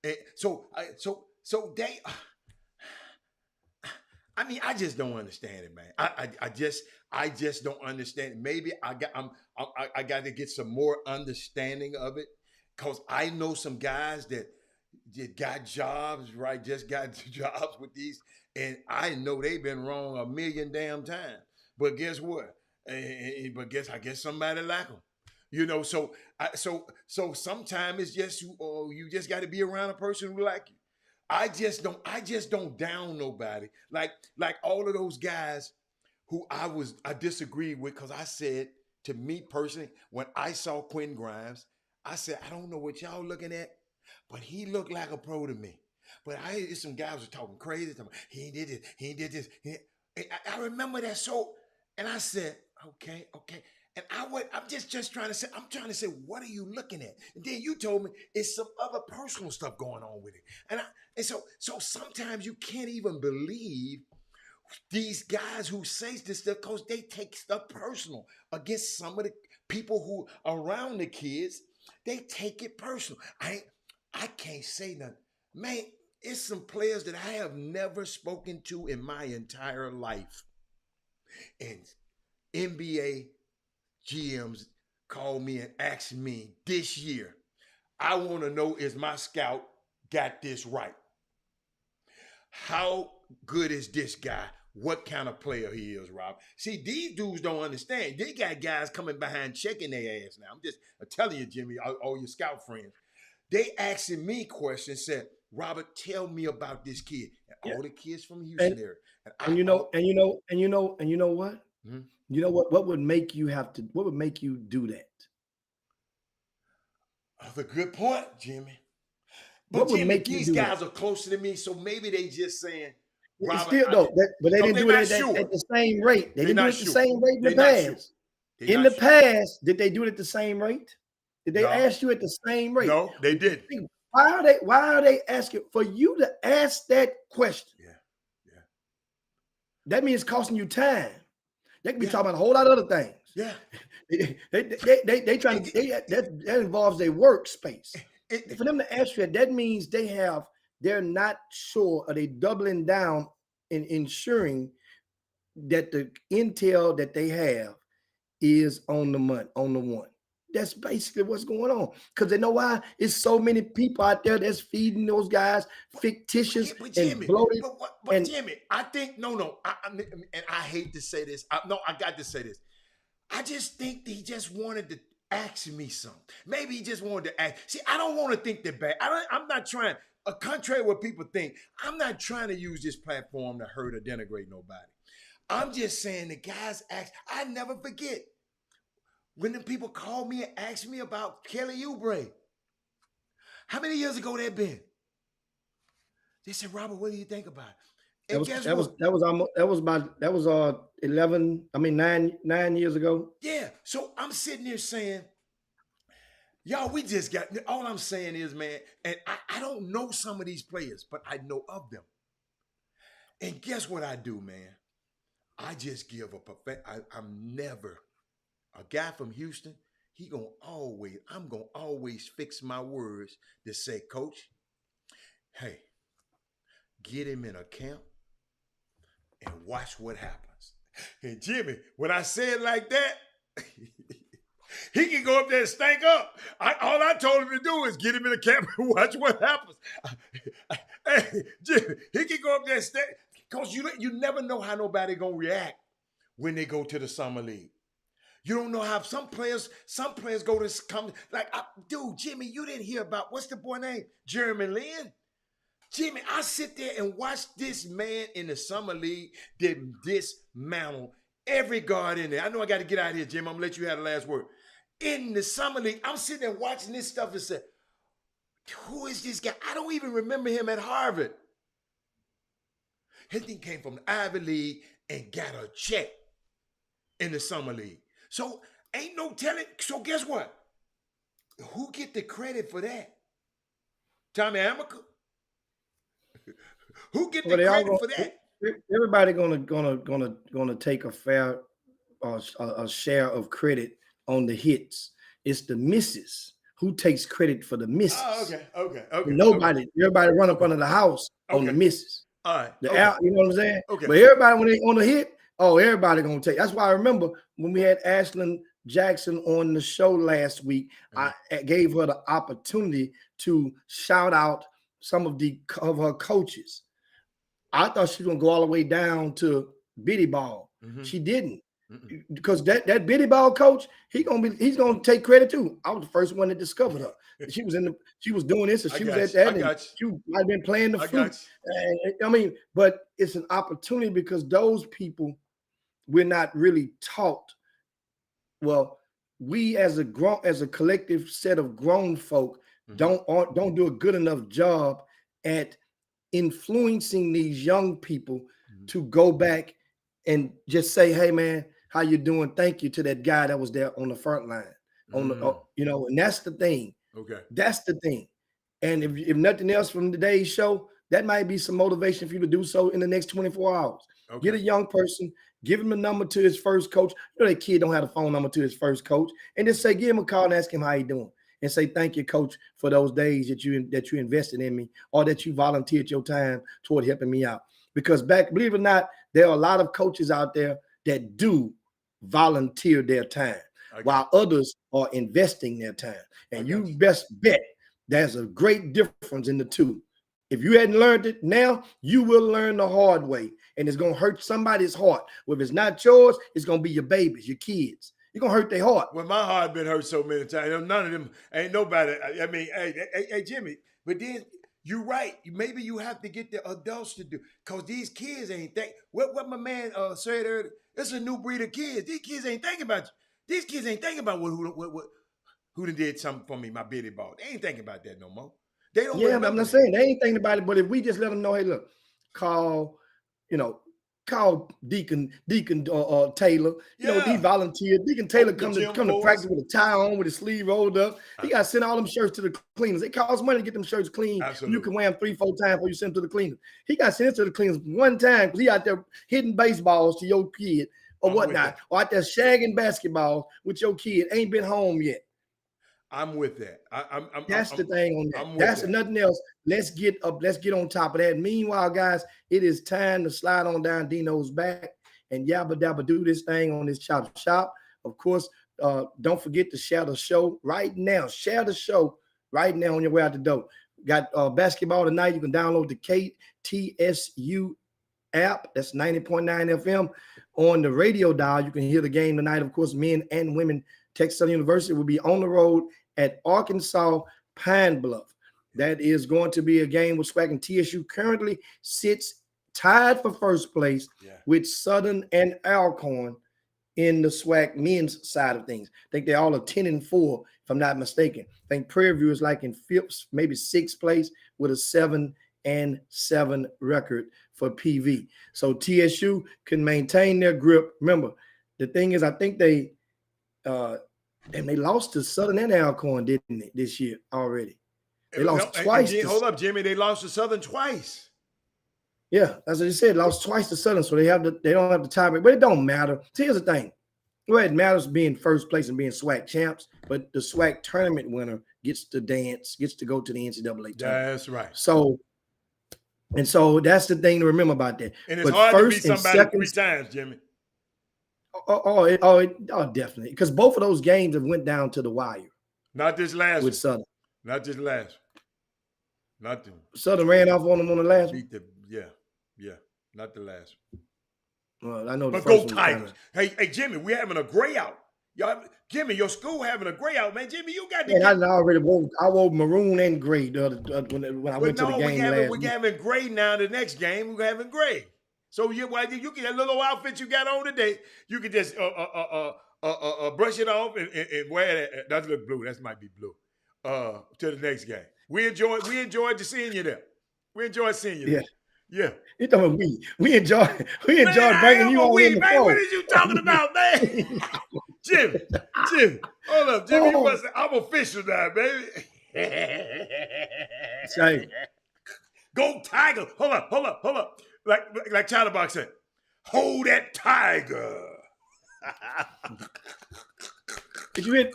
And so they I mean, I just don't understand it, man. I just don't understand it. Maybe I got to get some more understanding of it, because I know some guys that got jobs, right? Just got jobs with these, and I know they've been wrong a million damn times. But guess what? I guess somebody like them. You know, so sometimes it's just you just got to be around a person who like you. I just don't down nobody. Like all of those guys who I disagreed with, because I said, to me personally, when I saw Quentin Grimes, I said, I don't know what y'all looking at, but he looked like a pro to me. But some guys were talking crazy. He did this. I remember that. So, and I said, okay. And I'm just trying to say, what are you looking at? And then you told me it's some other personal stuff going on with it. And so sometimes you can't even believe these guys who say this stuff, because they take stuff personal against some of the people who are around the kids. They take it personal. I can't say nothing. Man, it's some players that I have never spoken to in my entire life. And NBA GMs called me and asked me this year, I want to know, is my scout got this right? How good is this guy? What kind of player he is, Rob? See, these dudes don't understand. They got guys coming behind checking their ass now. I'm telling you, Jimmy, all your scout friends. They asking me questions, said, Robert, tell me about this kid. And all the kids from Houston area. And you know what? Mm-hmm. You know what would make you do that? That's a good point, Jimmy. But Jimmy, these guys are closer to me, so maybe they just saying, Robert, but they didn't do it at the same rate. They didn't do it at the same rate in the past. In the past, did they do it at the same rate? Did they ask you at the same rate? No, they didn't. Why are they asking for you to ask that question? Yeah. That means it's costing you time. They could be talking about a whole lot of other things. Yeah. They trying to that involves their workspace. For them to ask you that means they're not sure, are they doubling down in ensuring that the intel that they have is on the one. That's basically what's going on. Because they know why? It's so many people out there that's feeding those guys fictitious and bloated. But Jimmy, I think, no. And I hate to say this. I got to say this. I just think he just wanted to ask me something. Maybe he just wanted to ask. See, I don't want to think that bad. I'm not trying, contrary to what people think, I'm not trying to use this platform to hurt or denigrate nobody. I'm just saying the guys ask. I never forget when the people called me and asked me about Kelly Oubre. How many years ago that been? They said, Robert, what do you think about it? And guess what? That was 9 years ago. Yeah. So I'm sitting here saying, y'all, we just got, all I'm saying is, man, and I don't know some of these players, but I know of them. And guess what I do, man? I just give I'm never, a guy from Houston, I'm going to always fix my words to say, Coach, hey, get him in a camp and watch what happens. And Jimmy, when I say it like that, he can go up there and stank up. All I told him to do is get him in a camp and watch what happens. Hey, Jimmy, he can go up there and stank. Because you never know how nobody gonna react when they go to the summer league. You don't know how some players go to come like, dude, Jimmy, you didn't hear about what's the boy name? Jeremy Lin. Jimmy, I sit there and watch this man in the summer league dismantle every guard in there. I know I got to get out of here, Jim. I'm gonna let you have the last word. In the summer league, I'm sitting there watching this stuff and say, who is this guy? I don't even remember him at Harvard. His thing came from the Ivy League and got a check in the summer league. So ain't no telling. So guess what? Who get the credit for that? Tommy Amica? Who get the credit for that? Everybody gonna take a fair a share of credit on the hits. It's the misses who takes credit for the misses. Oh, okay. Everybody run up under the house on the misses. All right. You know what I'm saying? Okay. But everybody, when they on the hit, everybody gonna take. That's why I remember when we had Ashlyn Jackson on the show last week, I gave her the opportunity to shout out some of her coaches. I thought she was gonna go all the way down to Biddy Ball. Mm-hmm. She didn't. Because that Biddy Ball coach, he's gonna take credit too. I was the first one that discovered her. She was doing this, and she was at that, and she might have been playing the flute. But it's an opportunity because those people, we're not really taught. Well, we as a collective set of grown folk don't do a good enough job at influencing these young people to go back and just say, hey man, how you doing? Thank you to that guy that was there on the front line. And that's the thing. Okay. That's the thing. And if nothing else from today's show, that might be some motivation for you to do so in the next 24 hours. Okay. Get a young person, give him a number to his first coach. That kid don't have a phone number to his first coach, and just say, give him a call and ask him how he doing. And say, thank you, coach, for those days that you invested in me, or that you volunteered your time toward helping me out. Because believe it or not, there are a lot of coaches out there that do volunteer their time, while others are investing their time. And you best bet there's a great difference in the two. If you hadn't learned it now, you will learn the hard way. And it's going to hurt somebody's heart. Well, if it's not yours, it's going to be your babies, your kids. You're going to hurt their heart. Well, my heart been hurt so many times. None of them, ain't nobody. I mean, hey, Jimmy, but then you're right. Maybe you have to get the adults to do, because these kids ain't think. What my man said earlier, it's a new breed of kids. These kids ain't thinking about you. These kids ain't thinking about who done did something for me, my Biddy Ball. They ain't thinking about that no more. They don't. Yeah, but I'm not saying they ain't thinking about it. But if we just let them know, hey, look, call Deacon Taylor. He volunteered. Deacon Taylor come to practice with a tie on, with his sleeve rolled up. He got to send all them shirts to the cleaners. It costs money to get them shirts clean. Absolutely. You can wear them 3-4 times before you send them to the cleaners. He got sent to the cleaners one time because he out there hitting baseballs to your kid or whatnot, or out there shagging basketballs with your kid. Ain't been home yet. I'm with that. That's the thing on that. That's nothing else. Let's get up. Let's get on top of that. Meanwhile, guys, it is time to slide on down Dino's back and yabba dabba do this thing on this chop shop. Of course, don't forget to share the show right now. Share the show right now on your way out the door. Got basketball tonight. You can download the KTSU app. That's 90.9 FM on the radio dial. You can hear the game tonight. Of course, men and women. Texas Southern University will be on the road at Arkansas Pine Bluff. That is going to be a game with SWAC, and TSU currently sits tied for first place with Southern and Alcorn in the SWAC men's side of things. I think they all are 10-4, if I'm not mistaken. I think Prairie View is like in 5th, maybe 6th place with a 7-8 9-7 record for PV. So TSU can maintain their grip. Remember, the thing is, I think they lost to Southern and Alcorn, didn't they, this year already? They lost twice. Hold up, Jimmy. They lost to Southern twice. Yeah, that's what you said. Lost twice to Southern, so they don't have the tiebreak, but it don't matter. See, here's the thing. Well, it matters being first place and being SWAC champs, but the SWAC tournament winner gets to dance, gets to go to the NCAA tournament. That's right. So that's the thing to remember about that. And it's hard to beat somebody 3 times, Jimmy. Definitely. Because both of those games have went down to the wire. Not this last with one. Southern. Not this last one. Not the Southern ran off on them on the last one. Yeah. Not the last one. Well, I know. But go Tigers. Hey, Jimmy, we're having a gray out. Y'all, Jimmy, your school having a gray out, man. Jimmy, you got to. I already wore maroon and gray when I went to the game last week. We're having gray now. The next game, we're having gray. So you get that little outfit you got on today. You can just brush it off and wear that. That look blue. That might be blue. To the next game. We enjoyed seeing you there. We enjoyed seeing you there. Yeah. You talking about we enjoyed bringing you on in the man, what are you talking about, man? Jim, hold up, Jimmy. I'm official now, baby. Say, go Tiger. Hold up. Like Chatterbox said, hold that tiger. Did you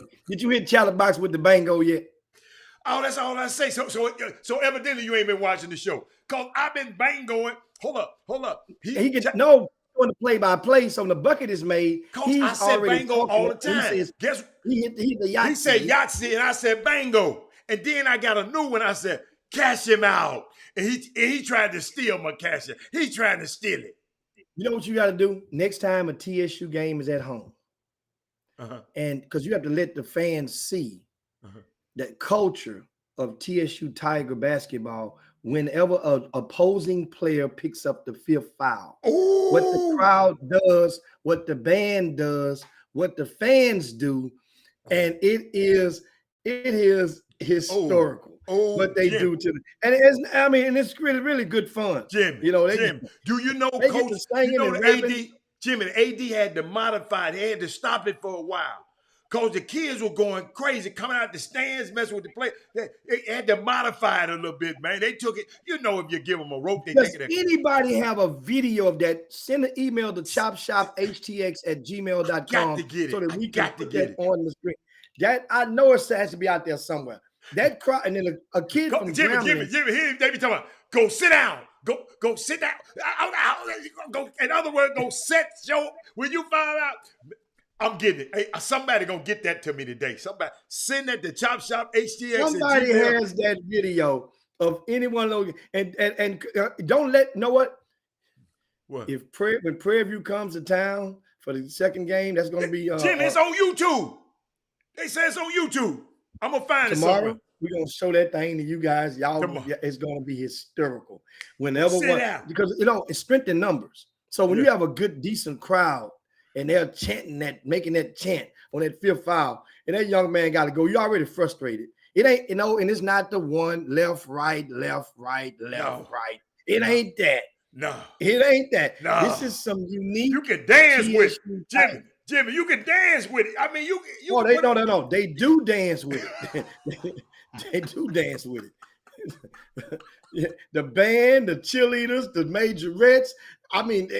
hit Chatterbox with the bango yet? Oh, that's all I say. So evidently you ain't been watching the show. Cause I've been bangoing. Hold up. He gets doing the play-by-play, so when the bucket is made. Coach, I said bango all the time. Guess he hit the Yahtzee. He said Yahtzee, and I said bango. And then I got a new one. I said, cash him out. And he tried to steal my cash. He trying to steal it. You know what you got to do? Next time a TSU game is at home. And because you have to let the fans see that culture of TSU Tiger basketball whenever an opposing player picks up the 5th foul. Ooh. What the crowd does, what the band does, what the fans do, and it is historical. What they do to them. And it's really, really good fun. Jim, do you know, Coach, Jimmy, the AD had to modify. They had to stop it for a while. Because the kids were going crazy, coming out the stands, messing with the play. They had to modify it a little bit, man. They took it. You know, if you give them a rope, they Does take it. Anybody have a video of that? Send an email to chopshophtx@gmail.com Got to get it. So that we can put that on the screen. That I know it has to be out there somewhere. That crowd, and then a kid from Jimmy, they be talking about, go sit down. Go sit down. Go, in other words, go set your, when you find out, I'm getting it. Hey, somebody gonna get that to me today. Somebody send that to chopshophtx. Somebody has that video of anyone of those, and don't know what? What? When Prairie View comes to town for the second game, that's gonna be Jim. It's on YouTube. They say it's on YouTube. I'm gonna find tomorrow. It somewhere. We're gonna show that thing to you guys. Y'all, it's gonna be hysterical. Whenever because it's strength in numbers. So when you have a good, decent crowd. And they're chanting that, making that chant on that 5th foul. And that young man got to go. You're already frustrated. It ain't, and it's not the one left, right. It ain't that. No. It ain't that. No. This is some unique. You can dance with it. Jimmy, you can dance with it. I mean, you no. They do dance with it. They do dance with it. The band, the cheerleaders, the majorettes. I mean,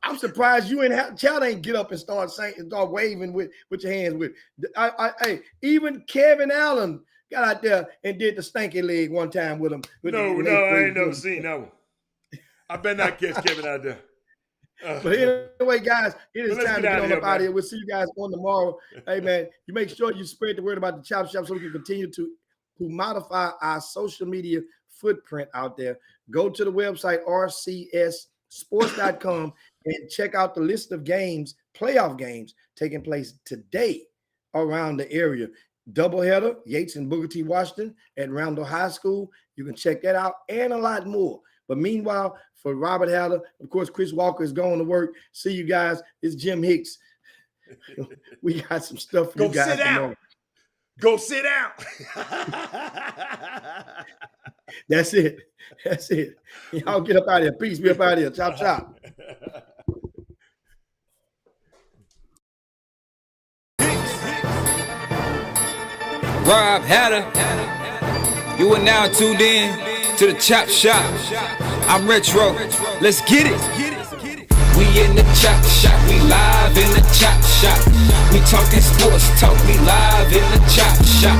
I'm surprised you and Chad ain't get up and start waving with your hands with. Even Kevin Allen got out there and did the stanky leg one time with him. I ain't never seen that one. I better not catch Kevin out there. But anyway, guys, it is time to get on up out of here. We'll see you guys on tomorrow. Hey, man, you make sure you spread the word about the Chop Shop so we can continue to modify our social media footprint out there. Go to the website, rcsports.com, and check out the list of games, playoff games, taking place today around the area. Doubleheader, Yates and Booker T. Washington at Roundel High School. You can check that out and a lot more. But meanwhile, for Robert Haller, of course, Chris Walker is going to work. See you guys. It's Jim Hicks. We got some stuff for you guys to know. Go sit down. That's it. That's it. Y'all get up out of here. Peace. Be up out of here. Chop, chop. Rob Hatter, you are now tuned in to the Chop Shop. I'm Retro. Let's get it. We in the Chop Shop. We live in the Chop Shop. We talking sports talk. We live in the Chop Shop.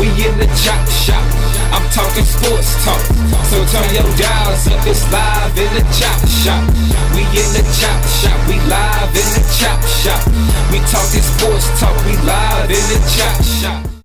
We in the Chop Shop. I'm talking sports talk. So turn your dials up. It's live in the Chop Shop. We in the Chop Shop. We live in the Chop Shop. We talking sports talk. We live in the Chop Shop.